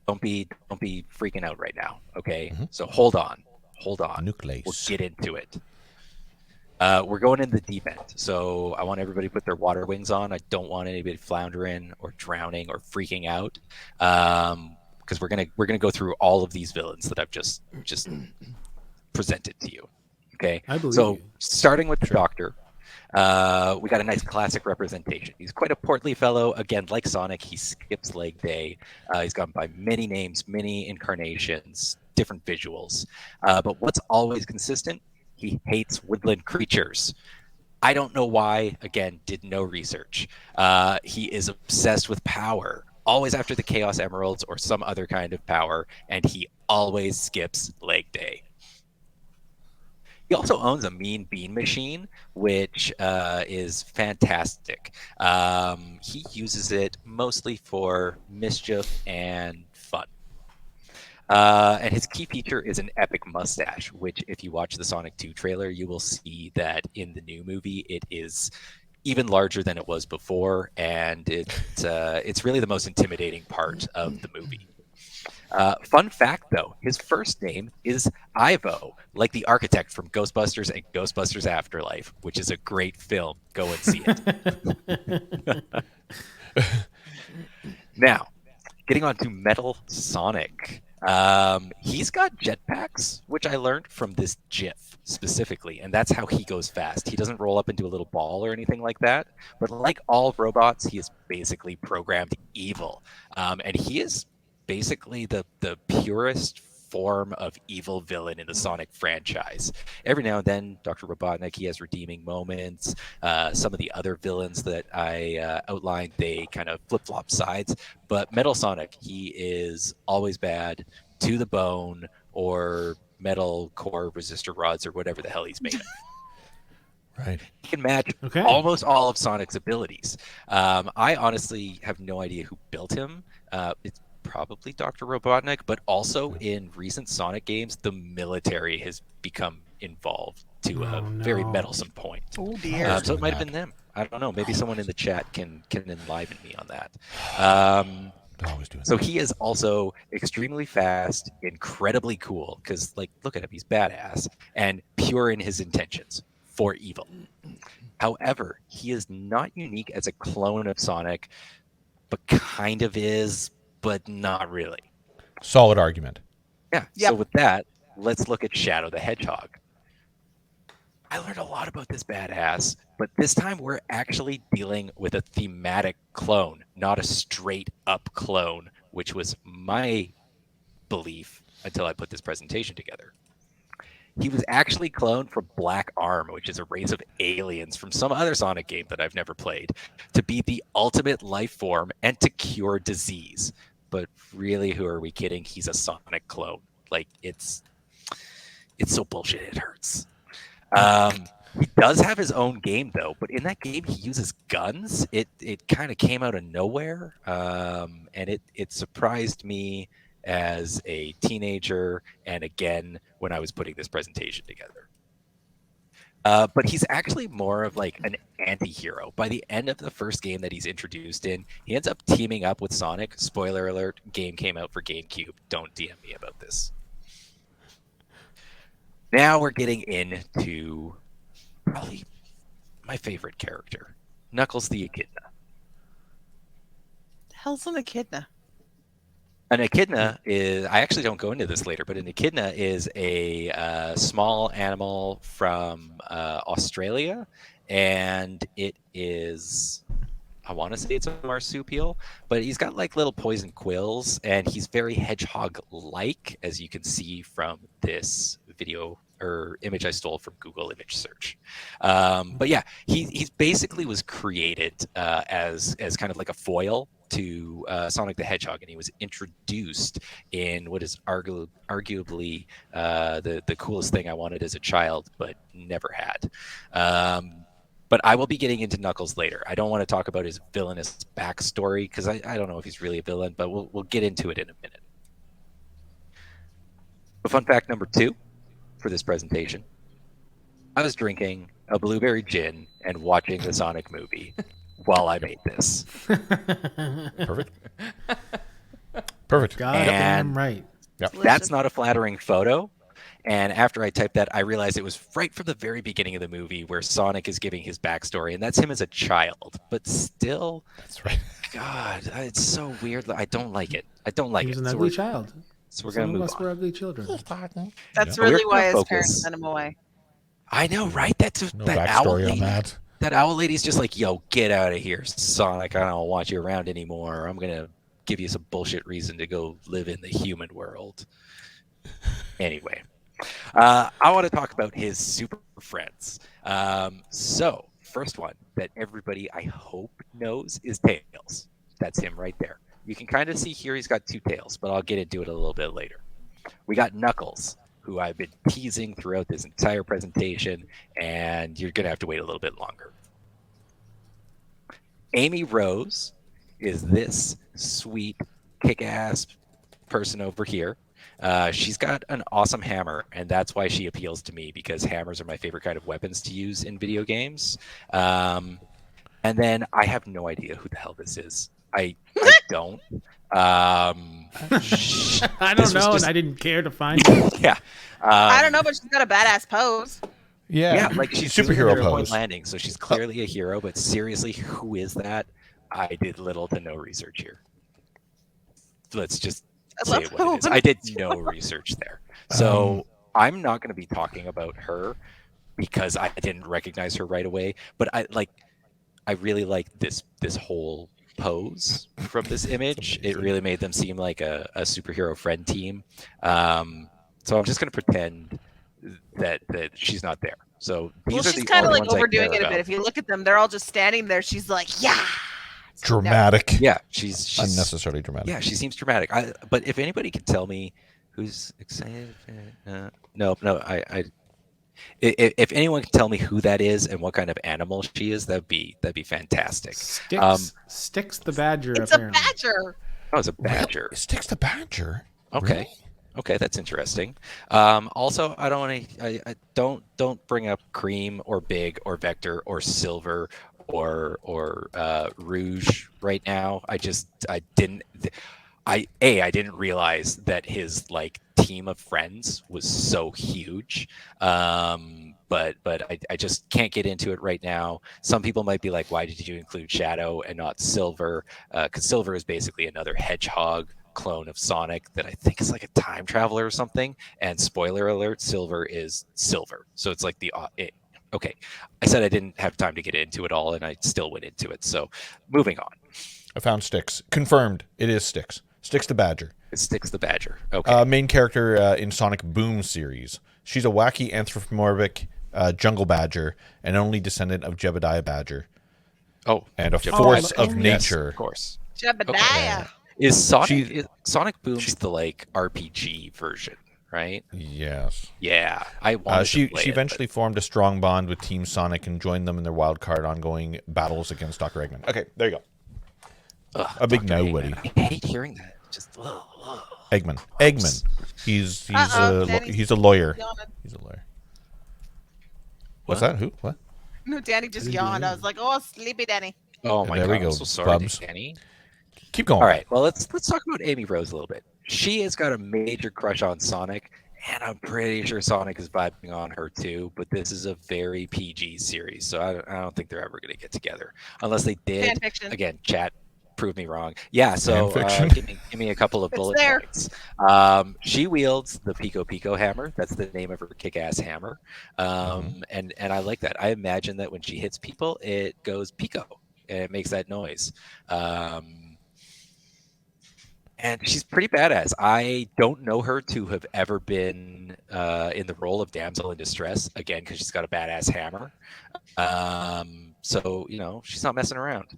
don't be freaking out right now, okay? Mm-hmm. So hold on. Nucleus. We'll get into it. We're going in the deep end, so I want everybody to put their water wings on. I don't want anybody floundering or drowning or freaking out, because we're gonna go through all of these villains that I've just presented to you. Okay, starting with the Doctor. We got a nice classic representation. He's quite a portly fellow. Again, like Sonic, he skips leg day. He's gone by many names, many incarnations. different visuals. But what's always consistent? He hates woodland creatures. I don't know why. Again, did no research. He is obsessed with power, always after the Chaos Emeralds or some other kind of power, and he always skips leg day. He also owns a Mean Bean machine, which is fantastic. He uses it mostly for mischief and fun. And his key feature is an epic mustache, which if you watch the Sonic 2 trailer, you will see that in the new movie, it is even larger than it was before. And it's really the most intimidating part of the movie. Fun fact, though, his first name is Ivo, like the architect from Ghostbusters and Ghostbusters Afterlife, which is a great film. Go and see it. Now, getting on to Metal Sonic. He's got jetpacks, which I learned from this GIF specifically, and that's how he goes fast. He doesn't roll up into a little ball or anything like that, but like all robots, he is basically programmed evil. And he is basically the purest form of evil villain in the Sonic franchise. Every now and then, Dr. Robotnik, he has redeeming moments. Some of the other villains that I outlined, they kind of flip-flop sides. But Metal Sonic, he is always bad, to the bone, or metal core resistor rods, or whatever the hell he's made of. Right. He can match almost all of Sonic's abilities. I honestly have no idea who built him. It's probably Dr. Robotnik, but also in recent Sonic games, the military has become involved to a very meddlesome point. Oh dear. So it might have been them. I don't know. Maybe someone in the chat can enliven me on that. So he is also extremely fast, incredibly cool, because like, look at him, he's badass, and pure in his intentions for evil. However, he is not unique as a clone of Sonic, but kind of is, but not really. Solid argument. Yeah. Yep. So with that, let's look at Shadow the Hedgehog. I learned a lot about this badass, but this time we're actually dealing with a thematic clone, not a straight up clone, which was my belief until I put this presentation together. He was actually cloned from Black Arm, which is a race of aliens from some other Sonic game that I've never played, to be the ultimate life form and to cure disease. But really, who are we kidding? He's a Sonic clone. Like, it's so bullshit, it hurts. He does have his own game, though, but in that game, he uses guns. It kind of came out of nowhere, and it surprised me as a teenager, and again, when I was putting this presentation together. But he's actually more of like an anti-hero. By the end of the first game that he's introduced in, he ends up teaming up with Sonic. Spoiler alert, game came out for GameCube. Don't DM me about this. Now we're getting into probably my favorite character, Knuckles the Echidna. The hell's an echidna? An echidna is, I actually don't go into this later, but an echidna is a small animal from Australia, and it is, I want to say it's a marsupial, but he's got like little poison quills, and he's very hedgehog-like, as you can see from this video or image I stole from Google image search. But yeah, he basically was created as kind of like a foil to Sonic the Hedgehog, and he was introduced in what is arguably the coolest thing I wanted as a child, but never had. But I will be getting into Knuckles later. I don't want to talk about his villainous backstory because I don't know if he's really a villain, but we'll get into it in a minute. But fun fact number 2 for this presentation: I was drinking a blueberry gin and watching the Sonic movie while I made this. Perfect. Perfect. Goddamn right. Yep. That's not a flattering photo. And after I typed that, I realized it was right from the very beginning of the movie where Sonic is giving his backstory, and that's him as a child. But still, that's right. God, it's so weird. I don't like it. I don't like it. He was an ugly child. So we're going to move on. Some of us were ugly children. That's really why his parents sent him away. I know, right? That's no that backstory owl lady. On that. That owl lady's just like, yo, get out of here, Sonic. I don't want you around anymore. I'm going to give you some bullshit reason to go live in the human world. Anyway, I want to talk about his super friends. So, first one that everybody I hope knows is Tails. That's him right there. You can kind of see here he's got 2 tails, but I'll get into it a little bit later. We got Knuckles, who I've been teasing throughout this entire presentation, and you're going to have to wait a little bit longer. Amy Rose is this sweet, kick-ass person over here. She's got an awesome hammer, and that's why she appeals to me, because hammers are my favorite kind of weapons to use in video games. And then I have no idea who the hell this is. I don't. I don't know, and I didn't care to find it. Yeah. I don't know, but she's got a badass pose. Yeah, like she's superhero pose. Point landing, so she's clearly a hero. But seriously, who is that? I did little to no research here. Let's just say it what it is. I did no research there, so I'm not going to be talking about her because I didn't recognize her right away. But I really like this whole pose from this image. It really made them seem like a superhero friend team. So I'm just going to pretend that she's not there. So these are she's the kind of only like ones I overdoing care it a bit. about. If you look at them, they're all just standing there. She's like, yeah. Dramatic. Yeah, she's unnecessarily dramatic. Yeah, she seems dramatic. But if anybody can tell me who's excited, if anyone can tell me who that is and what kind of animal she is, that'd be fantastic. Sticks the badger. It's apparently. a badger. Oh, it's a badger. Really? Sticks the badger. Okay. Really? Okay, that's interesting. Also, I don't want to. I don't bring up Cream or Big or Vector or Silver or Rouge right now. I didn't realize that his team of friends was so huge. But I just can't get into it right now. Some people might be like, why did you include Shadow and not Silver? Because Silver is basically another hedgehog clone of Sonic that I think is like a time traveler or something. And spoiler alert, Silver is Silver. So it's like okay. I said I didn't have time to get into it all, and I still went into it. So moving on. I found Sticks. Confirmed. It is Sticks. Sticks the Badger. It's Sticks the Badger. Okay. Main character in Sonic Boom series. She's a wacky anthropomorphic jungle badger and only descendant of Jebediah Badger. Oh. And a force of nature. Yes, of course. Jebediah. Okay. Is Sonic Boom's the RPG version, right? Yes. Yeah. I wanted she to play eventually formed a strong bond with Team Sonic and joined them in their wild card ongoing battles against Dr. Eggman. Okay, there you go. A big nobody. I hate hearing that. Just Eggman. He's a lawyer. He's a lawyer. What's that? Who? What? No, Danny just yawned. I was like, oh, sleepy Danny. Oh my God. There we go. I'm so sorry, Bubs. Danny. Keep going. All right. Well, let's talk about Amy Rose a little bit. She has got a major crush on Sonic, and I'm pretty sure Sonic is vibing on her too. But this is a very PG series, so I don't think they're ever going to get together unless they did. Fan fiction. Again, chat, prove me wrong. Yeah. So give me a couple of bullet points. She wields the Pico Pico hammer. That's the name of her kick-ass hammer. And I like that. I imagine that when she hits people, it goes Pico, and it makes that noise. And she's pretty badass. I don't know her to have ever been in the role of damsel in distress, again, because she's got a badass hammer. So, she's not messing around.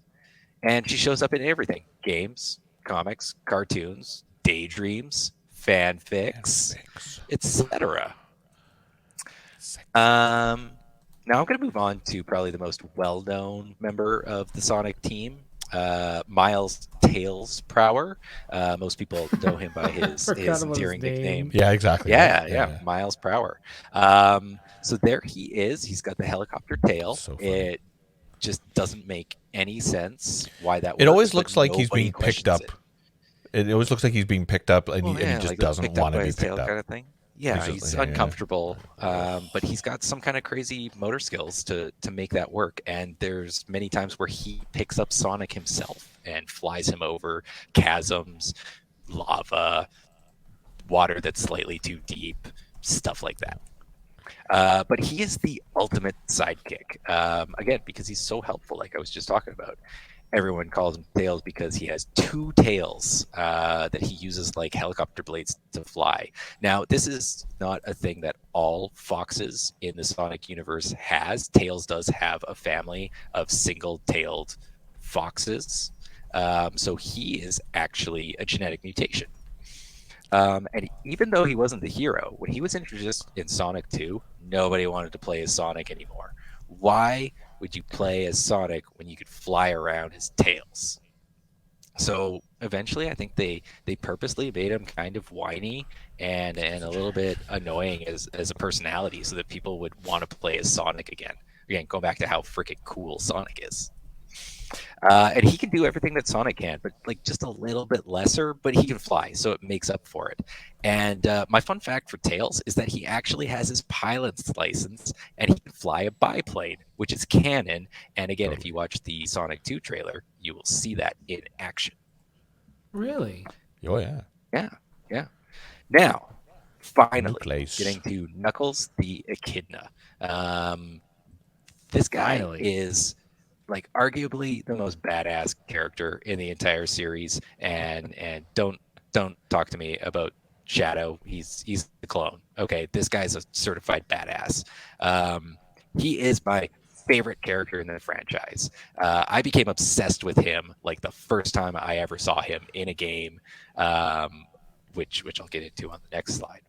And she shows up in everything. Games, comics, cartoons, daydreams, fanfics, etc. Now I'm going to move on to probably the most well-known member of the Sonic team, Miles Tails Prower. Most people know him by his endearing nickname. Yeah, exactly. Yeah, Miles Prower. So there he is. He's got the helicopter tail. So it just doesn't make any sense why that works. It always looks like he's being picked up. It always looks like he's being picked up, and he just doesn't want to be picked up. Kind of thing. Yeah, he's uncomfortable, but he's got some kind of crazy motor skills to make that work. And there's many times where he picks up Sonic himself and flies him over chasms, lava, water that's slightly too deep, stuff like that. But he is the ultimate sidekick, again, because he's so helpful, like I was just talking about. everyone calls him Tails because he has 2 tails that he uses like helicopter blades to fly. Now, this is not a thing that all foxes in the Sonic universe has. Tails does have a family of single-tailed foxes. So he is actually a genetic mutation. And even though he wasn't the hero, when he was introduced in Sonic 2, nobody wanted to play as Sonic anymore. Why would you play as Sonic when you could fly around his tails? So eventually, I think they purposely made him kind of whiny and a little bit annoying as a personality, so that people would want to play as Sonic again. Again, going back to how freaking cool Sonic is. And he can do everything that Sonic can, but like just a little bit lesser, but he can fly, so it makes up for it. And my fun fact for Tails is that he actually has his pilot's license, and he can fly a biplane, which is canon. And again, if you watch the Sonic 2 trailer, you will see that in action. Really? Oh, yeah. Yeah. Now, finally, getting to Knuckles the Echidna. This guy is like arguably the most badass character in the entire series, and don't talk to me about Shadow. He's the clone. Okay, this guy's a certified badass. He is my favorite character in the franchise. I became obsessed with him like the first time I ever saw him in a game, which I'll get into on the next slide.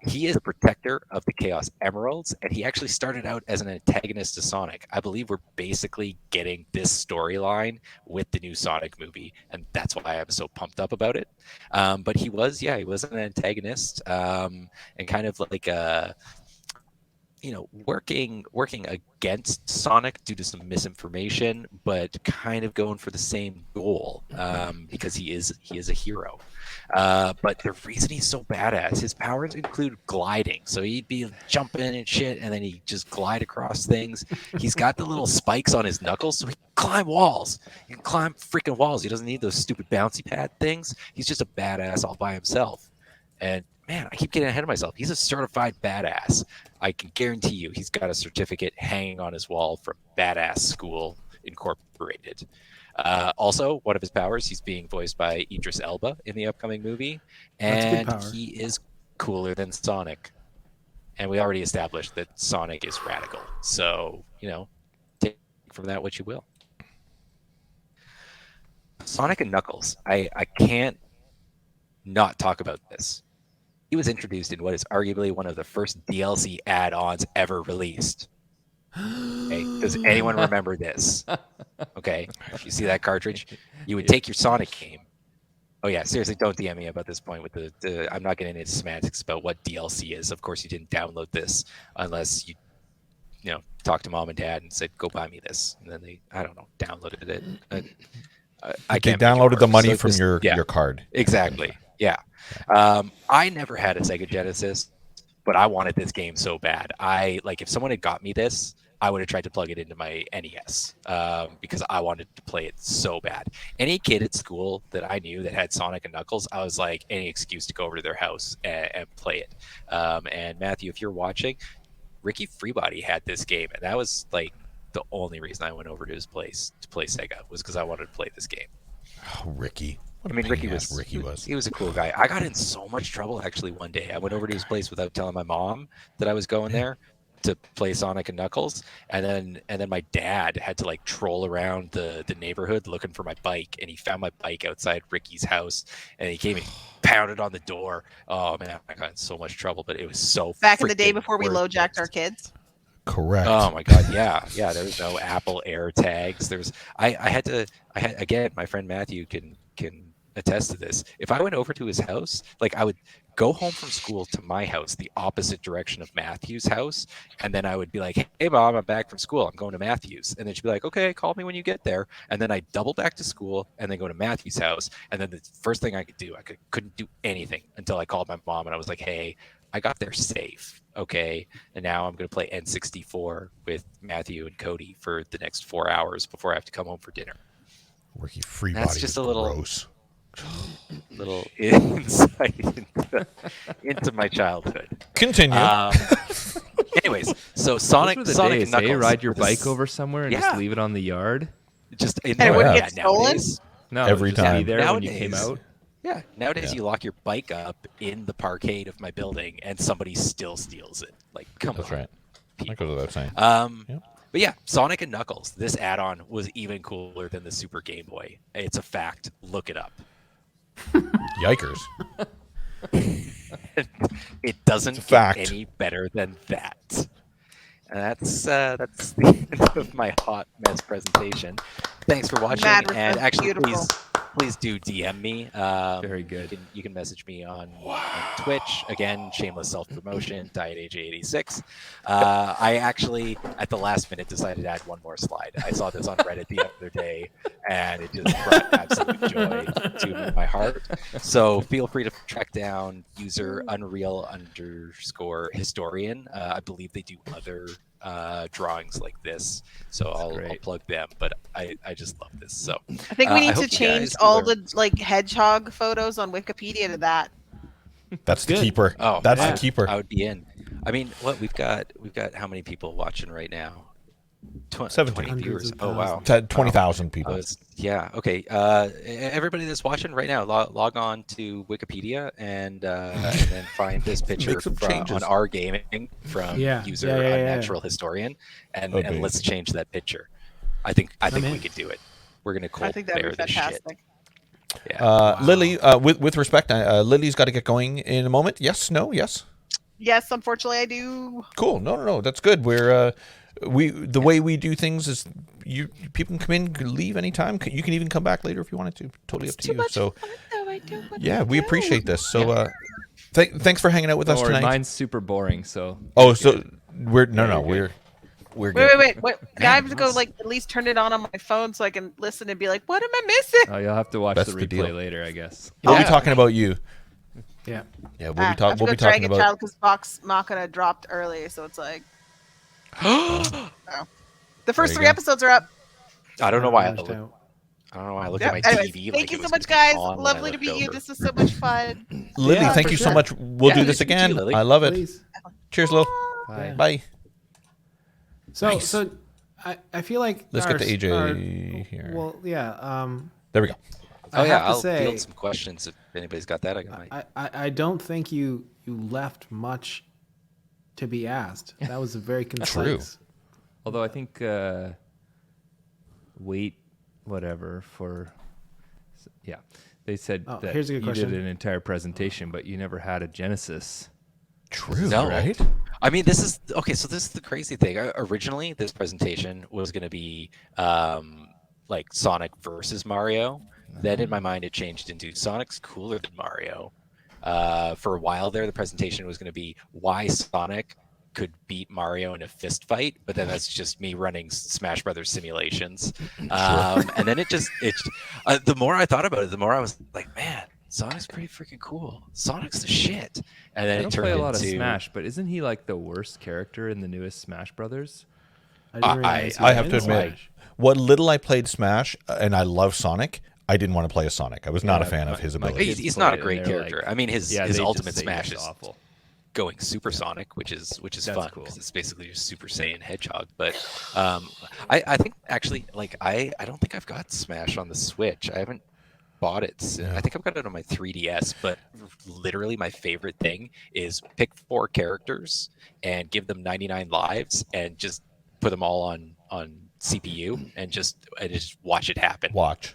He is a protector of the Chaos Emeralds, and he actually started out as an antagonist to Sonic. I believe we're basically getting this storyline with the new Sonic movie, and that's why I'm so pumped up about it. But he was an antagonist, and kind of like working against Sonic due to some misinformation, but kind of going for the same goal, because he is a hero. But the reason he's so badass, his powers include gliding. So he'd be jumping and shit, and then he'd just glide across things. He's got the little spikes on his knuckles, so he can climb walls. He can climb freaking walls. He doesn't need those stupid bouncy pad things. He's just a badass all by himself. And man, I keep getting ahead of myself. He's a certified badass. I can guarantee you he's got a certificate hanging on his wall from Badass School Incorporated. Also, one of his powers, he's being voiced by Idris Elba in the upcoming movie, and he is cooler than Sonic. And we already established that Sonic is radical. So, take from that what you will. Sonic and Knuckles, I can't not talk about this. He was introduced in what is arguably one of the first DLC add-ons ever released. Okay, does anyone remember this? Okay, if you see that cartridge, you would take your Sonic game. Oh yeah, seriously, don't DM me about this point with the I'm not getting into semantics about what DLC is. Of course, you didn't download this unless you talked to mom and dad and said, "Go buy me this," and then they, I don't know, downloaded it. I can't. They downloaded the money from your card. Exactly. Yeah. I never had a Sega Genesis, but I wanted this game so bad. If someone had got me this, I would have tried to plug it into my NES, because I wanted to play it so bad. Any kid at school that I knew that had Sonic and Knuckles, I was like, any excuse to go over to their house and play it. And Matthew, if you're watching, Ricky Freebody had this game, and that was like the only reason I went over to his place to play Sega, was because I wanted to play this game. Oh, Ricky. Ricky was. He was a cool guy. I got in so much trouble actually one day. I went over to his place without telling my mom that I was going there to play Sonic and Knuckles, and then my dad had to like troll around the neighborhood looking for my bike, and he found my bike outside Ricky's house, and he came and pounded on the door. Oh man, I got in so much trouble, but it was so back in the day before we low jacked our kids. Correct. Oh my god, yeah. There was no Apple Air tags. I had again, my friend Matthew can attest to this. If I went over to his house, like I would go home from school to my house, the opposite direction of Matthew's house, and then I would be like, "Hey mom, I'm back from school. I'm going to Matthew's." And then she'd be like, "Okay, call me when you get there." And then I'd double back to school and then go to Matthew's house. And then the first thing I could do, couldn't do anything until I called my mom and I was like, "Hey, I got there safe. Okay, and now I'm going to play N64 with Matthew and Cody for the next 4 hours before I have to come home for dinner." Ricky Freebody. That's just a little gross. Little insight into my childhood. Continue. Anyways, so Sonic and Knuckles. Ride your bike over somewhere and just leave it on the yard. Just in And it wouldn't yeah, get stolen? nowadays. No, Every just time. be there when you came Nowadays- out. Yeah, nowadays you lock your bike up in the parkade of my building, and somebody still steals it. Like, come That's on. right. That goes without saying. But yeah, Sonic and Knuckles. This add-on was even cooler than the Super Game Boy. It's a fact. Look it up. Yikers. It doesn't get fact. any better than that. And that's the end of my hot mess presentation. Thanks for watching. Mad And Refer, actually, beautiful. please do DM me. Very good. You can message me on Twitch. Again, shameless self-promotion, DietAJ86. I actually, at the last minute, decided to add one more slide. I saw this on Reddit the other day, and it just brought absolute joy to my heart. So feel free to track down user Unreal_historian. I believe they do other drawings like this, so I'll plug them. But I just love this. So I think we need to hope you change guys all learn- the like hedgehog photos on Wikipedia to that. That's the keeper. Oh, That's yeah. the keeper. I would be in. I mean, what we've got how many people watching right now? 17. 20 viewers. Hundreds of Oh wow. 20,000 people. Yeah. Okay. Everybody that's watching right now, log on to Wikipedia and then find this picture Make some changes. on our gaming from user Unnatural Historian, and let's change that picture. I think we could do it. We're gonna I think that'd bear be this shit. fantastic. Yeah. Lily, with respect, Lily's got to get going in a moment. Yes, no, yes. Yes, unfortunately, I do. Cool. No. That's good. We're the way we do things is people can come in, can leave anytime. You can even come back later if you wanted to. Totally up to you. So we appreciate this. So thanks for hanging out with us Don't worry, tonight. mine's super boring. So we're good. Wait. I have to go like at least turn it on my phone so I can listen and be like, what am I missing? Oh, you'll have to watch That's the the deal. replay later, I guess. We'll be talking about you. Yeah. Yeah, I have to we'll go be talking Dragon about. Child because Vox Machina dropped early, so it's like. The first There you 3 go. episodes are up. I don't know why. I Mashed look, out. I don't know why I look Yep. at my Anyways, TV. thank like you it so was much, gonna be guys. on when I Lovely to looked meet you. over. This was so much fun. Lily, Yeah, thank for you so sure. much. We'll Yeah, do nice this to meet you, again. Lily. I love it. Please. Cheers, Lil. Bye. Bye. So I feel like Let's get to our- AJ here. Well, yeah. There we go. Oh I yeah, have to I'll say, field some questions if anybody's got that. I got my. I don't think you left much to be asked. That was a very concise. Although I think wait, whatever for. Yeah, they said that here's a good you did question. an entire presentation, but you never had a Genesis. True, No. right? I mean, this is okay. So this is the crazy thing. Originally, this presentation was going to be like Sonic versus Mario. Then in my mind, it changed into Sonic's cooler than Mario. For a while there, the presentation was going to be why Sonic could beat Mario in a fist fight, but then that's just me running Smash Brothers simulations. And then the more I thought about it, the more I was like, man, Sonic's pretty freaking cool. Sonic's the shit. And then I it don't turned play a lot into of Smash, but isn't he like the worst character in the newest Smash Brothers? I have to admit, what little I played Smash, and I love Sonic, I didn't want to play a Sonic. I was not a fan of his ability. He's not a great character. I mean, his ultimate Smash is awful. going Super Sonic, which is fun because it's basically just Super Saiyan Hedgehog. But I think actually, like I don't think I've got Smash on the Switch. I haven't bought it. I think I've got it on my 3DS. But literally, my favorite thing is pick 4 characters and give them 99 lives and just put them all on CPU and just watch it happen. Watch.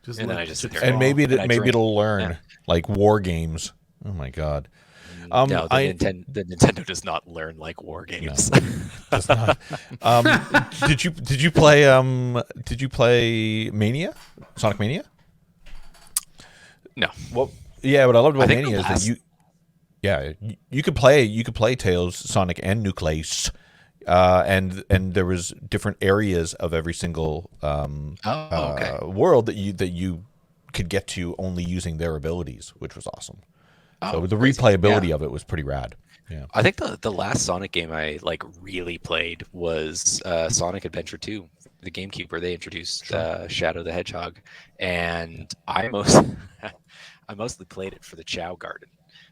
And then I just sit there and maybe drink. it'll learn Yeah. like war games. Oh my god. No, the Nintendo does not learn like war games. No, does not. Did you play Mania? Sonic Mania? No. Well, yeah, what I loved about I think Mania the is that you could play Tails, Sonic, and Nucleus. And there was different areas of every single world that you could get to only using their abilities, which was awesome. So the replayability of it was pretty rad. Yeah, I think the last Sonic game I like really played was Sonic Adventure 2, the GameCube, where they introduced Shadow the Hedgehog, and I mostly played it for the Chow Garden,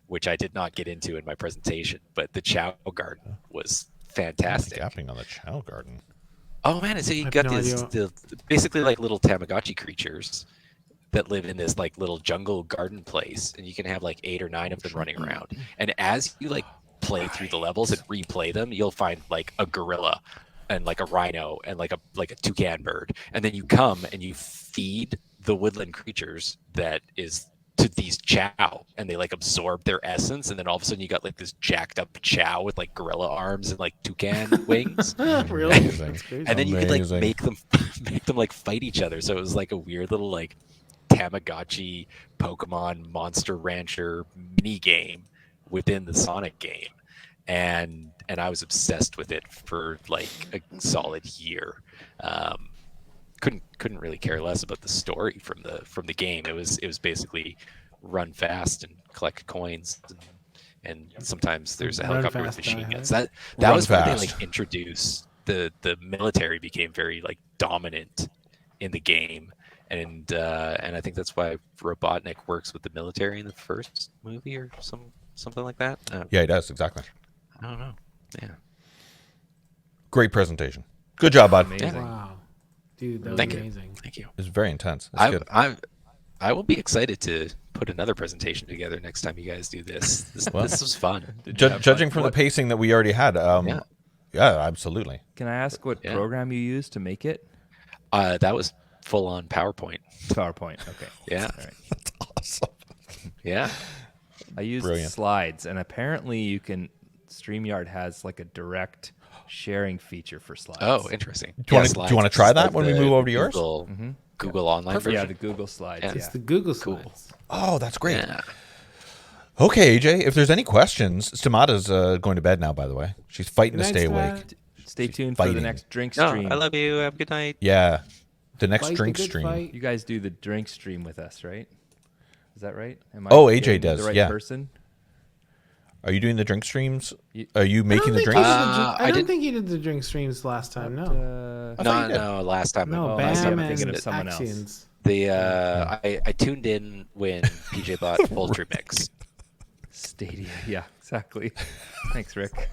which I did not get into in my presentation, but the Chow Garden was fantastic. Gapping on the Chow Garden. Oh man, so you got these basically like little Tamagotchi creatures that live in this like little jungle garden place, and you can have like 8 or 9 of them running around. And as you like play through the levels and replay them, you'll find like a gorilla and like a rhino and like a toucan bird, and then you come and you feed the woodland creatures that is to these chow, and they like absorb their essence, and then all of a sudden you got like this jacked up chow with like gorilla arms and like toucan wings. Really? And then you could like make them like fight each other. So it was like a weird little like Tamagotchi Pokemon Monster Rancher mini game within the Sonic game, and I was obsessed with it for like a solid year. Couldn't really care less about the story from the game. It was basically run fast and collect coins, and sometimes there's a helicopter with machine guns. That was when they like introduced the military became very like dominant in the game, and I think that's why Robotnik works with the military in the first movie or something like that. Yeah, he does, exactly. I don't know. Yeah. Great presentation. Good job, bud. Amazing. Wow. Dude, that was amazing. Thank you. It was very intense. I will be excited to put another presentation together next time you guys do this. This was fun. Judging from the pacing that we already had, yeah, absolutely. Can I ask what program you used to make it? That was full on PowerPoint. PowerPoint. Okay. Yeah. All right. That's awesome. Yeah. I used slides, and apparently you can. StreamYard has like a direct sharing feature for slides. Oh, interesting. Do you want to try that when we move over to yours? Google Online version? Yeah, the Google Slides. It's the Google Slides. Oh, that's great. Yeah. Okay, AJ, if there's any questions, Stamata's going to bed now, by the way. She's fighting to stay awake. Stay tuned for the next drink stream. I love you. Have a good night. Yeah. The next drink stream. You guys do the drink stream with us, right? Is that right? AJ does. The right person? Are you doing the drink streams? Are you making the drinks? I don't think you did the drink streams last time. No. No, last time. No, last time Bam I'm thinking and of someone Axions. else. I tuned in when PJ bought Poultry Mix. Stadia, yeah, exactly. Thanks, Rick.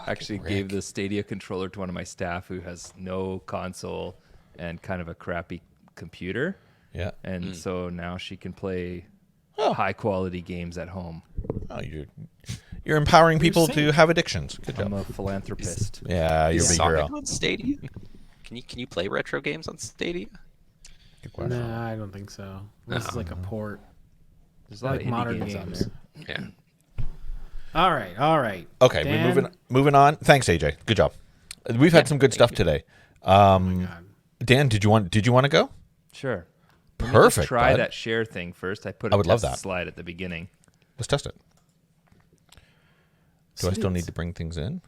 Actually gave the Stadia controller to one of my staff who has no console and kind of a crappy computer. Yeah. And so now she can play high quality games at home. Oh, you're empowering people to have addictions. Good job. I'm a philanthropist. Yeah, you're a big hero. On Stadia? Can you play retro games on Stadia? No, I don't think so. This is like a port. There's a lot of modern games on there. Yeah. All right. Okay, we're moving on. Thanks, AJ. Good job. We've had some good stuff today. Dan, did you want to go? Sure. Perfect. Try that share thing first. I put a test slide at the beginning. Let's test it. Do I still need to bring things in?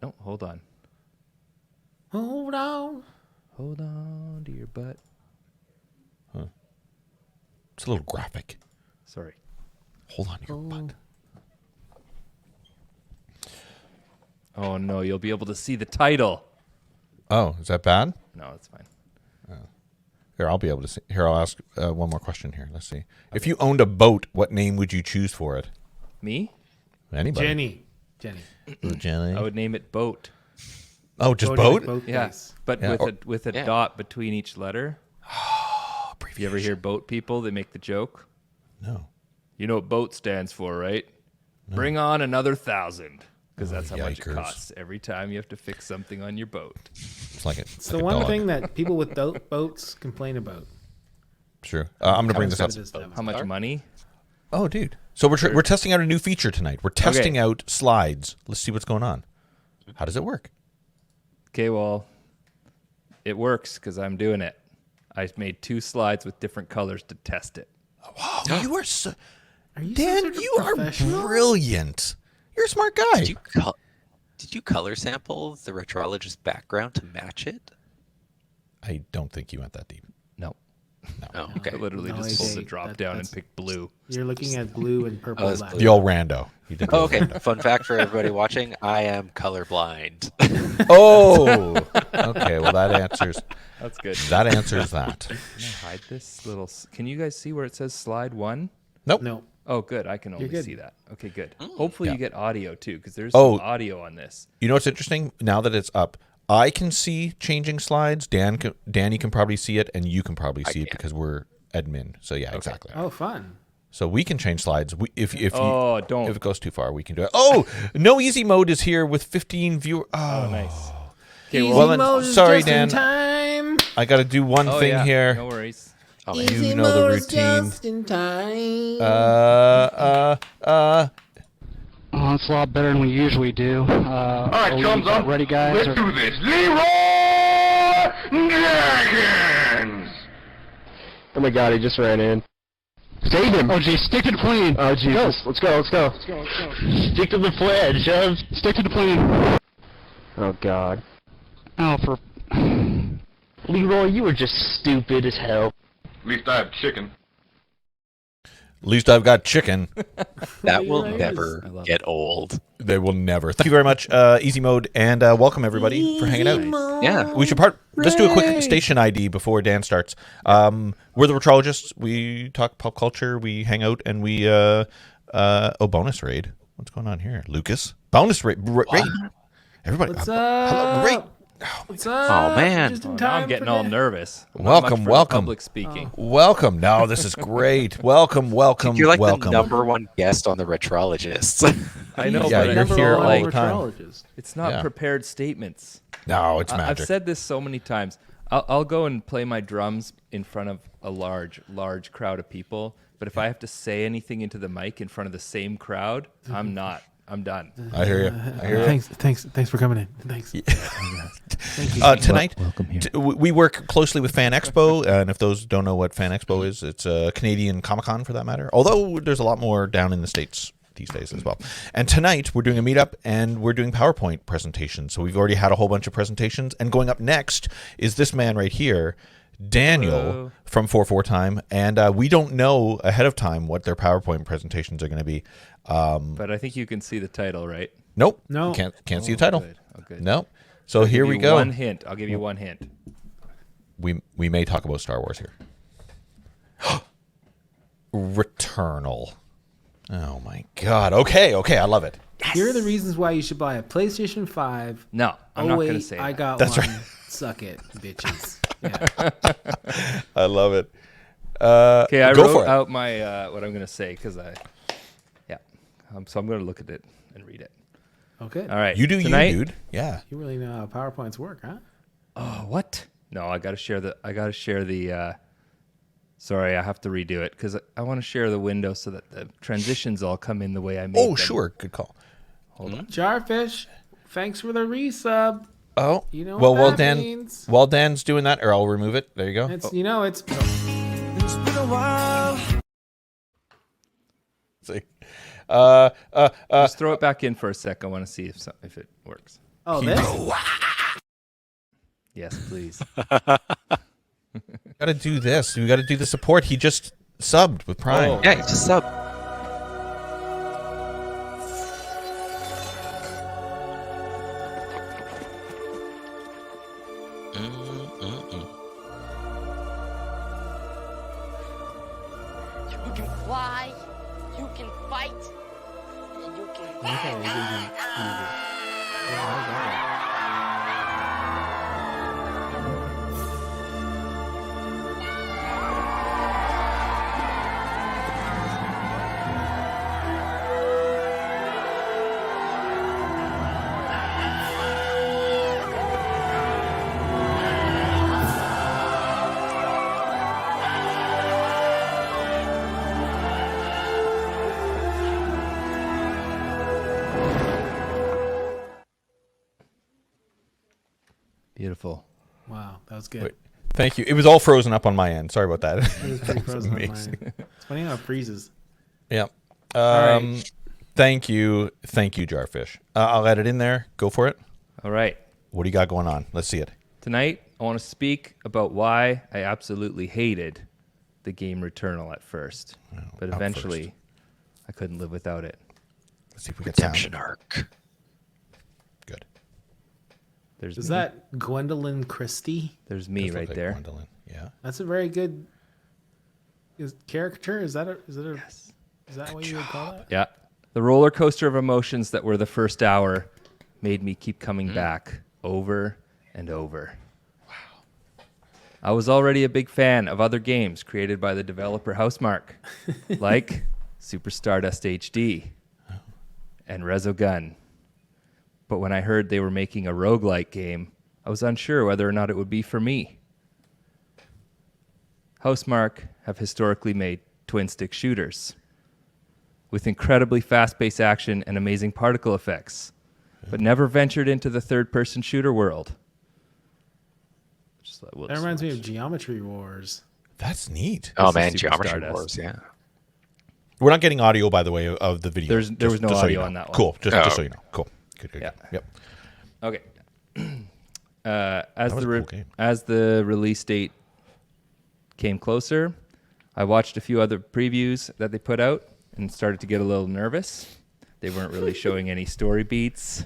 No, hold on. Hold on. Hold on to your butt. Huh. It's a little graphic. Sorry. Hold on to your butt. Oh, no, you'll be able to see the title. Oh, is that bad? No, it's fine. Here, I'll be able to see. Here, I'll ask one more question here. Let's see. Okay. If you owned a boat, what name would you choose for it? Me? Anybody? Jenny. Jenny. I would name it Boat. Oh, just Boat? Yeah, but with a dot between each letter. Oh, abbreviation. You ever hear boat people? They make the joke. No. You know what BOAT stands for, right? No. Bring on another 1,000. Because that's how much it costs every time you have to fix something on your boat. It's like it's the one thing that people with boats complain about. True. I'm going to bring this up. How much money? Oh, dude. So we're testing out a new feature tonight. We're testing out slides. Let's see what's going on. How does it work? Okay, well, it works because I'm doing it. I made 2 slides with different colors to test it. Oh, wow, you are so... Dan, you are brilliant. You're a smart guy. Did you color sample the Retrologist background to match it? I don't think you went that deep. No. Oh, okay. I literally just pulled the drop down and picked blue. You're looking at blue and purple. The old rando. You did okay. Fun fact for everybody watching: I am colorblind. Oh. Okay. Well, that answers. That's good. That answers that. Can I hide this little? Can you guys see where it says slide 1? Nope. No. Oh, good. I can only see that. Okay, good. Hopefully you get audio too, because there's Oh. some audio on this. You know what's interesting? Now that it's up, I can see changing slides. Danny can probably see it, and you can probably see it because we're admin. So yeah, exactly. Oh, fun. So we can change slides. If don't. If it goes too far, we can do it. Oh, no easy mode is here with 15 viewers. Oh, nice. Okay, Easy well then, mode is sorry, just in Dan. time. I got to do one thing here. No worries. Oh, Easy you know the mode is routine. just in time. Oh, it's a lot better than we usually do. All right, chums up. Ready, guys? Let's do this. Leroy Jenkins! Oh my God, he just ran in. Save him! Oh, geez, stick to the plane! Oh, Jesus. Let's go. Stick to the plane, Chums. Stick to the plane. Oh, God. Oh, for... Leroy, you were just stupid as hell. At least I have chicken. At least I've got chicken. That will never get old. They will never. Thank you very much, Easy Mode, and welcome everybody for hanging out. Yeah. We should let's do a quick station ID before Dan starts. We're the Retrologists. We talk pop culture. We hang out, and we bonus raid. What's going on here, Lucas? Bonus raid. Everybody. What's up? Hello, raid. What's up? Oh, man. Just in Now I'm time getting for all that. nervous. Not Welcome, much for welcome. Public speaking. Welcome. No, this is great. Welcome. You're like welcome. the number one guest on the Retrologists. I know, Yeah, but you're here all like, the time. Retrologist. it's not Yeah. prepared statements. No, it's magic. I've said this so many times. I'll go and play my drums in front of a large crowd of people. But if I have to say anything into the mic in front of the same crowd, I'm not. I'm done. I hear you. Thanks for coming in. Thanks. Thank you. Tonight, Welcome here. we work closely with FanExpo, and if those don't know what FanExpo is, it's a Canadian Comic-Con for that matter. Although there's a lot more down in the States these days as well. And tonight we're doing a meetup and we're doing PowerPoint presentations. So we've already had a whole bunch of presentations, and going up next is this man right here, Daniel from 44 Time, and we don't know ahead of time what their PowerPoint presentations are going to be. But I think you can see the title, right? Nope. No. Can't see the title. Good. Oh, good. Nope. So here we go. One hint. I'll give you one hint. We may talk about Star Wars here. Returnal. Oh my God. Okay, I love it. Here are the reasons why you should buy a PlayStation 5. No, I'm not going to say I that. got That's one. right. Suck it, bitches. Yeah. I love it. Okay, I go for wrote it. out my what I'm going to say because so I'm going to look at it and read it. Okay. All right, You do tonight, you, dude. Yeah. You really know how PowerPoints work, huh? Oh, what? No, I got to share the. Sorry, I have to redo it because I want to share the window so that the transitions all come in the way I made them. Oh, sure. Good call. Hold on. Jarfish, thanks for the resub. Oh. You know well, what while that means. while Dan's doing that, or I'll remove it. There you go. It's it's It's been a while. See. Just throw it back in for a sec. I want to see if it works. this. Yes, please. Got to do this. We got to do the support. He just subbed with Prime. Oh. Yeah, you just sub. You can fly, you can fight, and you can... Beautiful. Wow, that was good. Wait, thank you. It was all frozen up on my end. Sorry about that. It was pretty frozen on amazing. mine. It's funny how it freezes. Yeah. right. Thank you, Jarfish. I'll add it in there. Go for it. All right. What do you got going on? Let's see it. Tonight, I want to speak about why I absolutely hated the game Returnal at first, but up eventually, first. I couldn't live without it. Let's see if we get Redemption sound. arc. Good. There's Is me. that Gwendolyn Christie? There's me Does look right like there. Gwendolyn. Yeah. That's a very good character. Is that a? Yes. Is that what you would call that? Yeah. The roller coaster of emotions that were the first hour made me keep coming back over and over. Wow. I was already a big fan of other games created by the developer Housemarque, like Super Stardust HD and Resogun. But when I heard they were making a roguelike game, I was unsure whether or not it would be for me. Housemarque have historically made twin-stick shooters with incredibly fast-paced action and amazing particle effects, but never ventured into the third-person shooter world. That reminds me of Geometry Wars. That's neat. Oh man, Geometry Wars, yeah. We're not getting audio, by the way, of the video. There was no audio on that one. Cool. Just so you know. Cool. Good. Yeah. Yep. Okay. As the release date came closer, I watched a few other previews that they put out and started to get a little nervous. They weren't really showing any story beats.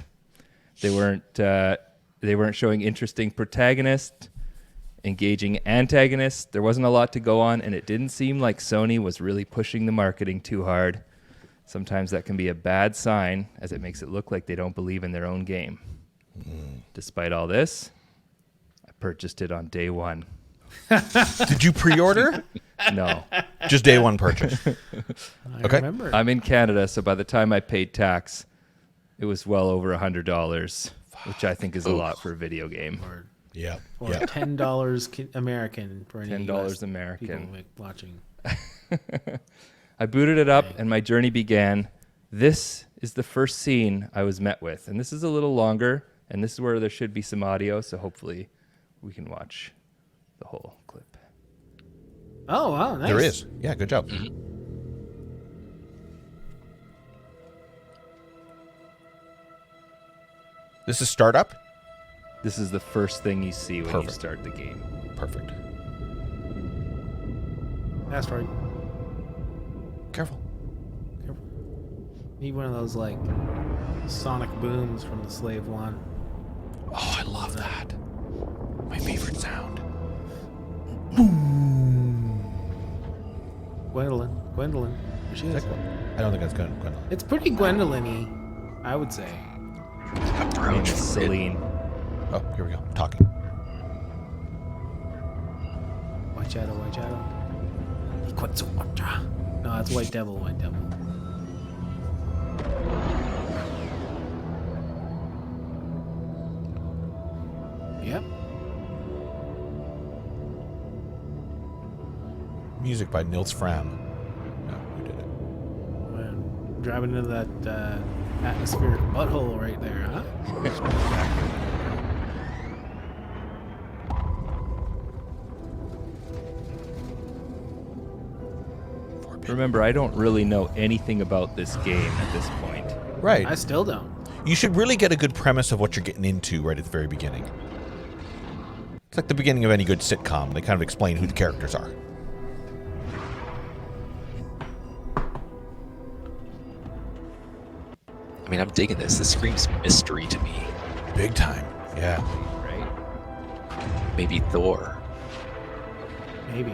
They weren't showing interesting protagonists, engaging antagonists. There wasn't a lot to go on, and it didn't seem like Sony was really pushing the marketing too hard. Sometimes that can be a bad sign, as it makes it look like they don't believe in their own game. Despite all this, I purchased it on day one. Did you pre-order? No. Just day one purchase. Okay. Remember. I'm in Canada, so by the time I paid tax, it was well over $100, which I think is a lot for a video game. Yeah. Or $10 American for any $10 American. people watching. I booted it up and my journey began. This is the first scene I was met with. And this is a little longer, and this is where there should be some audio, so hopefully we can watch the whole clip. Oh, wow, nice. There is. Yeah, good job. This is startup? This is the first thing you see when you Perfect. start the game. Perfect. Asteroid. Careful. Need one of those, like, sonic booms from the Slave One. Oh, I love that. My favorite sound. Gwendolyn. There she is. I don't think that's Gwendolyn. It's pretty Gwendolyn-y, I would say. Approach Celine. Oh, here we go. Talking. White Shadow. No, that's White Devil. Yep. Music by Nils Fram. No, who did it? We're driving into that atmospheric butthole right there, huh? Remember, I don't really know anything about this game at this point. Right. I still don't. You should really get a good premise of what you're getting into right at the very beginning. It's like the beginning of any good sitcom. They kind of explain who the characters are. I mean, I'm digging this. This screams mystery to me. Big time. Yeah. Right? Maybe Thor. Maybe.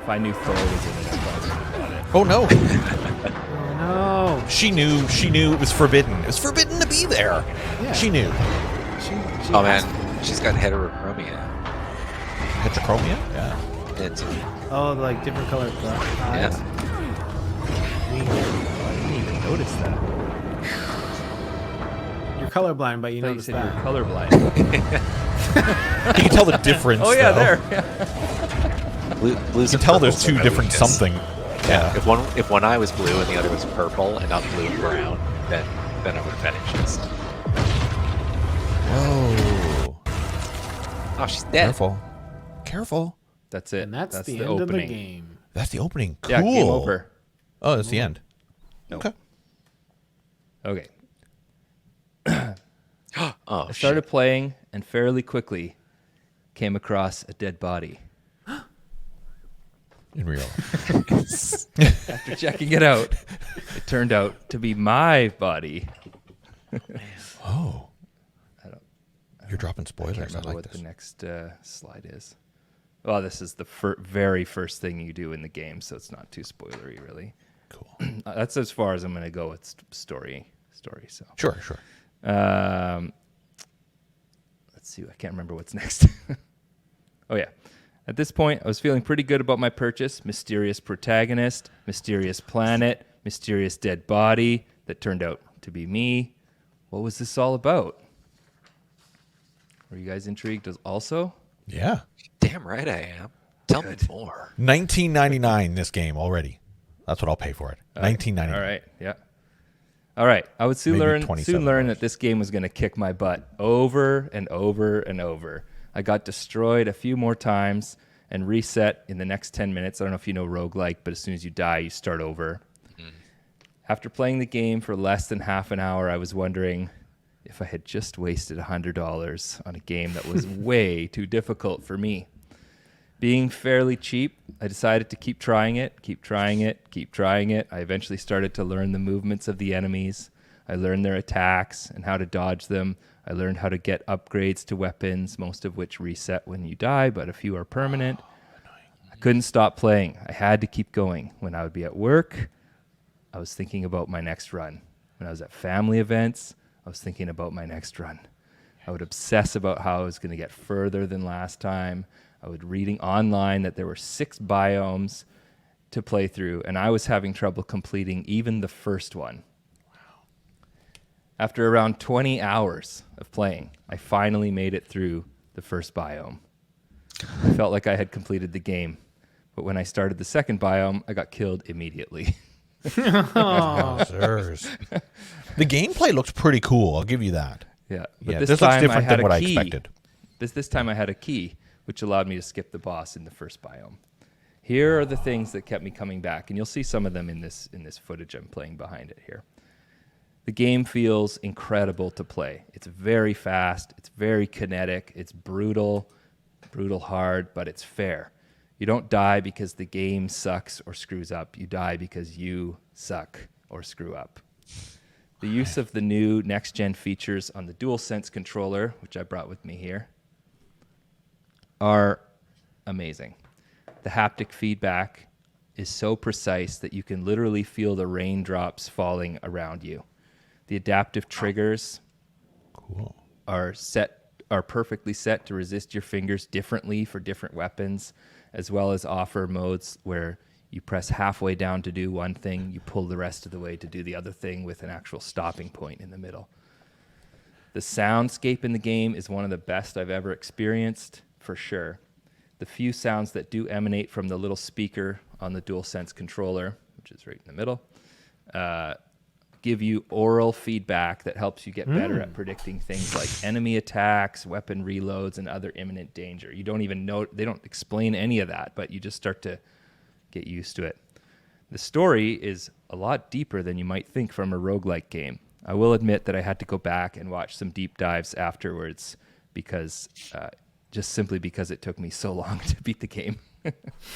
If I knew Thor was in it, I probably would have bought it. Oh no. Oh no. She knew it was forbidden. It was forbidden to be there. Yeah. She knew. She Oh man, she's got heterochromia. Heterochromia? Yeah. It's, Oh, like different colored eyes. yeah. I didn't even notice that. You're colorblind, but you I thought you noticed said that. you're colorblind. You can tell the difference. Oh yeah, though. there. Blues You can and tell there's purples are two my different weakness. something. Yeah. If one eye was blue and the other was purple and not blue and brown, then I would have fetishist. Whoa. Oh, she's dead. Careful. That's it. And that's the end opening. of the game. That's the opening. Cool. Yeah, game over. Oh, that's the end. No. Okay. Okay. Oh, I started playing and fairly quickly came across a dead body. In real life. After checking it out, it turned out to be my body. Oh. You're dropping spoilers. I can't remember like what this. the next slide is. Well, this is the very first thing you do in the game, so it's not too spoilery, really. Cool. That's as far as I'm going to go with story. So Sure. let's see. I can't remember what's next. Oh, yeah. At this point, I was feeling pretty good about my purchase. Mysterious protagonist, mysterious planet, mysterious dead body that turned out to be me. What was this all about? Were you guys intrigued also? Yeah. Damn right I am. Tell me more. $19.99 this game already. That's what I'll pay for it. $19.99. All right. Yeah. All right. I would soon Maybe learn that this game was going to kick my butt over and over and over. I got destroyed a few more times and reset in the next 10 minutes. I don't know if you know roguelike, but as soon as you die, you start over. Mm-hmm. After playing the game for less than half an hour, I was wondering if I had just wasted $100 on a game that was way too difficult for me. Being fairly cheap, I decided to keep trying it. I eventually started to learn the movements of the enemies. I learned their attacks and how to dodge them. I learned how to get upgrades to weapons, most of which reset when you die, but a few are permanent. I couldn't stop playing. I had to keep going. When I would be at work, I was thinking about my next run. When I was at family events, I was thinking about my next run. I would obsess about how I was going to get further than last time. I was reading online that there were 6 biomes to play through, and I was having trouble completing even the first one. After around 20 hours of playing, I finally made it through the first biome. I felt like I had completed the game, but when I started the second biome, I got killed immediately. The gameplay looks pretty cool. I'll give you that. Yeah, but Yeah, this this time looks different I had than what a I key. expected. This time I had a key, which allowed me to skip the boss in the first biome. Here are the things that kept me coming back, and you'll see some of them in this footage I'm playing behind it here. The game feels incredible to play. It's very fast, it's very kinetic, it's brutal hard, but it's fair. You don't die because the game sucks or screws up. You die because you suck or screw up. The use of the new next-gen features on the DualSense controller, which I brought with me here, are amazing. The haptic feedback is so precise that you can literally feel the raindrops falling around you. The adaptive triggers are perfectly set to resist your fingers differently for different weapons, as well as offer modes where you press halfway down to do one thing, you pull the rest of the way to do the other thing with an actual stopping point in the middle. The soundscape in the game is one of the best I've ever experienced, for sure. The few sounds that do emanate from the little speaker on the DualSense controller, which is right in the middle, give you oral feedback that helps you get better at predicting things like enemy attacks, weapon reloads, and other imminent danger. You don't even know, they don't explain any of that, but you just start to get used to it. The story is a lot deeper than you might think from a roguelike game. I will admit that I had to go back and watch some deep dives afterwards because just simply because it took me so long to beat the game.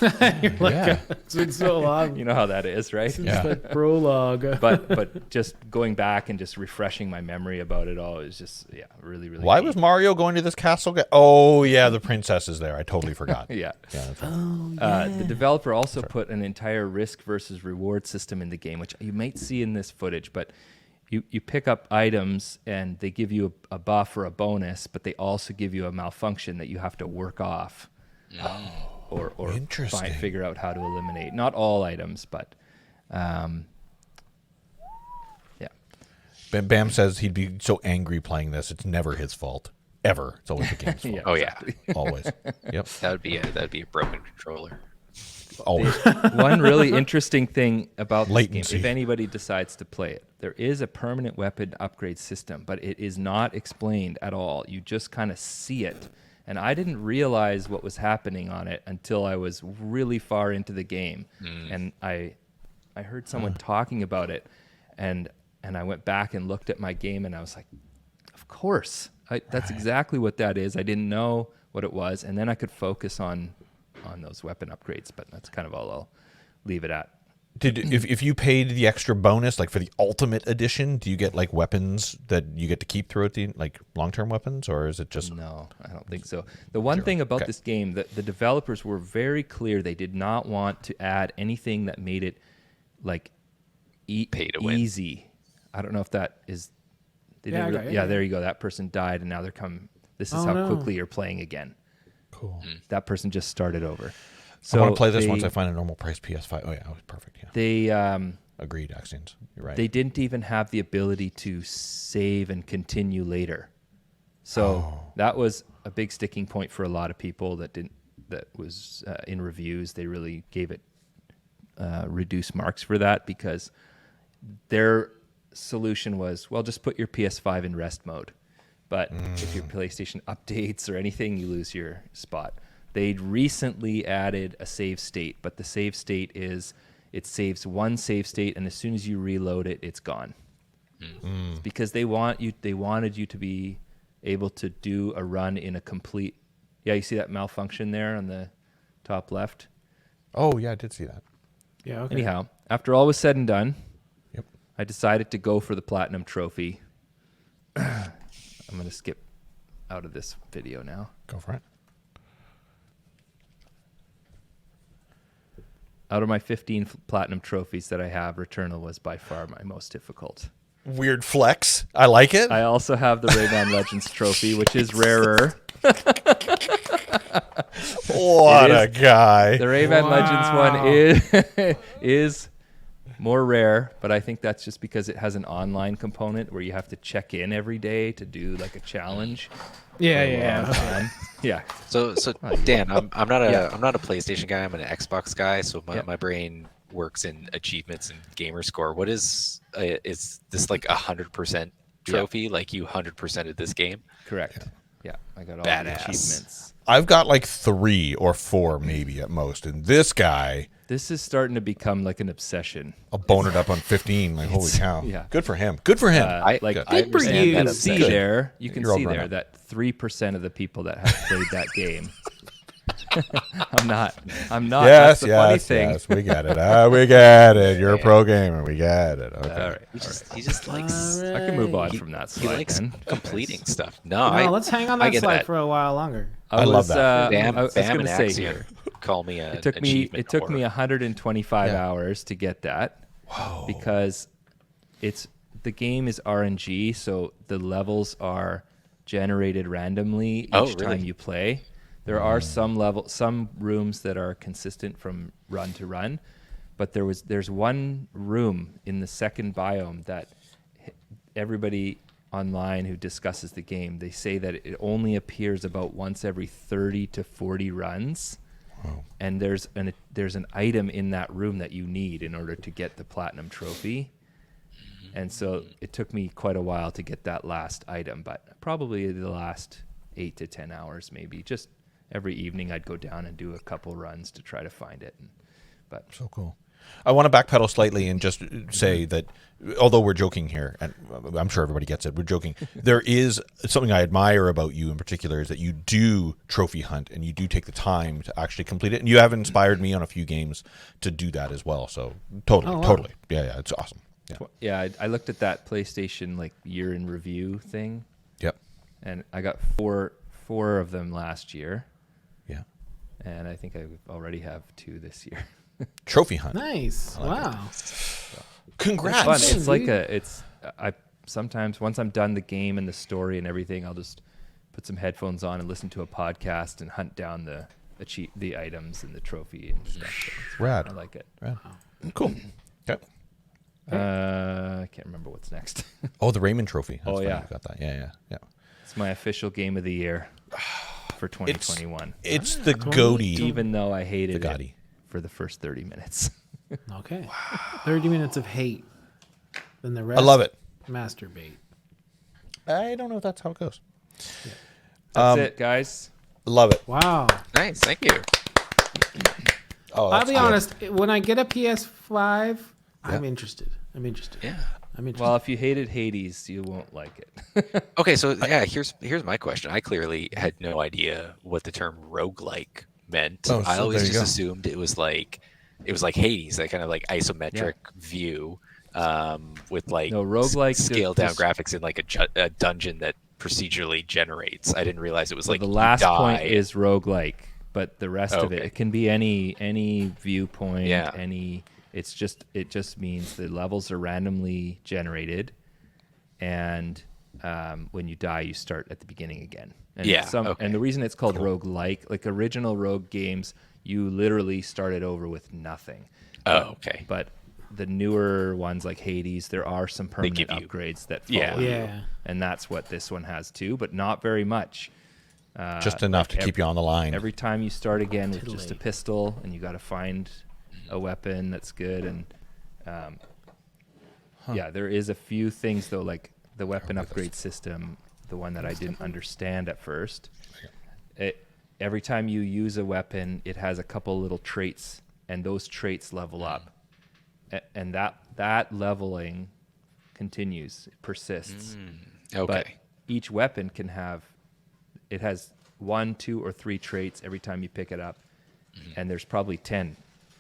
You're like, it's been so long. You know how that is, right? Since that prologue. but just going back and just refreshing my memory about it all is just really Why neat. was Mario going to this castle? Oh yeah, the princess is there. I totally forgot. Yeah. That's right. The developer also put an entire risk versus reward system in the game, which you might see in this footage, but you pick up items and they give you a buff or a bonus, but they also give you a malfunction that you have to work off. Or figure out how to eliminate. Not all items, but Bam says he'd be so angry playing this. It's never his fault. Ever. It's always the game's fault. Oh yeah. Always. Yep. That'd be a broken controller. Always. One really interesting thing about this game, Latency. if anybody decides to play it, there is a permanent weapon upgrade system, but it is not explained at all. You just kind of see it. And I didn't realize what was happening on it until I was really far into the game. And I heard someone talking about it, and I went back and looked at my game, and I was like, of course. That's exactly what that is. I didn't know what it was, and then I could focus on those weapon upgrades, but that's kind of all I'll leave it at. If you paid the extra bonus, like for the ultimate edition, do you get like weapons that you get to keep throughout the like long-term weapons, or is it just No, I don't think so. The one thing about this game, the developers were very clear. They did not want to add anything that made it like pay to win. Easy. I don't know if that is. Yeah, there you go. That person died, and now they're coming. This is how quickly you're playing again. Cool. That person just started over. So I want to play this once I find a normal price PS5. Oh yeah, that was perfect. Yeah. They agreed, Axons. You're right. They didn't even have the ability to save and continue later. So that was a big sticking point for a lot of people that was in reviews. They really gave it reduced marks for that because their solution was, well, just put your PS5 in rest mode. But if your PlayStation updates or anything, you lose your spot. They'd recently added a save state, but the save state is it saves one save state, and as soon as you reload it, it's gone. It's because they wanted you to be able to do a run in a complete. Yeah, you see that malfunction there on the top left? Oh yeah, I did see that. Yeah. Okay. Anyhow, after all was said and done, I decided to go for the platinum trophy. I'm going to skip out of this video now. Go for it. Out of my 15 platinum trophies that I have, Returnal was by far my most difficult. Weird flex. I like it. I also have the Rayman Legends trophy, which is rarer. What a guy. The Rayman Legends one is more rare, but I think that's just because it has an online component where you have to check in every day to do like a challenge. Yeah. Yeah. So Dan, I'm not a PlayStation guy. I'm an Xbox guy. So my brain works in achievements and gamer score. What is this like 100% trophy? Yeah. Like you 100%ed this game? Correct. Yeah, I got all Badass. the achievements. I've got like 3 or 4 maybe at most, and this guy. This is starting to become like an obsession. I'll bone it up on 15. Like holy cow! Yeah. Good for him. Good for him. Good for you. You can see there. You can see there that 3% of the people that have played that game. I'm not. Yes, That's the funny thing. Yes, we get it. We get it. You're a pro gamer. We get it. Okay. All right. He just likes. I can move on from that slide. He likes then. completing stuff. Let's hang on that slide for a while longer. I love that. I was going to say here. Call me a. It took me 125 hours to get that. Whoa. Because the game is RNG, so the levels are generated randomly each time you play. There are some rooms that are consistent from run to run, but there's one room in the second biome that everybody online who discusses the game, they say that it only appears about once every 30 to 40 runs. Wow. And there's an item in that room that you need in order to get the platinum trophy. And so it took me quite a while to get that last item, but probably the last 8 to 10 hours maybe. Just every evening I'd go down and do a couple runs to try to find it. But so cool. I want to backpedal slightly and just say that although we're joking here, and I'm sure everybody gets it, we're joking, there is something I admire about you in particular is that you do trophy hunt and you do take the time to actually complete it. And you have inspired me on a few games to do that as well. So totally. Yeah, it's awesome. Yeah, I looked at that PlayStation like year in review thing. Yep. And I got four of them last year. Yeah. And I think I already have 2 this year. Trophy hunt. Nice. Wow. Congrats. It's fun. I sometimes once I'm done the game and the story and everything, I'll just put some headphones on and listen to a podcast and hunt down the items and the trophy and stuff. So Rad. I like it. Rad. Cool. Okay. I can't remember what's next. Oh, the Raymond Trophy. That's funny yeah. You got that. Yeah. It's my official game of the year for 2021. It's the goatee. Even though I hated it for the first 30 minutes. Okay. Wow. 30 minutes of hate. Then the rest. I love it. Masturbate. I don't know if that's how it goes. Yeah. That's it, guys. Love it. Wow. Nice. Thank you. I'll be honest. When I get a PS5, I'm interested. Yeah. I'm interested. Well, if you hated Hades, you won't like it. Okay, so here's my question. I clearly had no idea what the term roguelike meant. I always just assumed it was like Hades, that kind of like isometric view with like roguelike scaled down graphics in like a dungeon that procedurally generates. I didn't realize it was like the last point is roguelike, but the rest of it can be any viewpoint, any it just means the levels are randomly generated, and when you die, you start at the beginning again. And and the reason it's called roguelike, like original Rogue games, you literally started over with nothing. Okay. But the newer ones like Hades, there are some permanent upgrades that follow you. And that's what this one has too, but not very much. Just enough to keep you on the line. Every time you start again with just a pistol, and you got to find a weapon that's good. And yeah, there is a few things though, like the weapon upgrade system, the one that I didn't understand at first. Every time you use a weapon, it has a couple little traits, and those traits level up. And that leveling continues, it persists. Okay. But each weapon it has 1, 2, or 3 traits every time you pick it up, and there's probably 10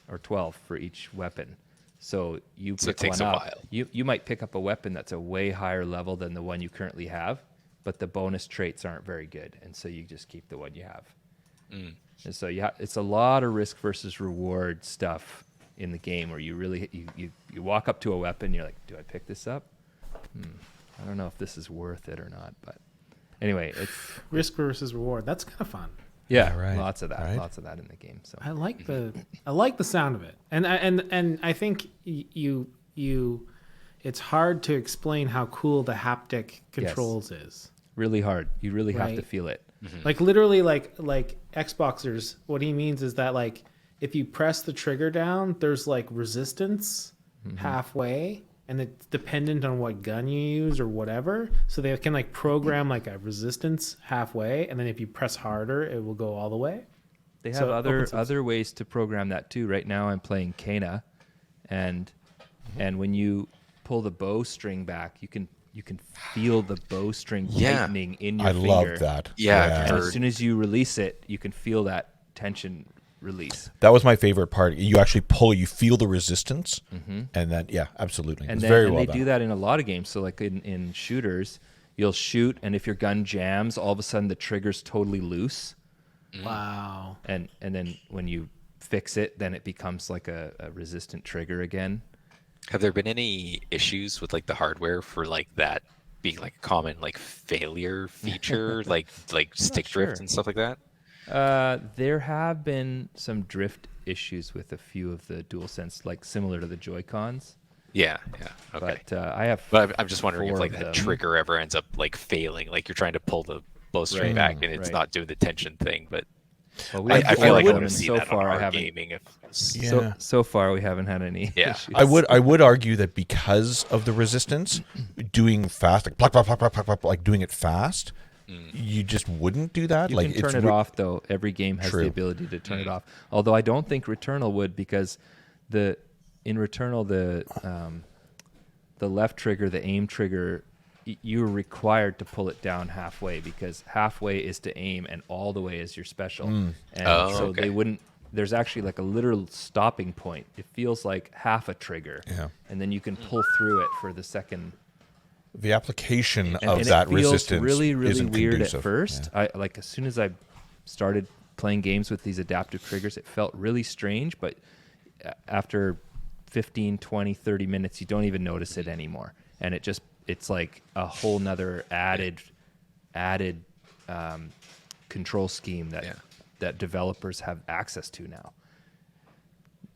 or 12 for each weapon. So you pick it takes one a up. while. You might pick up a weapon that's a way higher level than the one you currently have, but the bonus traits aren't very good, and so you just keep the one you have. And so it's a lot of risk versus reward stuff in the game, where you really you walk up to a weapon, you're like, do I pick this up? I don't know if this is worth it or not, but anyway, it's risk versus reward. That's kind of fun. Yeah, right. Lots of that in the game. So I like the sound of it, and I think it's hard to explain how cool the haptic controls is. Really hard. You really have to feel it. Like literally, like Xboxers. What he means is that like if you press the trigger down, there's like resistance halfway, and it's dependent on what gun you use or whatever. So they can like program like a resistance halfway, and then if you press harder, it will go all the way. They have other ways to program that too. Right now, I'm playing Kana, and when you pull the bowstring back, you can feel the bowstring tightening in your finger. I love that. Yeah. And as soon as you release it, you can feel that tension release. That was my favorite part. You actually pull, you feel the resistance, and then absolutely. And it's very well they done. do that in a lot of games. So like in shooters, you'll shoot, and if your gun jams, all of a sudden the trigger's totally loose. Wow. And then when you fix it, then it becomes like a resistant trigger again. Have there been any issues with like the hardware for like that being like a common like failure feature, like stick drift and stuff like that? There have been some drift issues with a few of the DualSense, like similar to the Joy-Cons. Yeah, okay. But I have. But I'm just wondering if like that them. trigger ever ends up like failing, like you're trying to pull the bowstring back and it's not doing the tension thing, but. Well, I feel like I would see so that far. on I hard haven't. gaming. So far, we haven't had any. Yeah, issues. I would argue that because of the resistance, doing fast, like pluck, pluck, pluck, pluck, pluck, pluck, like doing it fast, you just wouldn't do that. You like can turn it off though. Every game has the ability to turn it off. Although I don't think Returnal would, because in Returnal the left trigger, the aim trigger, you're required to pull it down halfway, because halfway is to aim and all the way is your special. And so they wouldn't. There's actually like a literal stopping point. It feels like half a trigger, and then you can pull through it for the second. The application and of that it feels resistance really isn't weird conducive. at first. I like as soon as I started playing games with these adaptive triggers, it felt really strange, but after 15, 20, 30 minutes, you don't even notice it anymore. And it's like a whole nother added control scheme that developers have access to now.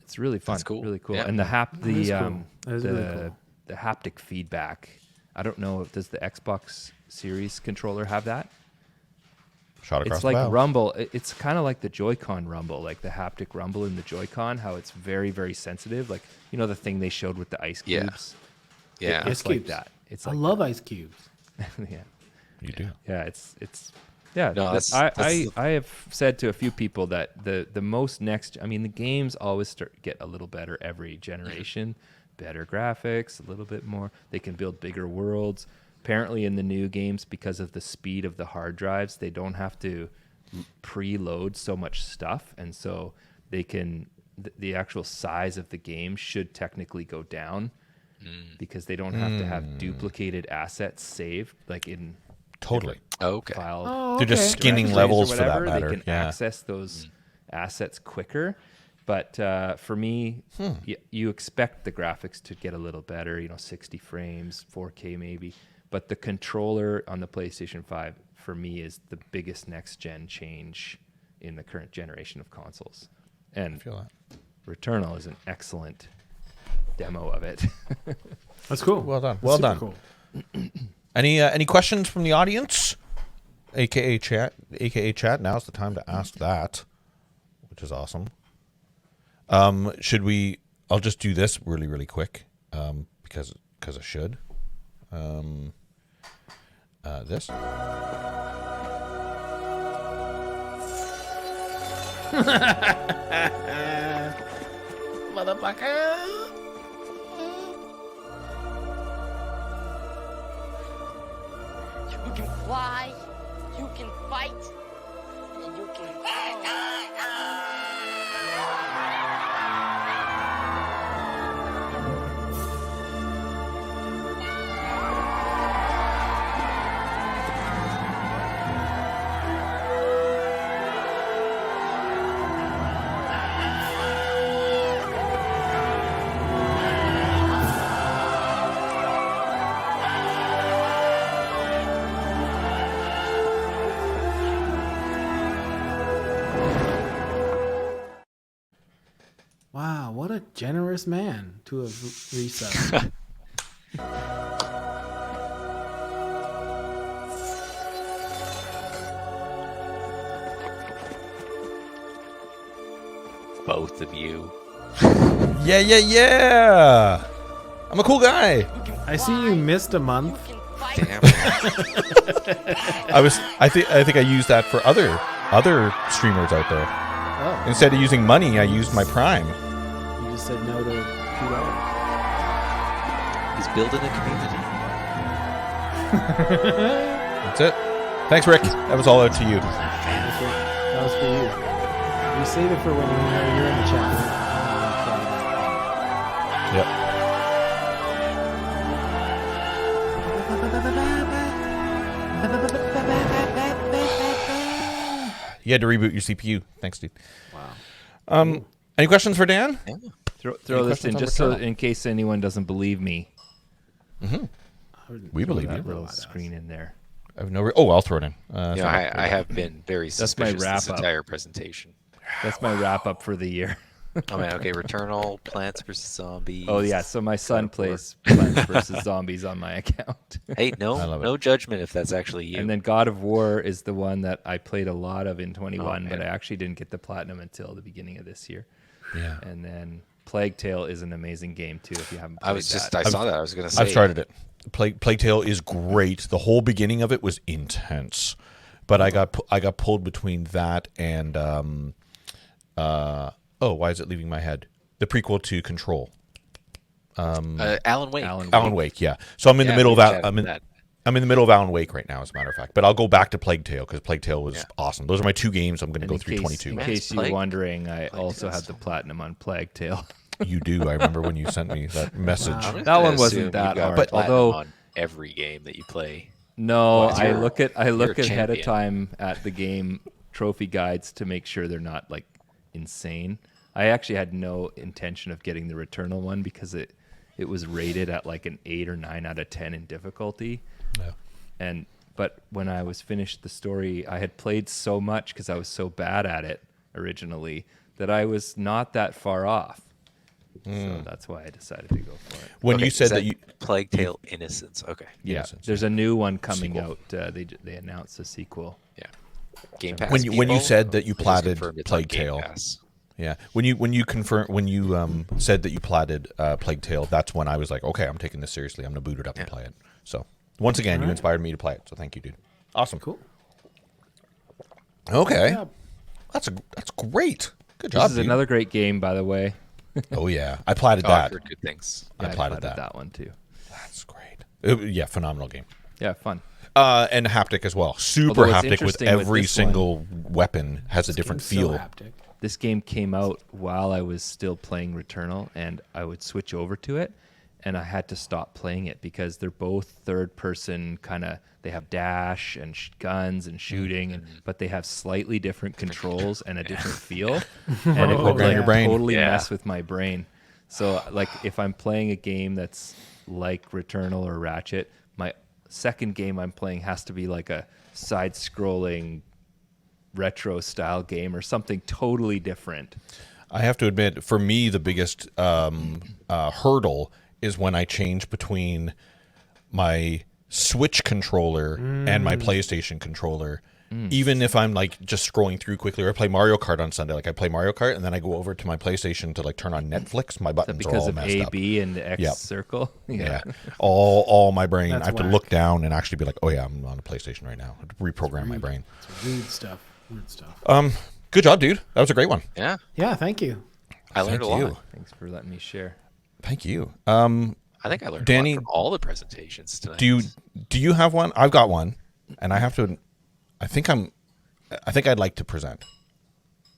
It's really fun. That's cool. Really cool. Yeah. And the really cool. haptic feedback. I don't know if does the Xbox Series controller have that? Shot across It's the like bow. rumble. It's kind of like the Joy-Con rumble, like the haptic rumble in the Joy-Con, how it's very, very sensitive. Like, you know, the thing they showed with the ice cubes? Yeah. It's Ice like cubes. that. It's I like love ice cubes. yeah. You do. Yeah, it's yeah. No, I have said to a few people that the most next. I mean, the games always get a little better every generation, better graphics, a little bit more. They can build bigger worlds. Apparently, in the new games, because of the speed of the hard drives, they don't have to preload so much stuff, and so they can. The actual size of the game should technically go down. Because they don't have to have duplicated assets saved, like in Totally. file. They're just skinning levels for that matter. They can access those assets quicker, But for me, you expect the graphics to get a little better, 60 frames, 4K maybe. But the controller on the PlayStation 5, for me, is the biggest next-gen change in the current generation of consoles. And I feel that. Returnal is an excellent demo of it. That's cool. Well done. That's Well super done. Cool. Any questions from the audience? AKA chat. Now's the time to ask that, which is awesome. Should we? I'll just do this really, really quick because I should. This. Motherfucker. You can fly, you can fight, and you can... Wow, what a generous man to have resubbed. Both of you. Yeah. I'm a cool guy. I see you missed a month. Damn. I think I used that for other streamers out there. Oh. Instead of using money, I used my Prime. You just said no to $2. He's building a community. That's it. Thanks, Rick. That was all out to you. That was for you. We save it for when you're in the chat. Yep. You had to reboot your CPU. Thanks, dude. Wow. Any questions for Dan? Yeah. Throw this in questions on just so Returnal? in case anyone doesn't believe me. We believe That you. little screen in there. I have no. I'll throw it in. Yeah, I have been very That's my suspicious this wrap-up. entire presentation. That's my wrap up for the year. Oh man, okay, Returnal, Plants vs Zombies. Oh yeah, so my son God of War. plays Plants vs Zombies on my account. Hey, I love no judgment if that's actually you. And then God of War is the one that I played a lot of in 21, but man. I actually didn't get the platinum until the beginning of this year. Yeah. And then Plague Tale is an amazing game too if you haven't played I was just, that. I saw that. I was gonna say. I've started it. Plague Tale is great. The whole beginning of it was intense, but I got pulled between that and why is it leaving my head? The prequel to Control. Alan Wake. Alan Wake, yeah. So I'm in the Yeah, middle of we that. chatted I'm in that. the middle of Alan Wake right now, as a matter of fact. But I'll go back to Plague Tale because Plague Tale was awesome. Those are my two games. I'm going to And go in through case, 22. In Man, case you're Plague- wondering, I Plague also Tale's had the platinum on Plague Tale. You do. I remember when you sent me that message. I'm just That gonna one wasn't assume you've that got hard, platinum although- on every game that you play. No, Well, I you're- look you're a ahead of champion. time at the game trophy guides to make sure they're not like insane. I actually had no intention of getting the Returnal one because it was rated at like an 8 or 9 out of 10 in difficulty. Yeah. But when I was finished the story, I had played so much because I was so bad at it originally that I was not that far off. So that's why I decided to go for it. When Okay, you said is that you Plague Tale Innocence. Okay. Yeah, Innocence, there's a new one coming Sequel. out. They announced a sequel. Yeah. Game Pass. when you people, said that you I just platted confirmed it's on Plague Game Tale. Pass. Yeah. When you said that you platted Plague Tale, that's when I was like, okay, I'm taking this seriously. I'm gonna boot it up and play it. So once again, you inspired me to play it. So thank you, dude. Awesome. Cool. Okay. Yeah. That's great. Good This job. is dude. another great game, by the way. Oh yeah, I platted Oh, I've that. heard good things. I Yeah, platted platted that. one too. That's great. Yeah, phenomenal game. Yeah, fun. And haptic as well. Super Although what's haptic with interesting with every this single weapon has a different Game's feel. So haptic. This game came out while I was still playing Returnal, and I would switch over to it, and I had to stop playing it because they're both third-person kind of. They have dash and guns and shooting, but they have slightly different controls and a different feel, and it would Program your brain. totally mess with my brain. So, like, if I'm playing a game that's like Returnal or Ratchet, my second game I'm playing has to be like a side-scrolling retro-style game or something totally different. I have to admit, for me, the biggest hurdle is when I change between my Switch controller and my PlayStation controller. Even if I'm like just scrolling through quickly, or I play Mario Kart on Sunday, like I play Mario Kart and then I go over to my PlayStation to like turn on Netflix, my buttons are all messed up. Because of A, B, and X circle? Yeah. All my brain. That's I have to whack. look down and actually be like, oh yeah, I'm on a PlayStation right now. I have to reprogram my brain. It's weird stuff. Good job, dude. That was a great one. Yeah. Yeah, thank you. I learned a lot. Thanks for letting me share. Thank you. I think I learned Danny, a lot from all the presentations tonight. Do you have one? I've got one, and I have to. I think I'd like to present.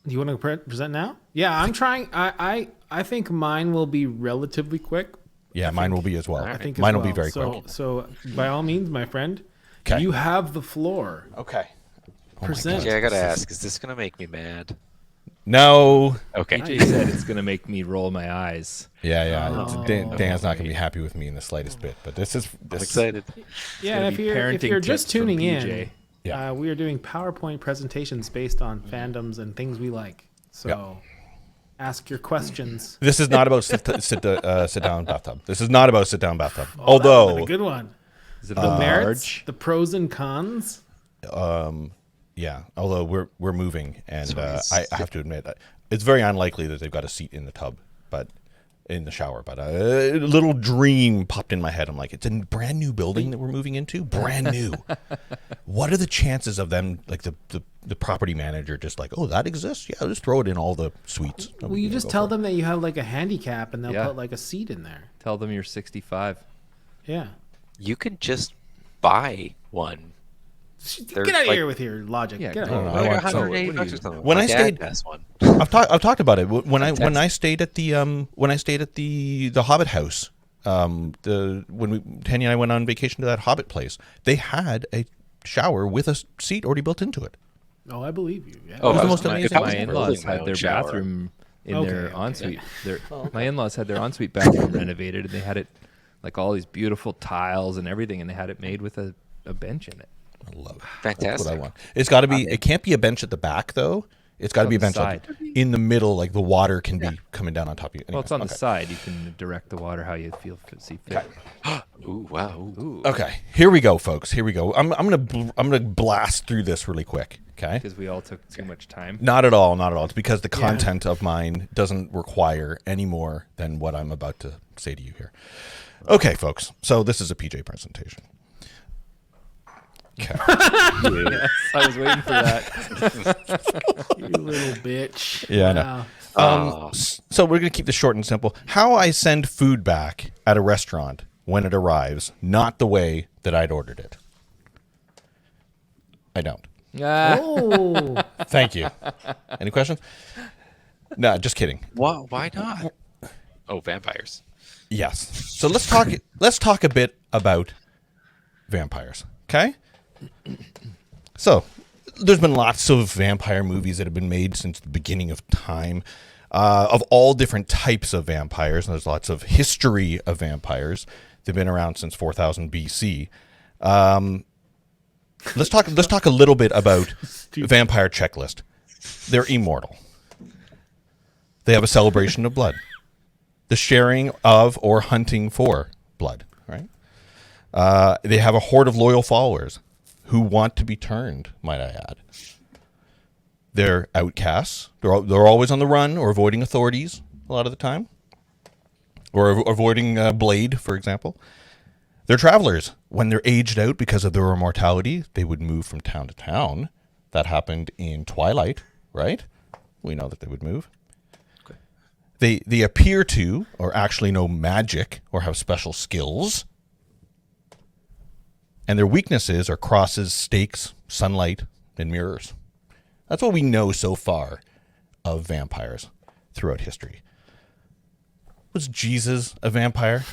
Do you want to present now? Yeah, I'm trying. I think mine will be relatively quick. Yeah, mine will be as well. I think mine as will be well. very quick. So by all means, my friend, 'Kay. you have the floor. Okay. Present. Okay, I gotta ask, is this gonna make me mad? No. Okay. AJ said it's gonna make me roll my eyes. Yeah. Oh. Dan's not gonna be happy with me in the slightest bit, but this. I'm excited. Yeah, gonna and be if parenting you're just tips from tuning PJ. in, we are doing PowerPoint presentations based on fandoms and things we like. So ask your questions. This is not about sit down bathtub. This is not about sit down bathtub. Oh, Although that would've been a good one. Is it The about merits, large? the pros and cons. Yeah, although we're moving, and So I have to admit, it's very unlikely that they've got a seat in the tub, but in the shower. But a little dream popped in my head. I'm like, it's a brand new building that we're moving into, brand new. What are the chances of them, like the property manager, just like, oh, that exists? Yeah, just throw it in all the suites. Well, you just tell them that you have like a handicap, and they'll Yeah. put like a seat in there. Tell them you're 65. Yeah. You can just buy one. Get out of here with your logic. Yeah, Get out no, of no, here. I Like want- so $180 or something. when My I dad stayed- has one. I've talked about it when I stayed at the Hobbit house. When Tanya and I went on vacation to that Hobbit place, they had a shower with a seat already built into it. Oh, I believe you. Yeah. Oh, It was if the I most was- amazing if I My was in-laws building my had own their shower- bathroom in Okay, their okay. ensuite. My in-laws had their ensuite bathroom renovated, and they had it like all these beautiful tiles and everything, and they had it made with a bench in it. I love it. Fantastic. That's what I want. It's got to be. It can't be a bench at the back though. It's got to on be a the bench like side. in the middle, like the water can be coming down on top of you. Well, it's on Anyways, the okay. side. You can direct the water how you see fit. Ooh, wow. Ooh, Okay, here we go, folks. Here we go. I'm gonna blast through this really quick. Okay. because we all took too much time. Not at all. Not at all. It's because the content of mine doesn't require any more than what I'm about to say to you here. Okay, folks. So this is a PJ presentation. Okay. Yes, I was waiting for that. You little bitch. Yeah, I know. Wow. So we're going to keep this short and simple. How I send food back at a restaurant when it arrives, not the way that I'd ordered it. I don't. Oh. Thank you. Any questions? No, just kidding. Why not? Oh, vampires. Yes. So let's talk. Let's talk a bit about vampires. Okay. So there's been lots of vampire movies that have been made since the beginning of time, of all different types of vampires. And there's lots of history of vampires. They've been around since 4000 BC. Let's talk a little bit about vampire checklist. They're immortal. They have a celebration of blood, the sharing of or hunting for blood. Right. They have a horde of loyal followers who want to be turned, might I add. They're outcasts. They're always on the run or avoiding authorities a lot of the time, or avoiding Blade, for example. They're travelers. When they're aged out because of their immortality, they would move from town to town. That happened in Twilight, right? We know that they would move. Okay. They appear to, or actually know magic, or have special skills. And their weaknesses are crosses, stakes, sunlight, and mirrors. That's what we know so far of vampires throughout history. Was Jesus a vampire?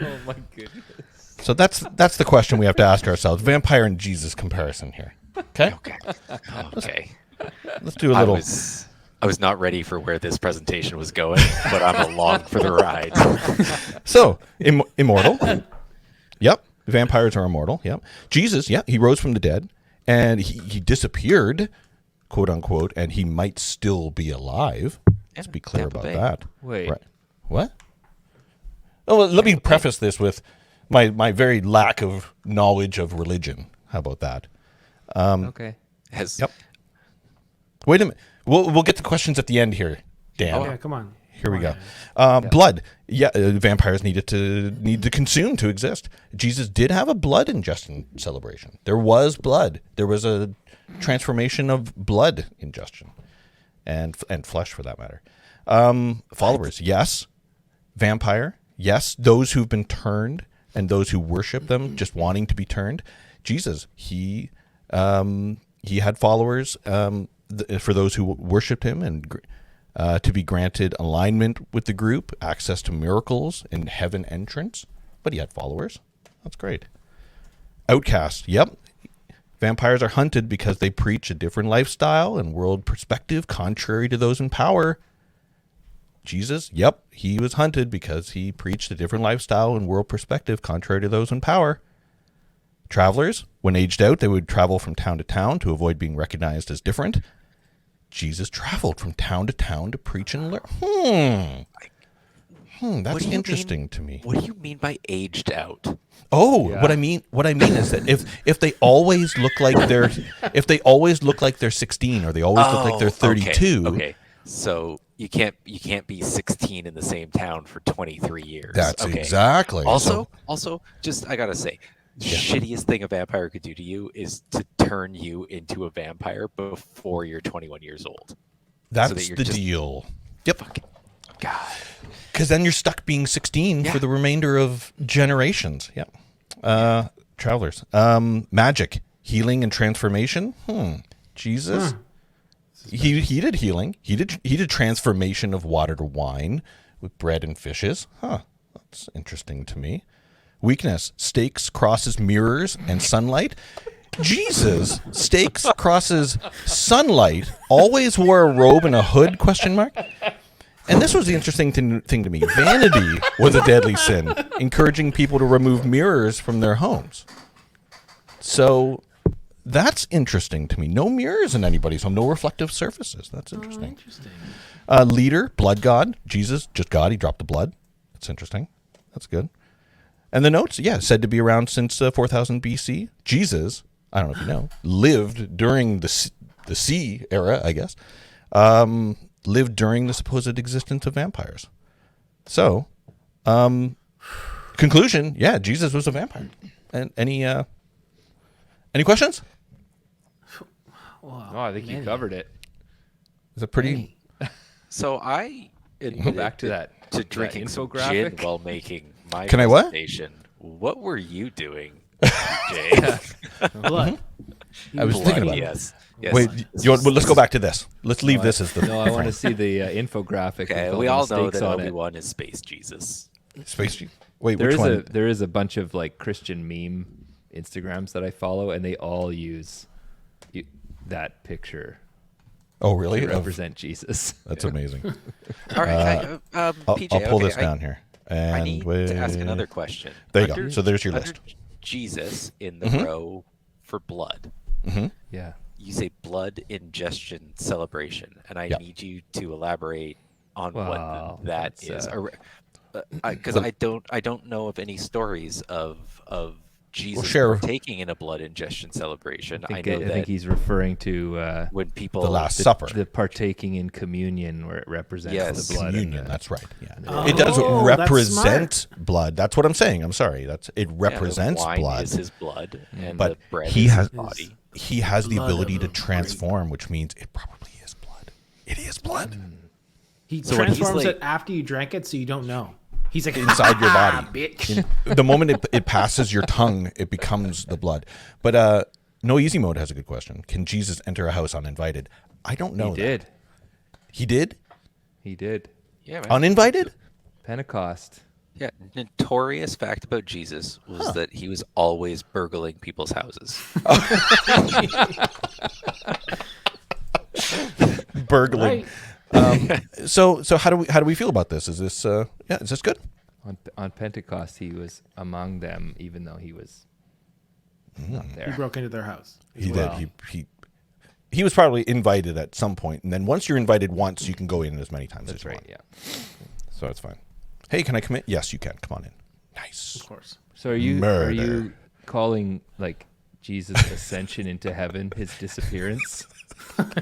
Oh my goodness. So that's the question we have to ask ourselves. Vampire and Jesus comparison here. Okay? Okay. Let's do a little. I was not ready for where this presentation was going, but I'm along for the ride. So, immortal. Yep. Vampires are immortal. Yep. Jesus, yeah, he rose from the dead, and he disappeared, quote unquote, and he might still be alive. Let's be clear about that. Wait. Right. What? Oh, well, let me preface this with my very lack of knowledge of religion. How about that? Okay. Yep. Wait a minute. We'll get to questions at the end here, Dan. Oh, yeah, come on. Here we go. Blood. Yeah, vampires need to consume to exist. Jesus did have a blood ingestion celebration. There was blood. There was a transformation of blood ingestion, and flesh for that matter. Followers, yes. Vampire, yes. Those who've been turned and those who worship them, just wanting to be turned. Jesus, he had followers. For those who worshipped him and to be granted alignment with the group, access to miracles and heaven entrance. But he had followers. That's great. Outcast. Yep. Vampires are hunted because they preach a different lifestyle and world perspective contrary to those in power. Jesus, yep, he was hunted because he preached a different lifestyle and world perspective contrary to those in power. Travelers, when aged out, they would travel from town to town to avoid being recognized as different. Jesus traveled from town to town to preach and learn. That's interesting to me. What do you mean by aged out? Oh, yeah. What I mean is that if they always look like they're 16 or they always look like they're 32. Okay. So you can't be 16 in the same town for 23 years. That's exactly. Also, just I gotta say, shittiest thing a vampire could do to you is to turn you into a vampire before you're 21 years old. That's the deal. Yep. God. Because then you're stuck being 16 for the remainder of generations. Yep. Travelers. Magic, healing, and transformation. Jesus. He did healing. He did transformation of water to wine with bread and fishes. That's interesting to me. Weakness, stakes, crosses, mirrors, and sunlight. Jesus, stakes, crosses, sunlight, always wore a robe and a hood, question mark. And this was the interesting thing to me. Vanity was a deadly sin, encouraging people to remove mirrors from their homes. So that's interesting to me. No mirrors in anybody's home, no reflective surfaces. That's interesting. Leader, blood god, Jesus, just God, he dropped the blood. That's interesting. That's good. And the notes, said to be around since 4000 BC. Jesus, I don't know if you know, lived during the sea era, I guess. Lived during the supposed existence of vampires. So, conclusion, Jesus was a vampire. And any questions? Oh, I think you covered it. Is it pretty? So I go back to that to drinking some gin while making my Can I what? presentation. What were you doing, Jay? Blood. I was thinking about it. Yes. Wait, let's go back to this. Let's leave this as the. No, I want to see the infographic. Okay, we all know that Obi-Wan is Space Jesus. Space. Wait, which one? There is a bunch of like Christian meme Instagrams that I follow, and they all use that picture. Oh, really? To represent Jesus. That's amazing. All right, PJ, I'll pull this down here. And I need to ask another question. There you go. So there's your list. Jesus in the row for blood. Yeah. You say blood ingestion celebration, and I need you to elaborate on what that is. Because I don't know of any stories of Jesus partaking in a blood ingestion celebration. I think he's referring to when people the Last Supper, the partaking in communion, where it represents the blood. Communion, that's right. Yeah, it does represent blood. That's what I'm saying. I'm sorry. It represents the wine blood. Is his blood, and but the bread he is has his body. He has the ability to transform, which means it probably is blood. It is blood. He transforms it after you drank it, so you don't know. He's like inside your body. Bitch. The moment it passes your tongue, it becomes the blood. But No Easy Mode has a good question. Can Jesus enter a house uninvited? I don't know. He did. He did? He did. Yeah, man. Uninvited? Pentecost. Yeah, notorious fact about Jesus was that he was always burgling people's houses. Burgling. So how do we feel about this? Is this is this good? On Pentecost, he was among them, even though he was not there. He broke into their house. He did. He was probably invited at some point, and then once you're invited once, you can go in as many times as you want. Yeah. So it's fine. Hey, can I come in? Yes, you can. Come on in. Nice. Of course. So are you calling like Jesus' ascension into heaven his disappearance?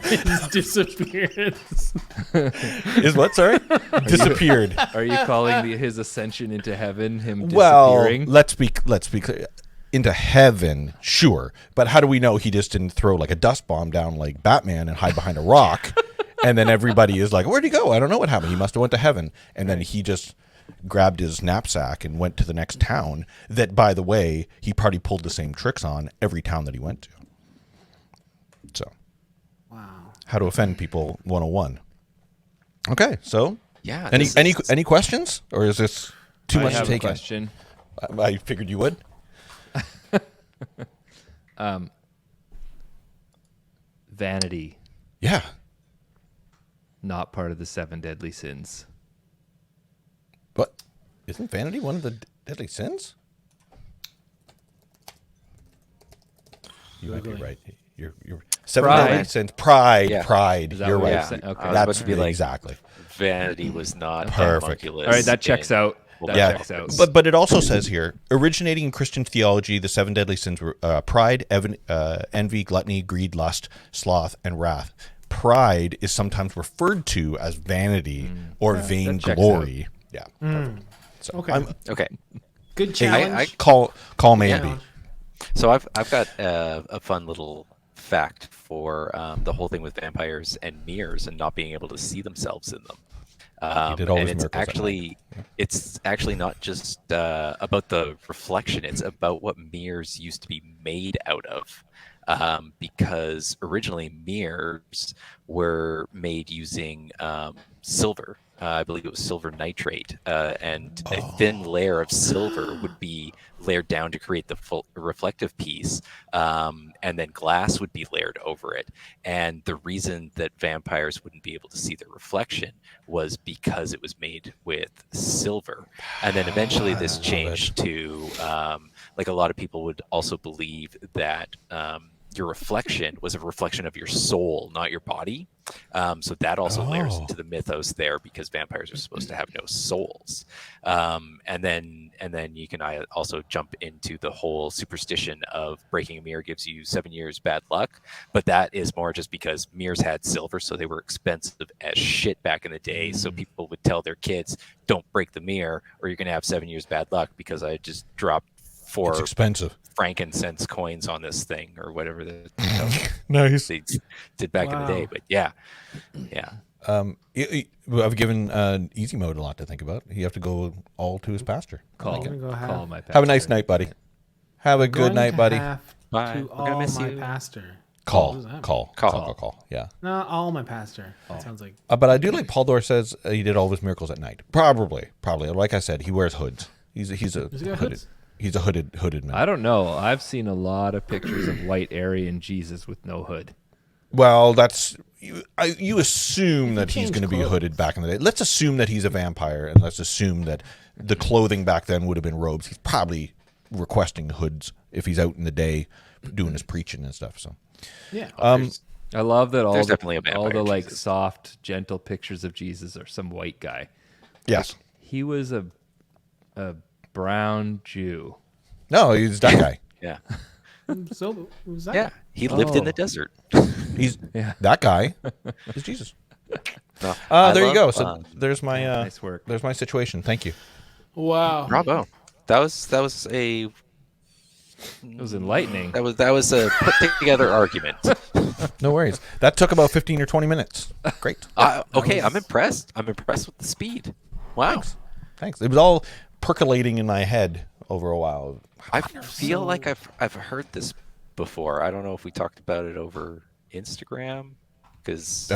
His disappearance. Is what? Sorry, disappeared. Are you calling his ascension into heaven him Well, disappearing? let's be clear. Into heaven, sure, but how do we know he just didn't throw like a dust bomb down like Batman and hide behind a rock, and then everybody is like, "Where'd he go? I don't know what happened. He must have went to heaven," and then he just grabbed his knapsack and went to the next town. That, by the way, he probably pulled the same tricks on every town that he went to. So, wow, how to offend people 101. Okay, so yeah, any questions, or is this too much to take in? Question. I figured you would. Vanity. Yeah. Not part of the 7 deadly sins. But isn't vanity one of the deadly sins? You might be right. You're 7 deadly sins. Pride. Yeah. Pride. You're right. Yeah. Okay. That's be like, exactly. Vanity was not Perfect. homunculus. All right, that checks out. Checks out. But it also says here, originating in Christian theology, the 7 deadly sins were pride, envy, gluttony, greed, lust, sloth, and wrath. Pride is sometimes referred to as vanity or vainglory. Yeah. So Okay. Okay. Good challenge. Call me and B. So I've got a fun little fact for the whole thing with vampires and mirrors and not being able to see themselves in them. And it's actually not just about the reflection. It's about what mirrors used to be made out of. Because originally mirrors were made using silver. I believe it was silver nitrate, and a thin layer of silver would be layered down to create the full reflective piece, and then glass would be layered over it. And the reason that vampires wouldn't be able to see their reflection was because it was made with silver. And then eventually this changed to, like a lot of people would also believe that your reflection was a reflection of your soul, not your body. So that also layers into the mythos there, because vampires are supposed to have no souls. And then you can also jump into the whole superstition of breaking a mirror gives you 7 years bad luck. But that is more just because mirrors had silver, so they were expensive as shit back in the day. So people would tell their kids, don't break the mirror or you're going to have 7 years bad luck, because I just dropped 4 It's expensive frankincense coins on this thing or whatever nice they did back in the day. But yeah. I've given easy mode a lot to think about. You have to go all to his pastor. Call my pastor. Have a nice night, buddy. Have a good night, buddy. Bye. To We're gonna all miss my you. pastor. Call. Yeah. No, all my pastor. That sounds like. But I do like Paul Dor says he did all of his miracles at night. Probably. Like I said, he wears hoods. He's a Does he got hooded. hoods? He's a hooded man. I don't know. I've seen a lot of pictures of white Aryan Jesus with no hood. Well, that's you assume that he's changed going to be clothes. hooded back in the day. Let's assume that he's a vampire, and let's assume that the clothing back then would have been robes. He's probably requesting hoods if he's out in the day doing his preaching and stuff. So, Yeah. I love that all There's the, definitely a vampire all the like Jesus. soft, gentle pictures of Jesus are some white guy. yes. He was a brown Jew. No, he's that guy. Yeah. So was that? Yeah. He lived in the desert. He's that guy. Is Jesus. No, There you I go. love, So there's my nice work. There's my situation. Thank you. Wow. bravo. That was a It was enlightening. that was a put together argument. No worries. That took about 15 or 20 minutes. Great. Okay, I'm impressed. I'm impressed with the speed. Wow. Thanks. It was all percolating in my head over a while. I feel like I've heard this before. I don't know if we talked about it over Instagram, because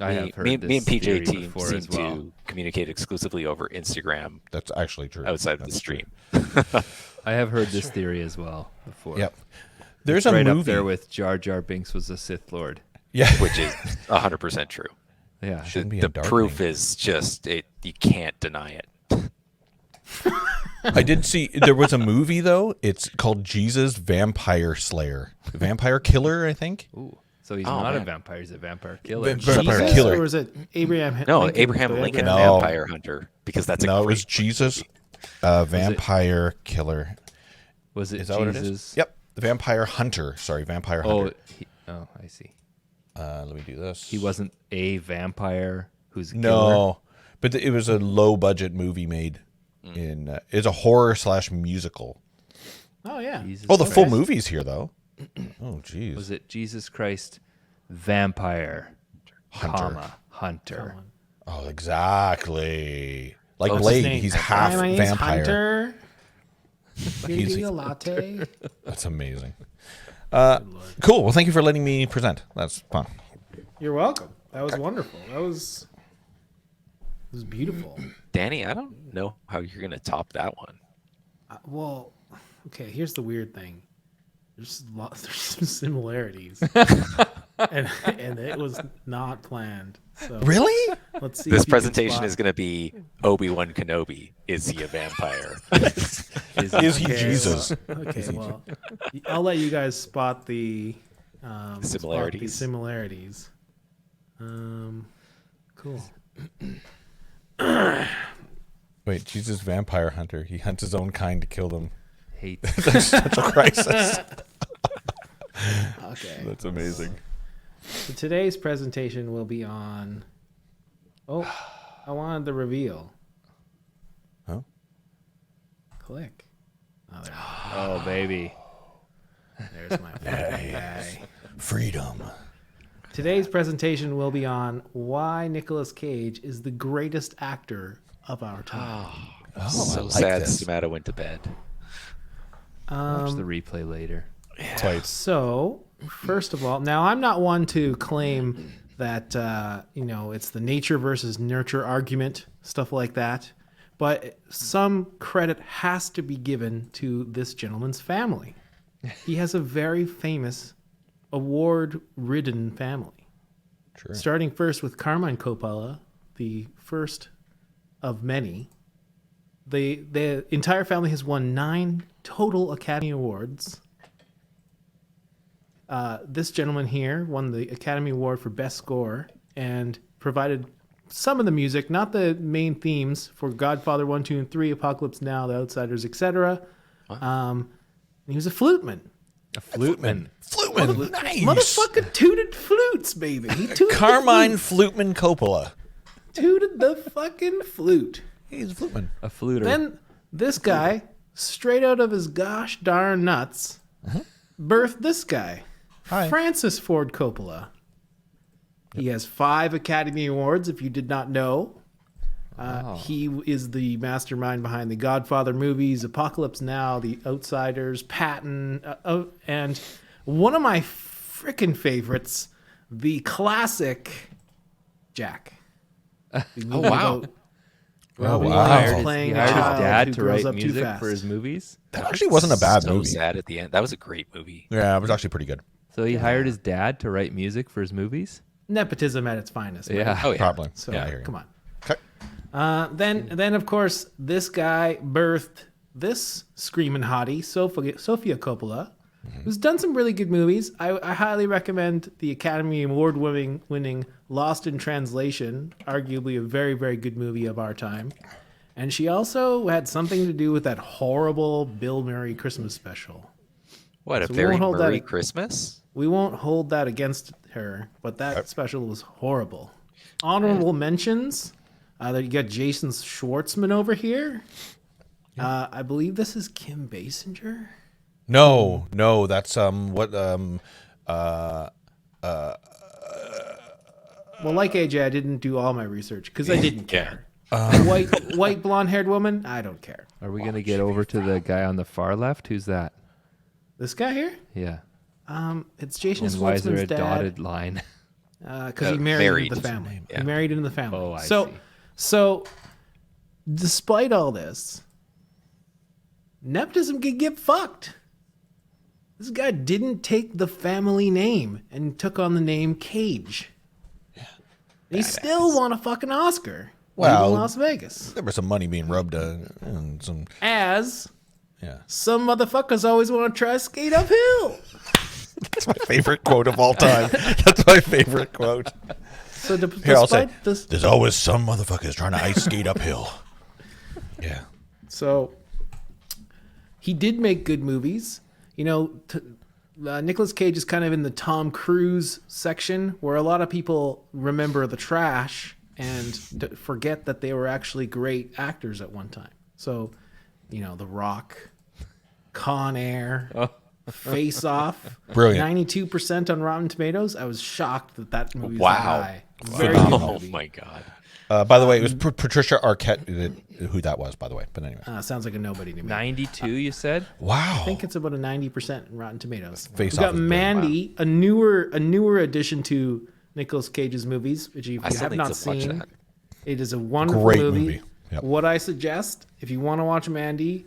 I have heard me this and PJ theory team before seem as well. to communicate exclusively over Instagram. That's actually true. Outside of That's the stream. I have heard this theory as well before. Yep. There's It's a right movie up there with Jar Jar Binks was a Sith Lord. Yeah. Which is 100% true. Yeah. Shouldn't be The a dark proof name. is just you can't deny it. I did see there was a movie though. It's called Jesus Vampire Slayer, Vampire Killer, I think. Ooh. So he's Oh, not a man. vampire, he's a vampire killer. Vampire Jesus, Killer. or was it Abraham? No, Lincoln? Abraham The Lincoln, No. Vampire Hunter, because that's a No, it great was Jesus, movie. Vampire Killer. Was it Is that what it is? Jesus? Yep, the Vampire Hunter. Sorry, Vampire Hunter. I see. Let me do this. He wasn't a vampire who's a killer? No, but it was a low budget movie made in. It's a horror / musical. Oh yeah. Jesus Oh, the full Christ. movie's here though. Oh, jeez. Was it Jesus Christ Vampire Hunter. Hunter? Oh, exactly. Like Oh, Blade, Name. he's Hi, half my name's vampire. Hunter. Here to He's- give you a latte. That's amazing. Cool. Well, thank you for letting me present. That's fun. You're welcome. That was wonderful. It was beautiful. Danny, I don't know how you're going to top that one. Well, okay. Here's the weird thing. There's some similarities, and it was not planned. So Really? let's see. This if you can presentation spot- is going to be Obi-Wan Kenobi. Is he a vampire? Is he Okay, Jesus? Well, okay, well, I'll let you guys spot the Similarities. similarities. Cool. Wait, Jesus Vampire Hunter. He hunts his own kind to kill them. Hate. Existential crisis. Okay. That's amazing. So today's presentation will be on. Oh, I wanted the reveal. Huh? Click. Oh, there. Oh, baby. There's my fucking guy. Freedom. Today's presentation will be on why Nicolas Cage is the greatest actor of our time. Oh, So I like sad this. Stamata went to bed. Watch the replay later. Quite. So, first of all, now I'm not one to claim that it's the nature versus nurture argument, stuff like that. But some credit has to be given to this gentleman's family. He has a very famous, award-ridden family. True. Starting first with Carmine Coppola, the first of many. The entire family has won 9 total Academy Awards. This gentleman here won the Academy Award for Best Score and provided some of the music, not the main themes, for Godfather 1, 2, and 3, Apocalypse Now, The Outsiders, etc. He was a fluteman. A fluteman. Fluteman. Nice. Motherfucker tooted flutes, baby. He tooted Carmine the flute. Fluteman Coppola. Tooted the fucking flute. He's a fluteman. A fluter. Then this guy, straight out of his gosh darn nuts, birthed this guy, Hi. Francis Ford Coppola. He has 5 Academy Awards, if you did not know. He is the mastermind behind the Godfather movies, Apocalypse Now, The Outsiders, Patton, and one of my frickin' favorites, the classic Jack. The movie wow. about Robin wow. Williams He playing He hired a child his dad who to grows write up too music fast. for his movies. That actually wasn't a bad so movie. sad at the end. That was a great movie. Yeah, it was actually pretty good. So he hired his dad to write music for his movies? Nepotism at its finest. man. Yeah. Oh, yeah. Probably. So yeah, I hear you. come on. Okay. Then of course this guy birthed this screaming hottie, Sofia Coppola, who's done some really good movies. I highly recommend the Academy Award winning Lost in Translation, arguably a very, very good movie of our time. And she also had something to do with that horrible Bill Murray Christmas special. What, a So we very won't hold Murray that- Christmas? We won't hold that against her, but that special was horrible. Honorable mentions. That you got Jason Schwartzman over here. I believe this is Kim Basinger. No, that's Well, like AJ, I didn't do all my research because I didn't care. Uh, White blonde-haired woman. I don't care. Are we going to get over to the guy on the far left? Who's that? This guy here. Yeah. It's Jason And why is there Schwartzman's a dad. dotted line? Because he married into the family. Yeah. He married into the family. Oh, I so, see. So, despite all this, nepotism can get fucked. This guy didn't take the family name and took on the name Cage. Yeah. He still won a fucking Oscar. Well, in Las Vegas. There was some money being rubbed and some. Some motherfuckers always want to try to skate uphill. That's my favorite quote of all time. That's my favorite quote. So Here, I'll say, there's always some motherfuckers trying to ice skate uphill. Yeah. So he did make good movies. You know, Nicolas Cage is kind of in the Tom Cruise section where a lot of people remember the trash and forget that they were actually great actors at one time. So, you know, The Rock, Con Air, Face Off. Brilliant. 92% on Rotten Tomatoes. I was shocked that movie was Wow. that high. Wow. Very good Oh movie. my god. By the way, it was Patricia Arquette who that was, by the way. But anyway. Sounds like a nobody to me. 92, you said? Wow. I think it's about a 90% in Rotten Tomatoes. Face We Off got is Mandy, a newer addition to Nicolas Cage's movies, which if you have not seen, it is a wonderful Great movie. movie. Yep. What I suggest, if you want to watch Mandy,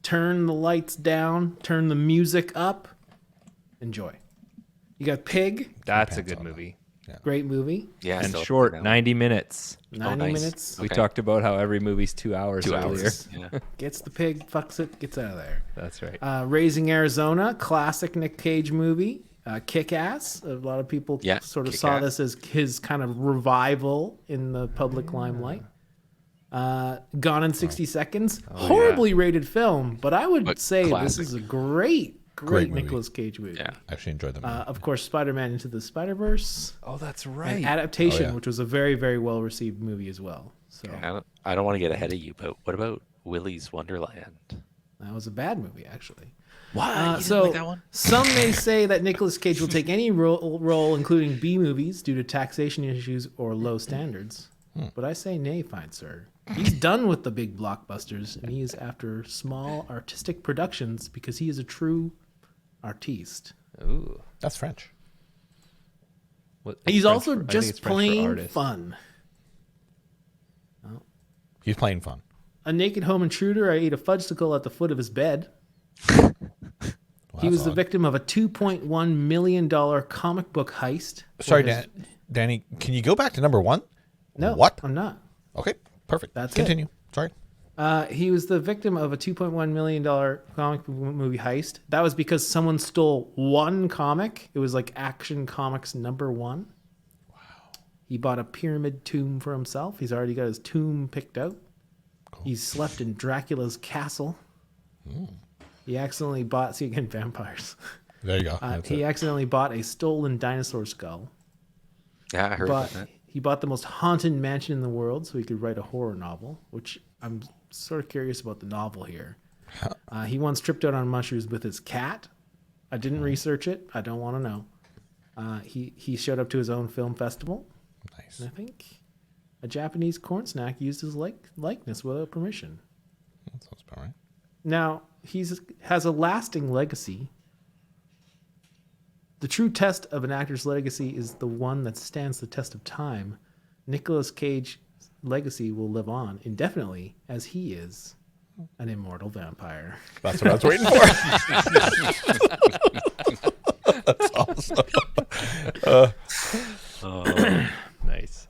turn the lights down, turn the music up, enjoy. You got Pig. That's a good movie. Yeah. Great movie. Yeah. And still short, that one. 90 minutes. 90 minutes. We Okay. talked about how every movie's 2 hours 2 earlier. hours. Yeah. Gets the pig, fucks it, gets out of there. That's right. Raising Arizona, classic Nick Cage movie. Kick-Ass. A lot of people sort of saw this as his kind of revival in the public limelight. Gone in 60 Seconds. Horribly rated film, but I would say classic. this is a great Great movie. Nicolas Cage movie. Yeah. I actually enjoyed them. Of course, Spider-Man Into the Spider-Verse. Oh, that's And right. Adaptation, Oh, yeah. which was a very, very well-received movie as well. So I don't want to get ahead of you, but what about Willy's Wonderland? that was a bad movie, actually. Why? You didn't So like that one? some may say that Nicolas Cage will take any role, including B movies, due to taxation issues or low standards. But I say nay, fine sir. He's done with the big blockbusters, and he is after small artistic productions because he is a true artiste. Ooh. That's French. What, He's French also I think just it's French for plain artist. fun. He's playing fun. A naked home intruder. I ate a fudgesicle at the foot of his bed. He was the victim of a $2.1 million comic book heist. Sorry, Danny. Can you go back to number one? No, What? I'm not. Okay, perfect. That's Continue. Sorry. He was the victim of a $2.1 million comic book movie heist. That was because someone stole one comic. It was like Action Comics number 1. Wow. He bought a pyramid tomb for himself. He's already got his tomb picked out. Cool. He slept in Dracula's castle. He accidentally bought, see again, vampires. There you go. He accidentally bought a stolen dinosaur skull. Yeah, I heard about that. He bought the most haunted mansion in the world so he could write a horror novel, which I'm sort of curious about the novel here. He once tripped out on mushrooms with his cat. I didn't research it. I don't want to know. He showed up to his own film festival. Nice. And I think a Japanese corn snack used his likeness without permission. That sounds about right. Now, has a lasting legacy. The true test of an actor's legacy is the one that stands the test of time. Nicolas Cage's legacy will live on indefinitely as he is an immortal vampire. That's what I was waiting for. That's awesome. Nice.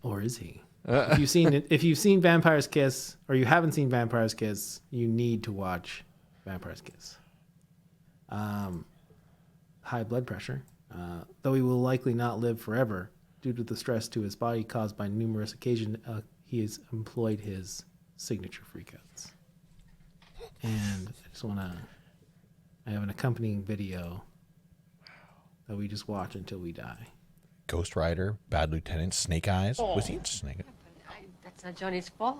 Or is he? If you've seen Vampire's Kiss or you haven't seen Vampire's Kiss, you need to watch Vampire's Kiss. High blood pressure, though he will likely not live forever due to the stress to his body caused by numerous occasions. He has employed his signature freakouts. And I have an accompanying video that we just watch until we die. Ghost Rider, Bad Lieutenant, Snake Eyes. Was he in Snake Eyes? That's not Johnny's fault.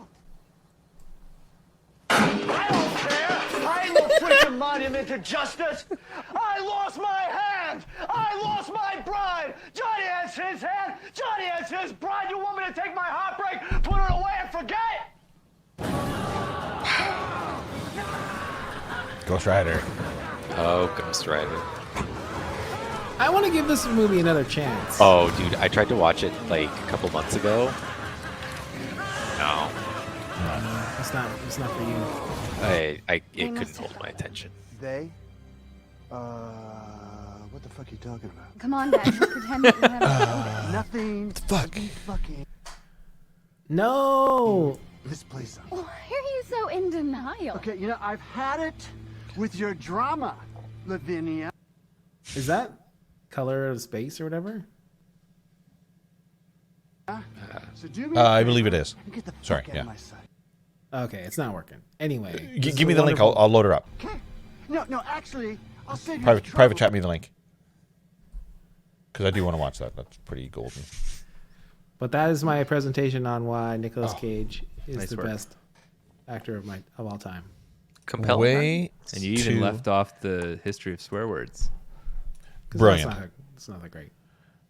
I don't care. I ain't no freaking monument to justice. I lost my hand. I lost my bride. Johnny has his hand. Johnny has his bride. You want me to take my heartbreak, put it away, and forget? Ghost Rider. Oh, Ghost Rider. I want to give this movie another chance. Oh, dude, I tried to watch it like a couple months ago. No. It's not for you. It couldn't hold my attention. They? What the fuck are you talking about? Come on, Dad. Pretend that you haven't. Nothing. Fuck. Fucking. No. This place. Why are you so in denial? Okay, you know, I've had it with your drama, Lavinia. Is that Color of Space or whatever? So do me I believe it is. and get the Sorry, fuck out yeah. of my sight. Okay, it's not working. Anyway. Give me the link. I'll load her up. Okay. No, actually, I'll save you Private the trouble. chat me the link. Because I do want to watch that. That's pretty golden. But that is my presentation on why Nicolas Oh, Cage is nice the work. best actor of all time. Compelling. Way And you even left off the history of swear words. 'Cause Brilliant. It's not that great.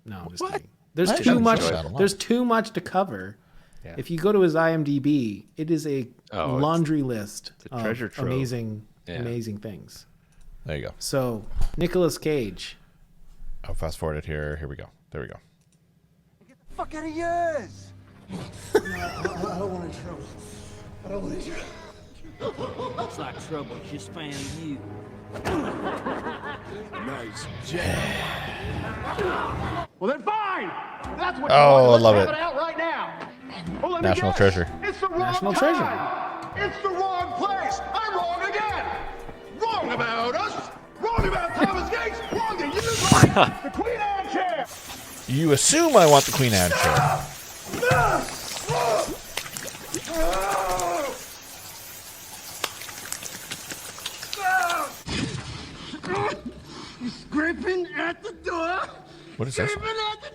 No, I'm just What? kidding. There's I too enjoyed much. that a lot. There's too much to cover. Yeah. If you go to his IMDb, it is a Oh, laundry list a of treasure trove. amazing things. There you go. So Nicolas Cage. I'll fast forward it here. Here we go. There we go. Fuck out of yours. I don't want any trouble. I don't want any trouble. Looks like trouble just found you. Nice jam. Well then, fine. That's what. Oh, you want. I love Let's it. have it out right now. Well, let me National guess. treasure. It's the wrong National time. treasure. It's the wrong place. I'm wrong again. Wrong about us. Wrong about Thomas Gates. Wrong that you like the Queen Anne chair. You assume I want the Queen Anne chair. He's scraping at the door. What is this? Scraping at the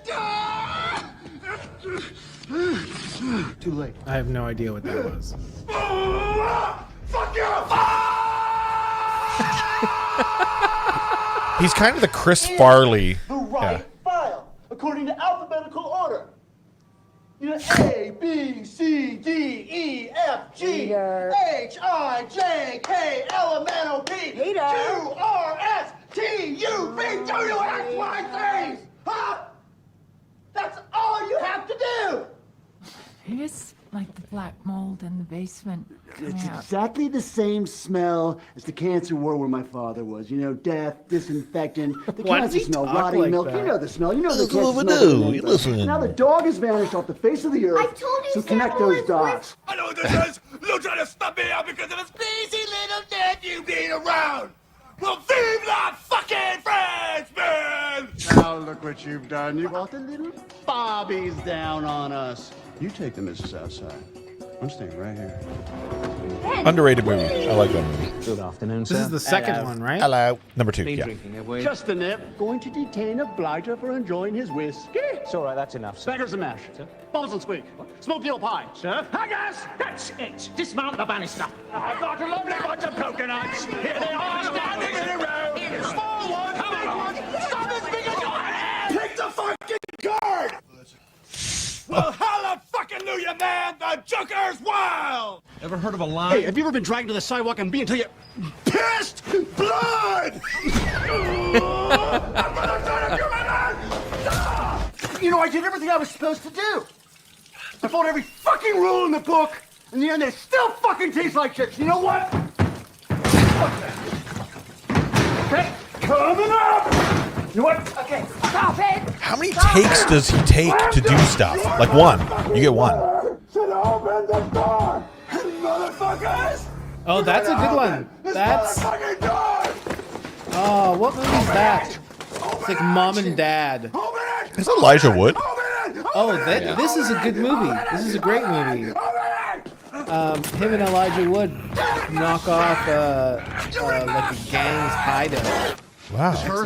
door. Too late. I have no idea what that was. Fuck you! He's kind of the Chris Farley. The right file, according to alphabetical order. You know, A, B, C, D, E, F, G, H, I, J, K, L, M, N, O, P, Q, R, S, T, U, V, W, X, Y, Z. Huh? That's all you have to do. It is like the black mold in the basement. It's Yeah. exactly the same smell as the cancer ward where my father was. You know, death, disinfectant, the Why does cancer he smell, talk rotting like milk. that? You know the smell. You know the That's cancer what we smell. do. better than anybody. Listen. Now the dog has vanished off the face of the earth. I told you So Sam connect was those dots. I know what this is. You're trying to stop me out because of a crazy little nephew being around. Well, vive la fucking France, man! Now look what you've done. You brought the little bobbies down on us. You take the missus outside. I'm staying right here. Underrated movie. I like that movie. Good afternoon, This is the second one, right? Hello. Number 2. Yeah. drinking, have we? Just a nip. Going to detain a blighter for enjoying his whiskey. It's all right, that's enough, sir. Beggars and mash. Sir? Bubbles and squeak. Smoked eel pie. Sir? Hi, guys! That's it! Dismount the banister. I've got a lovely bunch of coconuts. Here they are, standing in a row. Small ones, big ones, some as big as your head! Pick the fucking card! Well, hallelujah, man! The Joker's wild! Ever heard of a line? Hey, have you ever been dragged to the sidewalk and bee until you Pissed blood! You know, I did everything I was supposed to do. I followed every fucking rule in the book. In the end, it still fucking tastes like shit. You know what? Okay, coming up. You know what? Okay, Stop it! How many takes does he take to do stuff? Like one. You get one. Should open the door, motherfuckers! Oh, that's a good one. That's. Fucking door! Oh, what movie is that? It's like Mom and Dad. Open it! Is Elijah Wood? Open it! Oh, this is a good movie. This is a great movie. Him and Elijah Wood knock off like a gang's hideout. Wow.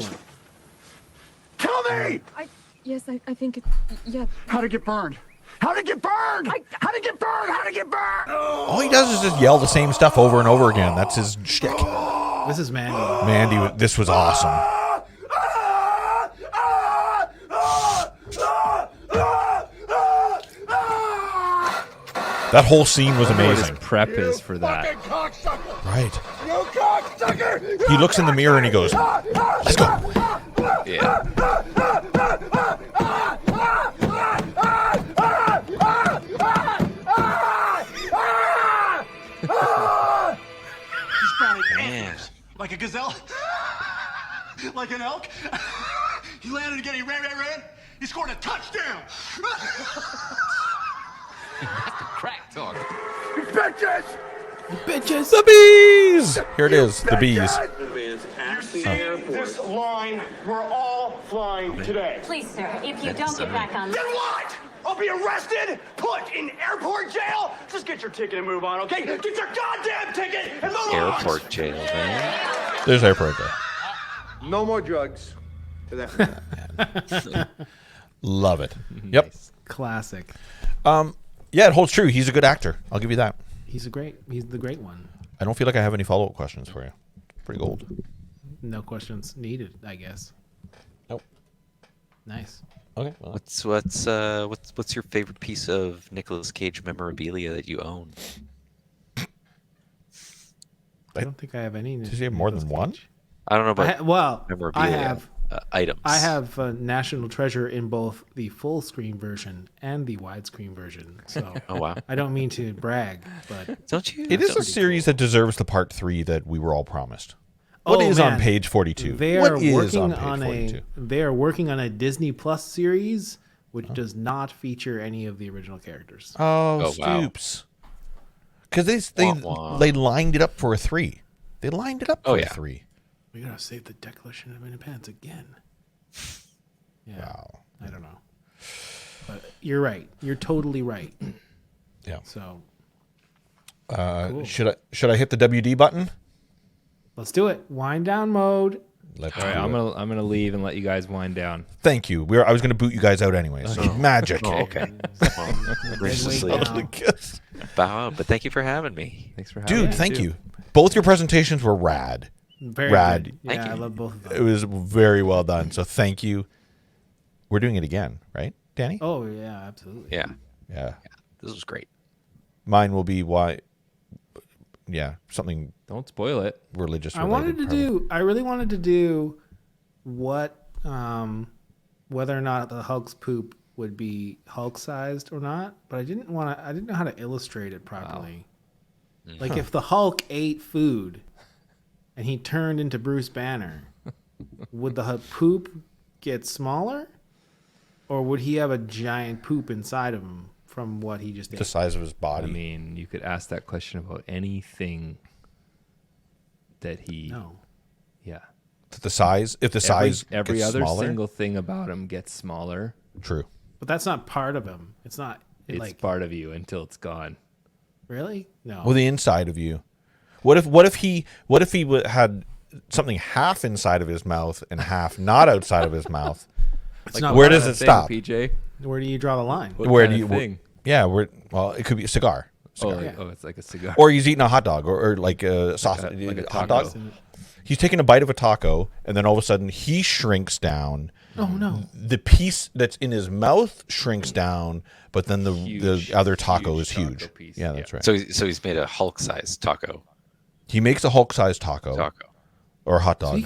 Tell me! Yes, I think it's. Yeah. How'd it get burned? How'd it get burned? How'd it get burned? How'd it get burned? All he does is just yell the same stuff over and over again. That's his shtick. This is Mandy. Mandy, this was awesome. That whole scene was His amazing. prep is for that. Right. You cocksucker! He looks in the mirror and he goes, "Let's go." Yeah. He's sprouting Man. antlers. Like a gazelle? Like an elk? He landed again, he ran. He scored a touchdown! Crack talk. Bitches! Bitches! The bees! Here it is, the bees. You see this line? We're all flying today. Please, sir, if you don't get back on. Then what? I'll be arrested, put in airport jail? Just get your ticket and move on, okay? Get your goddamn ticket and move on! Airport jail, man. There's airport there. No more drugs. Love it. Yep. Classic. Yeah, it holds true. He's a good actor. I'll give you that. He's the great one. I don't feel like I have any follow-up questions for you. Pretty gold. No questions needed, I guess. Nope. Nice. Okay. Well. What's your favorite piece of Nicolas Cage memorabilia that you own? I don't think I have any. Does he have more than one? I don't know about memorabilia. Items. I have National Treasure in both the full screen version and the widescreen version. So Oh, wow. I don't mean to brag, but Don't you? It is a series that deserves the part 3 that we were all promised. What Oh, is man. on page 42? They What are is working on page 42? They are working on a Disney Plus series which does not feature any of the original characters. Oh, Stoops. Because they lined it up for a 3. They lined it up for a 3. We gotta save the Declaration of Independence again. Yeah. Wow. I don't know. But you're right. You're totally right. Yeah. So Cool. Should I hit the WD button? let's do it. Wind down mode. Let's All right, do it. I'm gonna leave and let you guys wind down. Thank you. I was going to boot you guys out anyway. So magic. Oh, okay. Graciously. Bow out, but thank you for having me. Thanks for having Dude, me. thank you. Both your presentations were rad. Very rad. good. Yeah, I love both of them. It was very well done. So thank you. We're doing it again, right, Danny? Oh yeah, absolutely. Yeah. Yeah. This was great. Mine will be something. Don't spoil it. Religious. I really wanted to do what whether or not the Hulk's poop would be Hulk sized or not, but I didn't know how to illustrate it properly. Wow. Like if the Hulk ate food and he turned into Bruce Banner, would the poop get smaller? Or would he have a giant poop inside of him from what he just ate? The size of his body. I mean, you could ask that question about anything that he. No. Yeah. The size. If the size every gets other smaller? single thing about him gets smaller. True. But that's not part of him. It's not. It's part of you until it's gone. Really? No. Well, the inside of you. What if he had something half inside of his mouth and half not outside of his mouth? Where does it stop? PJ? Where do you draw the line? Where do you? Thing? Yeah. Well, it could be a cigar. It's like a cigar. Or he's eating a hot dog, or like a sausage, like a hot taco. dog. He's taking a bite of a taco, and then all of a sudden he shrinks down. Oh no! The piece that's in his mouth shrinks down, but then the other taco is huge. Yeah, that's right. So he's made a Hulk-sized taco. He makes a Hulk-sized taco. Or a hot dog.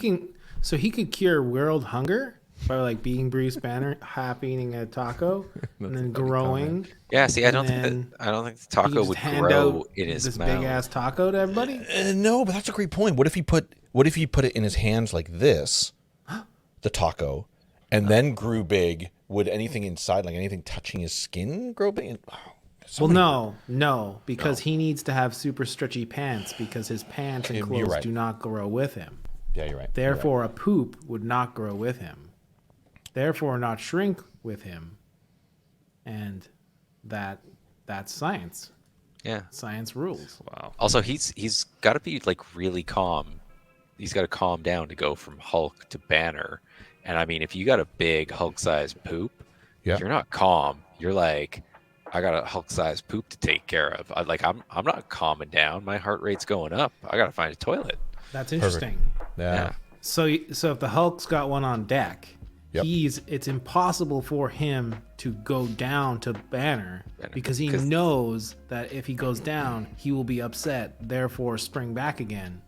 So he could cure world hunger by like being Bruce Banner, happy eating a taco, and then growing. Yeah, see, I don't think the taco would grow in his this mouth. big ass taco to everybody. No, but that's a great point. What if he put it in his hands like this, the taco, and then grew big? Would anything inside, like anything touching his skin, grow big? Well, no, because he needs to have super stretchy pants because his pants and You're clothes right. do not grow with him. Yeah, you're right. Therefore, a poop would not grow with him. Therefore, not shrink with him. And that's science. Yeah. Science rules. Wow. Also, he's got to be like really calm. He's got to calm down to go from Hulk to Banner. And I mean, if you got a big Hulk-sized poop, you're not calm. You're like, I got a Hulk-sized poop to take care of. I'm not calming down. My heart rate's going up. I got to find a toilet. That's interesting. Yeah. So if the Hulk's got one on deck, it's impossible for him to go down to Banner because he knows that if he goes down, he will be upset, therefore spring back again.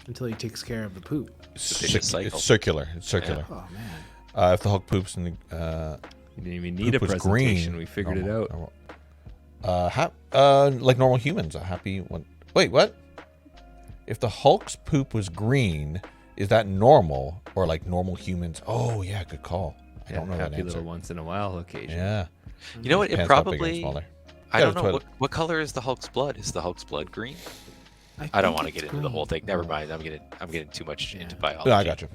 until he takes care of the poop. It's circular. It's circular. Yeah. Oh man. If the Hulk poops and you didn't even need a presentation. We figured it out. Like normal humans, a happy one. Wait, what? If the Hulk's poop was green, is that normal or like normal humans? Oh yeah, good call. I don't know that happy answer. little once in a while occasion. Yeah. You know what? It Pants got bigger and probably. smaller. I Yeah, don't the know toilet. what color is the Hulk's blood. Is the Hulk's blood green? I don't want to get into the whole thing. Never mind. I'm getting too much into biology. No, I got you.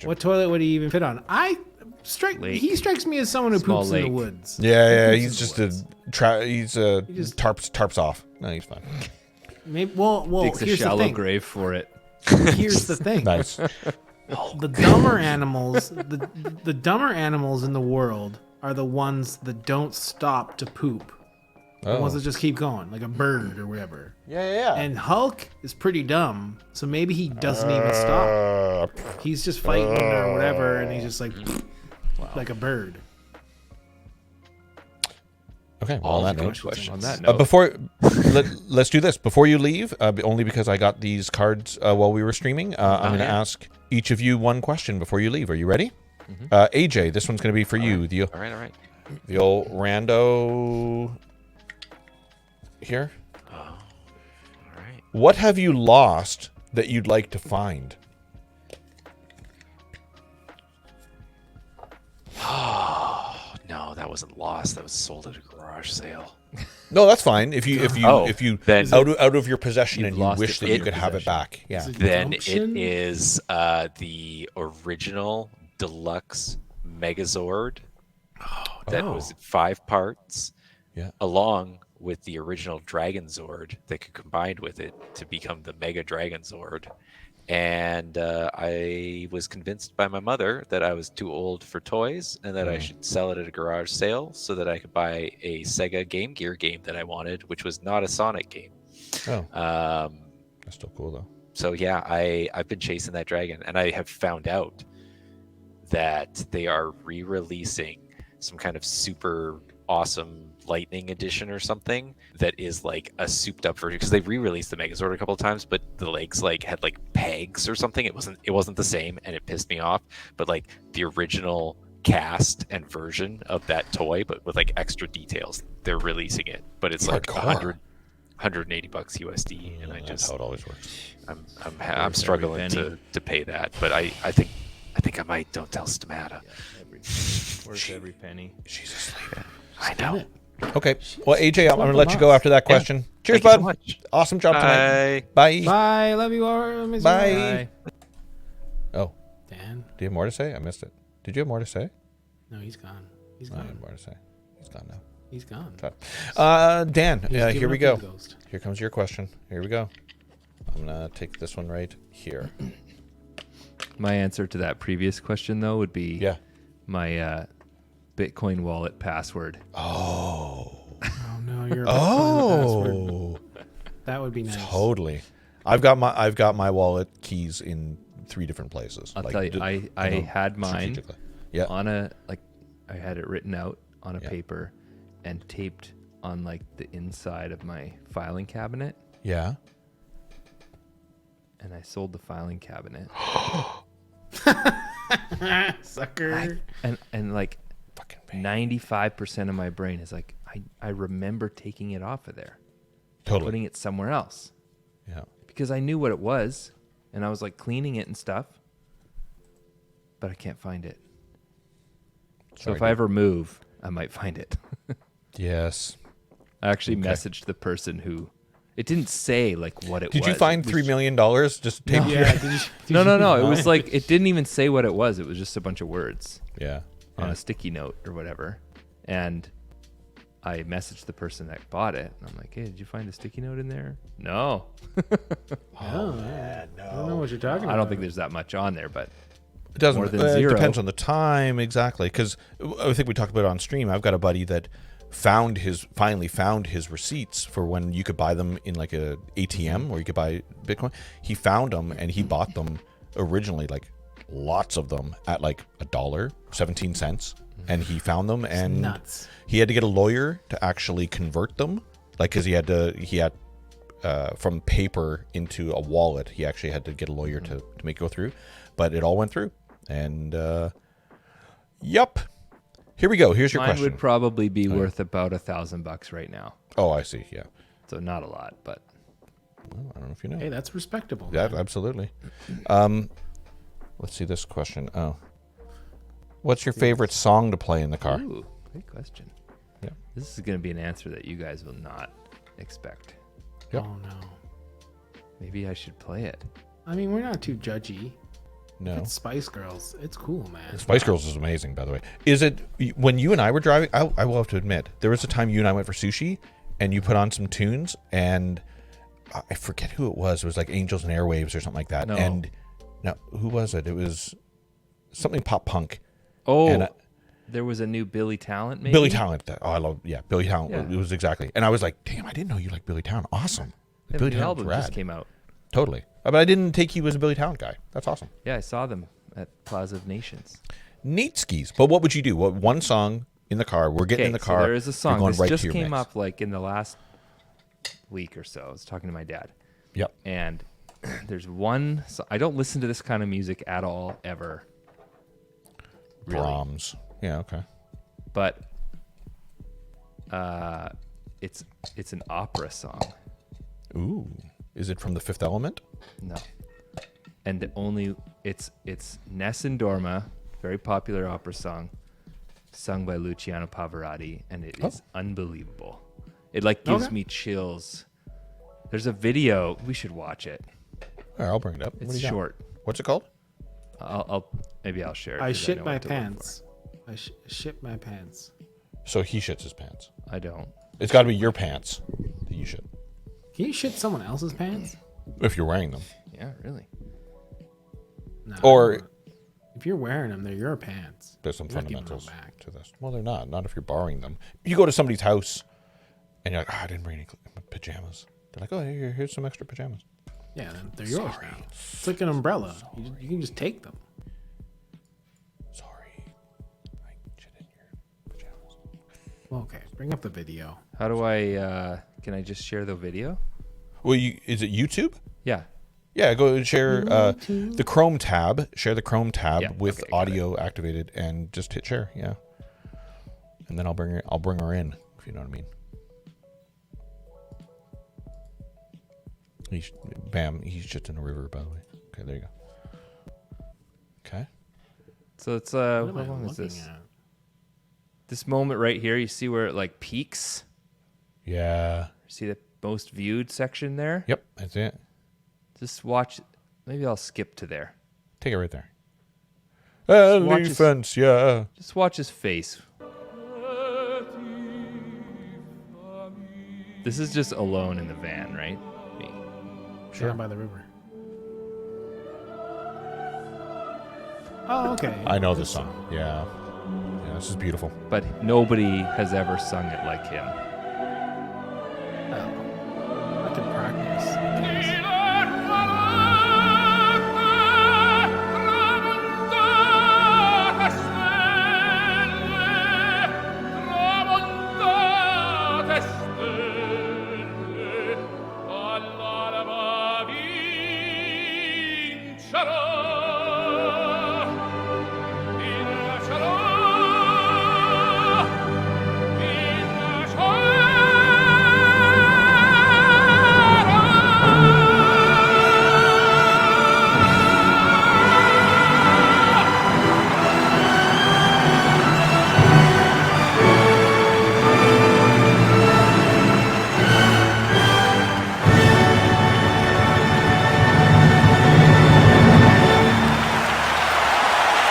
What toilet would he even fit on? He strikes me as someone who Small poops in the lake. woods. Yeah, He he's poops just in the he's tarps off. No, he's fine. Maybe, well, Digs a here's the shallow thing. grave for it. Here's the thing. Nice. The dumber animals, the dumber animals in the world are the ones that don't stop to poop. The Oh. ones that just keep going, like a bird or whatever. Yeah. And Hulk is pretty dumb, so maybe he doesn't even stop. He's just fighting or whatever, and he's just like a bird. Okay, well, All on that good note, questions. On that note. before let's do this before you leave. Only because I got these cards while we were streaming. I'm going to ask each of you one question before you leave. Are you ready? AJ, this one's going to be for you. All right. The old rando here. Oh, all right. What have you lost that you'd like to find? Oh no, that wasn't lost. That was sold at a garage sale. No, that's fine. If you then out of your possession and you lost wish it that from you your could have it back. Yeah. Then it is the original deluxe Megazord. That was 5 parts. Yeah. Along with the original Dragon Zord that could combine with it to become the Mega Dragon Zord. And I was convinced by my mother that I was too old for toys and that I should sell it at a garage sale so that I could buy a Sega Game Gear game that I wanted, which was not a Sonic game. Oh. That's still cool though. So yeah, I've been chasing that dragon, and I have found out that they are re-releasing some kind of super awesome Lightning Edition or something that is like a souped up version, because they re-released the Megazord a couple of times, but the legs like had like pegs or something. It wasn't the same, and it pissed me off. But like the original cast and version of that toy, but with like extra details, they're releasing it. But it's like $180 USD, and I just that's how it always works. I'm struggling to pay that, but I think I might. Don't tell Stamata. Where's every penny? She's asleep. I know. Okay. Well, AJ, I'm going to let you go after that question. Cheers, Thank you so bud. much. Awesome job tonight. Bye. Bye. Love you all. Miss you Bye. all. Oh. Dan. Do you have more to say? I missed it. Did you have more to say? No, he's gone. He's I gone. have more to say. He's gone now. He's gone. Dan, He's here given we up go. to the ghost. Here comes your question. Here we go. I'm going to take this one right here. My answer to that previous question, though, would be my Bitcoin wallet password. Oh no, you're a password. That would be nice. Totally. I've got my wallet keys in 3 different places. I'll tell you, I had mine on I had it written out on a paper and taped on like the inside of my filing cabinet. Yeah. And I sold the filing cabinet. Sucker. And like 95% of my brain is like, I remember taking it off of there. Totally. Putting it somewhere else. Yeah. Because I knew what it was, and I was like cleaning it and stuff, but I can't find it. So if I ever move, I might find it. Yes. I actually messaged the person who, it didn't say like what it was. Did you find $3 million just taped? No. No. It was like, it didn't even say what it was. It was just a bunch of words. Yeah. On a sticky note or whatever. And I messaged the person that bought it. And I'm like, hey, did you find a sticky note in there? No. Oh, man, no. I don't know what you're talking about. I don't think there's that much on there, but it doesn't. More than It zero. depends on the time, exactly. Because I think we talked about it on stream. I've got a buddy that finally found his receipts for when you could buy them in like a ATM where you could buy Bitcoin. He found them and he bought them originally, like lots of them at like $1.17, and he found them and nuts. He had to get a lawyer to actually convert them, like because he had from paper into a wallet. He actually had to get a lawyer to make it go through, but it all went through. And yep. Here we go. Here's your Mine question. would probably be worth about $1,000 right now. Oh, I see. Yeah. So not a lot, but well, I don't know if you know. Hey, that's respectable. Yeah, Man. absolutely. Let's see this question. Oh, what's your favorite song to play in the car? Ooh, great question. Yeah. This is going to be an answer that you guys will not expect. Yep. Oh no. Maybe I should play it. I mean, we're not too judgy. No. It's Spice Girls. It's cool, man. Spice Girls is amazing, by the way. Is it when you and I were driving? I will have to admit, there was a time you and I went for sushi, and you put on some tunes, and I forget who it was. It was like Angels and Airwaves or something like that. No. And no, who was it? It was something pop punk. Oh, and, there was a new Billy Talent, maybe? Billy Talent. Oh, I love, Billy Talent. Yeah. It was exactly. And I was like, damn, I didn't know you liked Billy Talent. Awesome. Yeah, Billy the Talent's album rad. just came out. Totally. But I didn't take you as a Billy Talent guy. That's awesome. Yeah, I saw them at Plaza of Nations. Neat skis. But what would you do? What one song in the car? We're getting in the car. So there is a song. You're going This right just to your came mix. up like in the last week or so. I was talking to my dad. Yep. And there's one. So I don't listen to this kind of music at all, ever. Really. Brahms. Yeah. Okay. But it's an opera song. Ooh. Is it from The Fifth Element? No. And it's Nessun Dorma, very popular opera song, sung by Luciano Pavarotti, and it is unbelievable. It like gives me chills. There's a video. We should watch it. All right, I'll bring it up. It's short. What's it called? Maybe I'll share it. I 'cause shit know my what to look pants. I shit my pants. So he shits his pants. for. I don't. It's got to be your pants that you shit. Can you shit someone else's pants? If you're wearing them. Yeah, really. No. Or if you're wearing them, they're your pants. there's some You're not giving fundamentals them back. to this. Well, they're not. Not if you're borrowing them. You go to somebody's house and you're like, I didn't bring any pajamas. They're like, oh, here's some extra pajamas. Yeah, then they're yours now. It's like an umbrella. You can just take them. Sorry. I shit in your pajamas. Okay, bring up the video. How do I? Can I just share the video? Well, is it YouTube? Yeah. Yeah, go and share the Chrome tab. Share the Chrome tab with audio activated, and just hit share. Yeah, and then I'll bring her in, if you know what I mean. He's just in a river, by the way. Okay, there you go. Okay. So it's What how am I long is looking this? at? This moment right here, you see where it like peaks. Yeah. See the most viewed section there? Yep, that's it. Just watch. Maybe I'll skip to there. Take it right there. watch his- Elephants, yeah. Just watch his face. This is just alone in the van, right? Me. Down by the river. Oh, okay. I know this song. Yeah. Yeah, this is beautiful. But nobody has ever sung it like him. I can practice.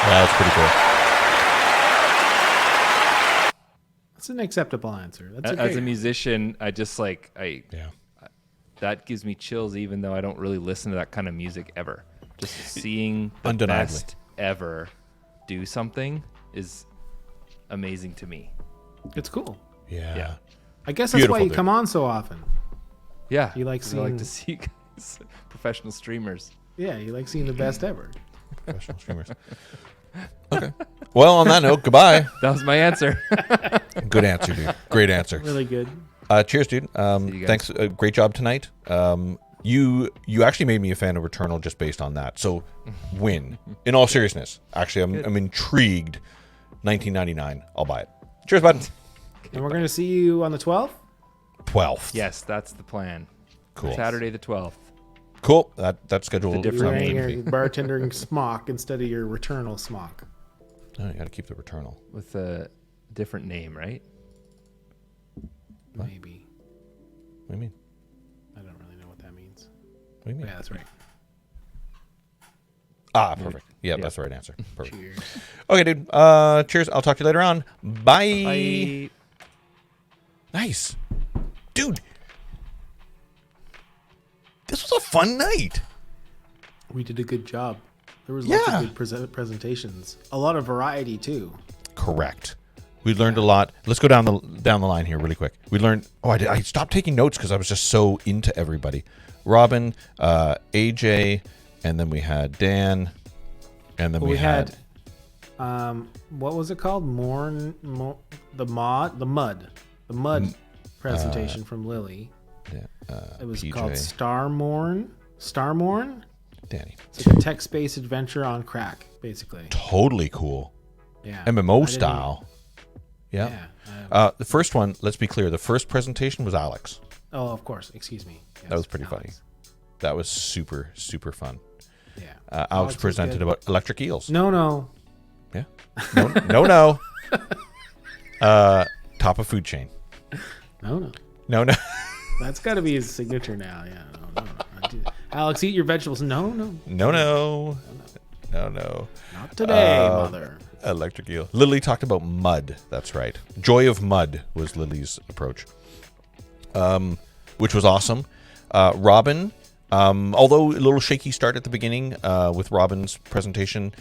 That's pretty cool. That's an acceptable answer. That's As okay. a musician, I just like that gives me chills, even though I don't really listen to that kind of music ever. Just seeing the Undeniably. best ever do something is amazing to me. It's cool. Yeah. I guess that's why you come on so often. Yeah, You like 'cause I seeing. like to see guys, professional streamers. Yeah, you like seeing the best ever. Professional streamers. Okay. Well, on that note, goodbye. That was my answer. Good answer, dude. Great answer. Really good. Cheers, dude. Thanks. Great job tonight. You actually made me a fan of Returnal just based on that. So, win. In all seriousness, actually, I'm intrigued. 1999. I'll buy it. Cheers, bud. And we're gonna see you on the 12th. 12th. Yes, that's the plan. Cool. Saturday the 12th. Cool. That schedule. You're wearing your bartending smock instead of your Returnal smock. Oh, you got to keep the Returnal with a different name, right? What? Maybe. What do you mean? I don't really know what that means. What do you mean? Yeah, that's right. Perfect. Yeah, that's the right answer. Perfect. Cheers. Okay, dude. Cheers. I'll talk to you later on. Bye. Bye. Nice. Dude. This was a fun night. We did a good job. There was lots of good presentations. A lot of variety too. Correct. We learned a lot. Let's go down the line here really quick. We learned. I stopped taking notes because I was just so into everybody. Robin, AJ, and then we had Dan, and then we had what was it called? The mud presentation from Lily. Yeah, it was PJ. called Starmorn. Danny. It's like a text-based adventure on crack, basically. Totally cool. Yeah. MMO style. Yeah. The first one, let's be clear, the first presentation was Alex. Oh, of course. Excuse me. Yes, That was pretty funny. Alex. That was super, super fun. Yeah. Alex presented about electric eels. No. Yeah. No. Top of food chain. No. That's got to be his signature now. Yeah. No. Alex, eat your vegetables. No. No. Not today, mother. Electric eel. Lily talked about mud. That's right. Joy of mud was Lily's approach, which was awesome. Robin, although a little shaky start at the beginning with Robin's presentation,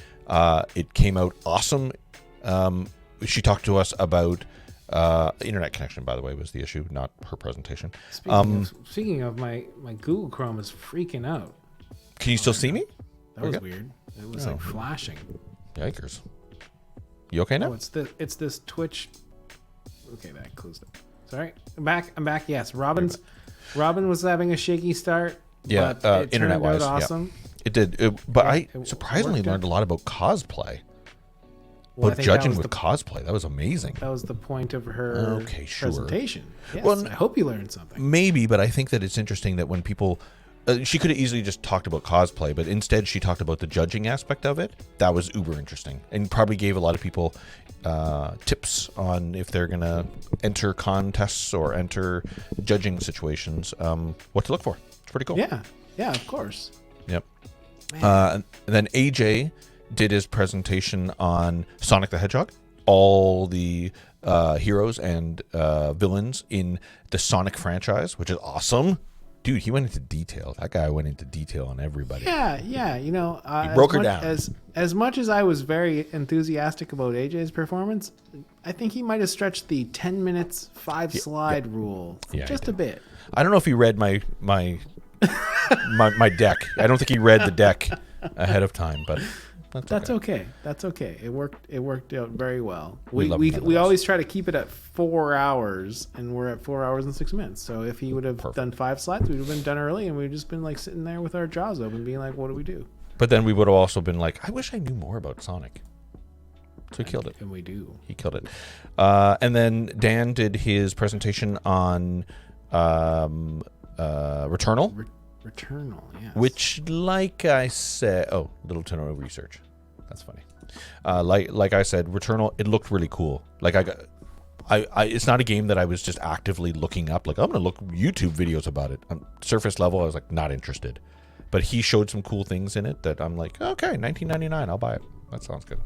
it came out awesome. She talked to us about internet connection, by the way, was the issue, not her presentation. Speaking of my Google Chrome is freaking out. Can you still see me? That was weird. It was like flashing. Yikers. You okay now? Oh, it's this Twitch. Okay, that closed it. Sorry, I'm back. Yes, Robin was having a shaky start. Yeah, but it internet wise, turned out awesome. It did. But I surprisingly learned a lot about cosplay. Well, But judging with cosplay, that was amazing. That was the point of her presentation. Yes, Well, I hope you learned something. Maybe, but I think that it's interesting that when people... she could have easily just talked about cosplay, but instead she talked about the judging aspect of it. That was uber interesting and probably gave a lot of people tips on if they're going to enter contests or enter judging situations, what to look for. It's pretty cool. Yeah, of course. Yep. And then AJ did his presentation on Sonic the Hedgehog, all the heroes and villains in the Sonic franchise, which is awesome. Dude, he went into detail. That guy went into detail on everybody. Yeah. You know, he broke her down. As much as I was very enthusiastic about AJ's performance, I think he might have stretched the 10 minutes 5 slide rule just a bit. I don't know if he read my deck. I don't think he read the deck ahead of time, but that's okay. That's okay. It worked out very well. We We always try to keep it at 4 hours, and we're at 4 hours and 6 minutes. So if he would have done 5 slides, we would have been done early, and we'd just been like sitting there with our jaws open, being like, "What do we do?" But then we would have also been like, "I wish I knew more about Sonic." So he killed it. And we do. He killed it. And then Dan did his presentation on Returnal. Returnal, yes. Which, like I said, little to no research. That's funny. Like I said, Returnal, it looked really cool. Like it's not a game that I was just actively looking up. Like, I'm going to look YouTube videos about it. On surface level, I was like, not interested. But he showed some cool things in it that I'm like, okay, $19.99, I'll buy it. That sounds good.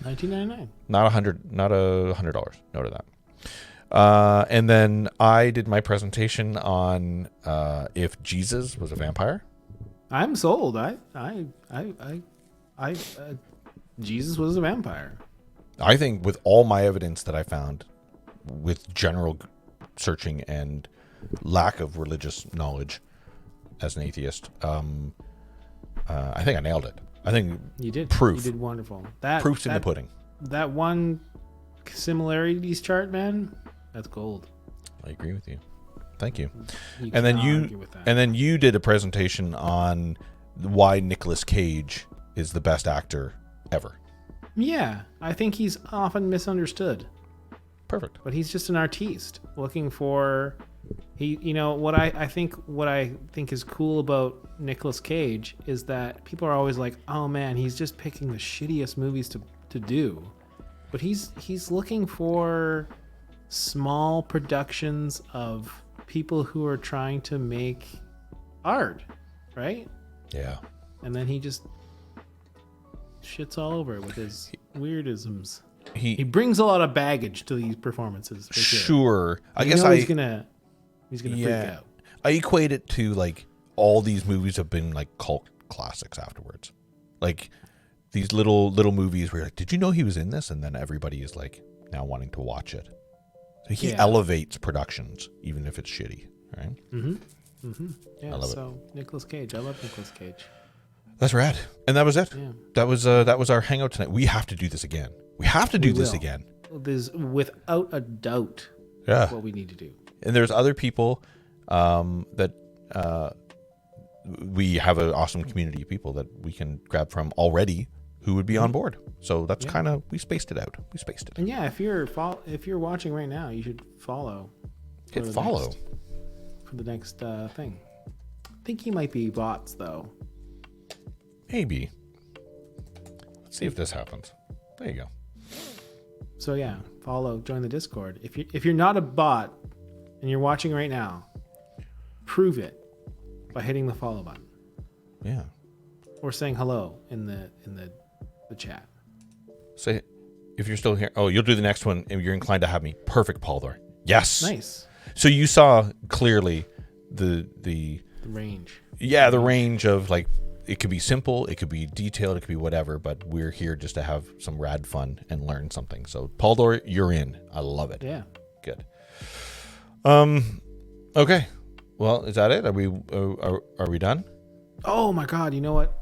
$19.99. Not $100. No to that. And then I did my presentation on if Jesus was a vampire. I'm sold. Jesus was a vampire. I think with all my evidence that I found, with general searching and lack of religious knowledge as an atheist, I think I nailed it. I think you did. Proof. You did wonderful. Proof's in the pudding. That one similarities chart, man. That's gold. I agree with you. Thank you. You And then cannot argue with that. you did a presentation on why Nicolas Cage is the best actor ever. Yeah, I think he's often misunderstood. Perfect. But he's just an artiste looking for what I think is cool about Nicolas Cage is that people are always like, "Oh man, he's just picking the shittiest movies to do." But he's looking for small productions of people who are trying to make art, right? Yeah. And then he just shits all over it with his weirdisms. He brings a lot of baggage to these performances. For Sure. I You guess know he's gonna freak out. I equate it to like all these movies have been like cult classics afterwards. Like these little movies where you're like, did you know he was in this? And then everybody is like now wanting to watch it. So he elevates productions, even if it's shitty, right? Mm-hmm. Mm-hmm. Yeah. I love so Nicolas Cage. I love Nicolas Cage. That's rad. And that was it. Yeah. That was our hangout tonight. We have to do this again. We have to do this again. There's without a doubt what we need to do. And there's other people that we have an awesome community of people that we can grab from already who would be on board. So that's kind of, we spaced it out. And yeah, if you're watching right now, you should follow. Hit follow. For the next thing. I think he might be bots though. Maybe. Let's see if this happens. There you go. So yeah, follow, join the Discord. If you're not a bot and you're watching right now, prove it by hitting the follow button. Yeah. Or saying hello in the chat. Say if you're still here. Oh, you'll do the next one if you're inclined to have me. Perfect, Paul. Yes. Nice. So you saw clearly the range. Yeah, the range of like it could be simple, it could be detailed, it could be whatever, but we're here just to have some rad fun and learn something. So Paul, you're in. I love it. Yeah. Good. Okay. Well, is that it? Are we done? Oh my god, you know what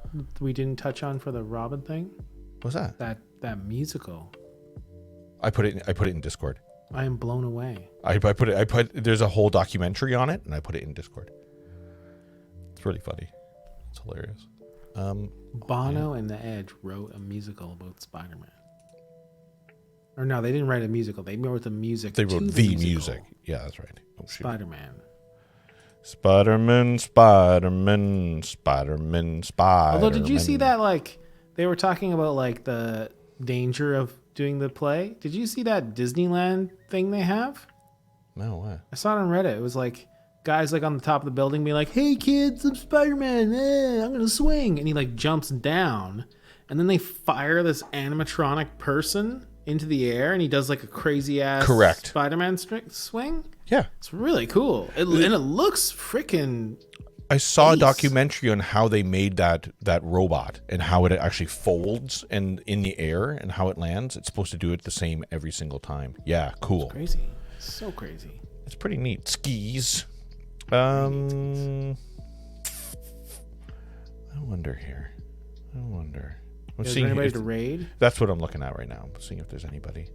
we didn't touch on for the Robin thing? What's that? That musical. I put it in Discord. I am blown away. I put there's a whole documentary on it and I put it in Discord. It's really funny. It's hilarious. Bono and The Edge wrote a musical about Spider-Man. Or no, they didn't write a musical. They wrote the music. They wrote the music. Yeah, that's right. Oh, Spider-Man. Spider-Man. Although, did you see that? Like, they were talking about like the danger of doing the play. Did you see that Disneyland thing they have? No, what? I saw it on Reddit. It was like guys like on the top of the building be like, "Hey kids, I'm Spider-Man. I'm gonna swing," and he like jumps down, and then they fire this animatronic person into the air, and he does like a crazy ass Spider-Man swing. Yeah, it's really cool. And it looks freaking. I saw a documentary on how they made that robot and how it actually folds and in the air and how it lands. It's supposed to do it the same every single time. Yeah, cool. It's crazy. So crazy. It's pretty neat. Skis. I wonder here. Is there anybody to raid? That's what I'm looking at right now. Seeing if there's anybody.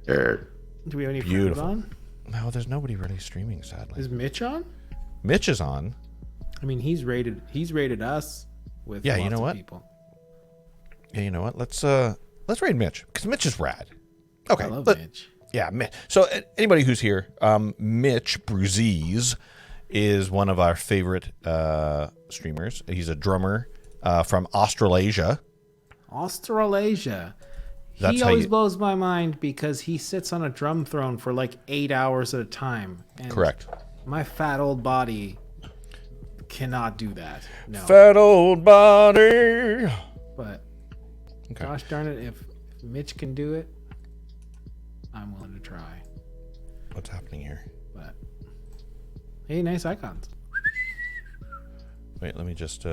Do we have any friends on? No, there's nobody really streaming, sadly. Is Mitch on? Mitch is on. I mean, he's rated us with lots you know of what? people. Yeah, you know what? Let's raid Mitch because Mitch is rad. Okay, I love Mitch. Yeah, Mitch. So anybody who's here, Mitch Bruzies is one of our favorite streamers. He's a drummer from Australasia. He always blows my mind because he sits on a drum throne for like 8 hours at a time. And correct. My fat old body cannot do that. No. Fat old body. But gosh darn it, if Mitch can do it, I'm willing to try. What's happening here? But hey, nice icons. Wait, let me just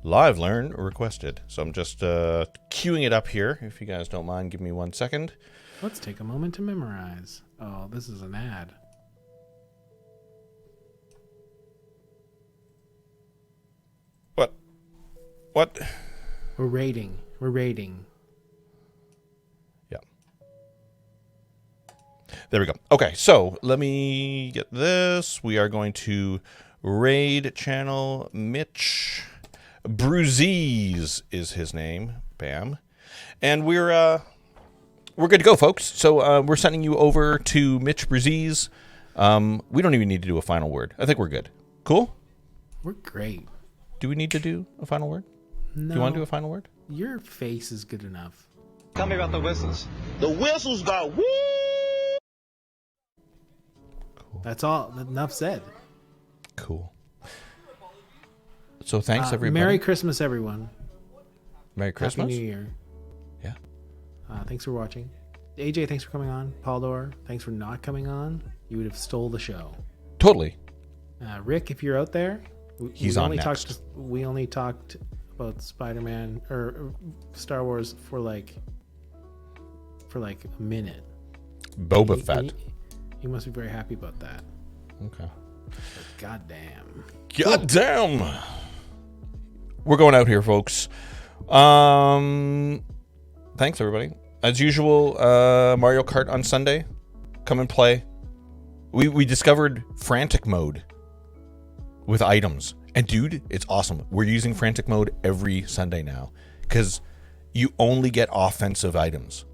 live learn requested. So I'm just queuing it up here. If you guys don't mind, give me 1 second. Let's take a moment to memorize. Oh, this is an ad. What? We're rating. Yeah. There we go. Okay, so let me get this. We are going to raid channel Mitch Bruzies is his name. Bam. And we're good to go, folks. So we're sending you over to Mitch Bruzies. We don't even need to do a final word. I think we're good. Cool? We're great. Do we need to do a final word? No. Do you want to do a final word? Your face is good enough. Tell me about the whistles. The whistles got woo. Cool. That's all. Enough said. Cool. So thanks, everybody. Merry Christmas, everyone. Merry Christmas. Happy New Year. Yeah. Thanks for watching. AJ, thanks for coming on. Paul, thanks for not coming on. You would have stole the show. Totally. Rick, if you're out there, He's on next. We only talked about Spider-Man or Star Wars for like a minute. Boba Fett. You must be very happy about that. Okay. Goddamn. Goddamn. We're going out here, folks. Thanks, everybody. As usual, Mario Kart on Sunday. Come and play. We discovered frantic mode with items. And dude, it's awesome. We're using frantic mode every Sunday now because you only get offensive items.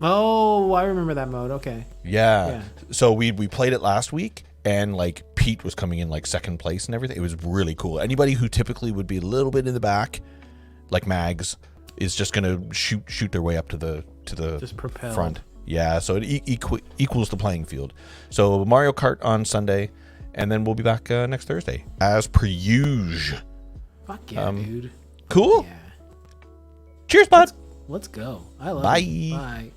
Oh, I remember that mode. Okay. Yeah. So we played it last week, and like Pete was coming in like second place and everything. It was really cool. Anybody who typically would be a little bit in the back, like Mags, is just gonna shoot their way up to the just propelled. front. Yeah. So it equals the playing field. So Mario Kart on Sunday, and then we'll be back next Thursday as per usual. Fuck yeah, dude. Cool. Yeah. Cheers, bud. Let's go. I love Bye. it. Bye.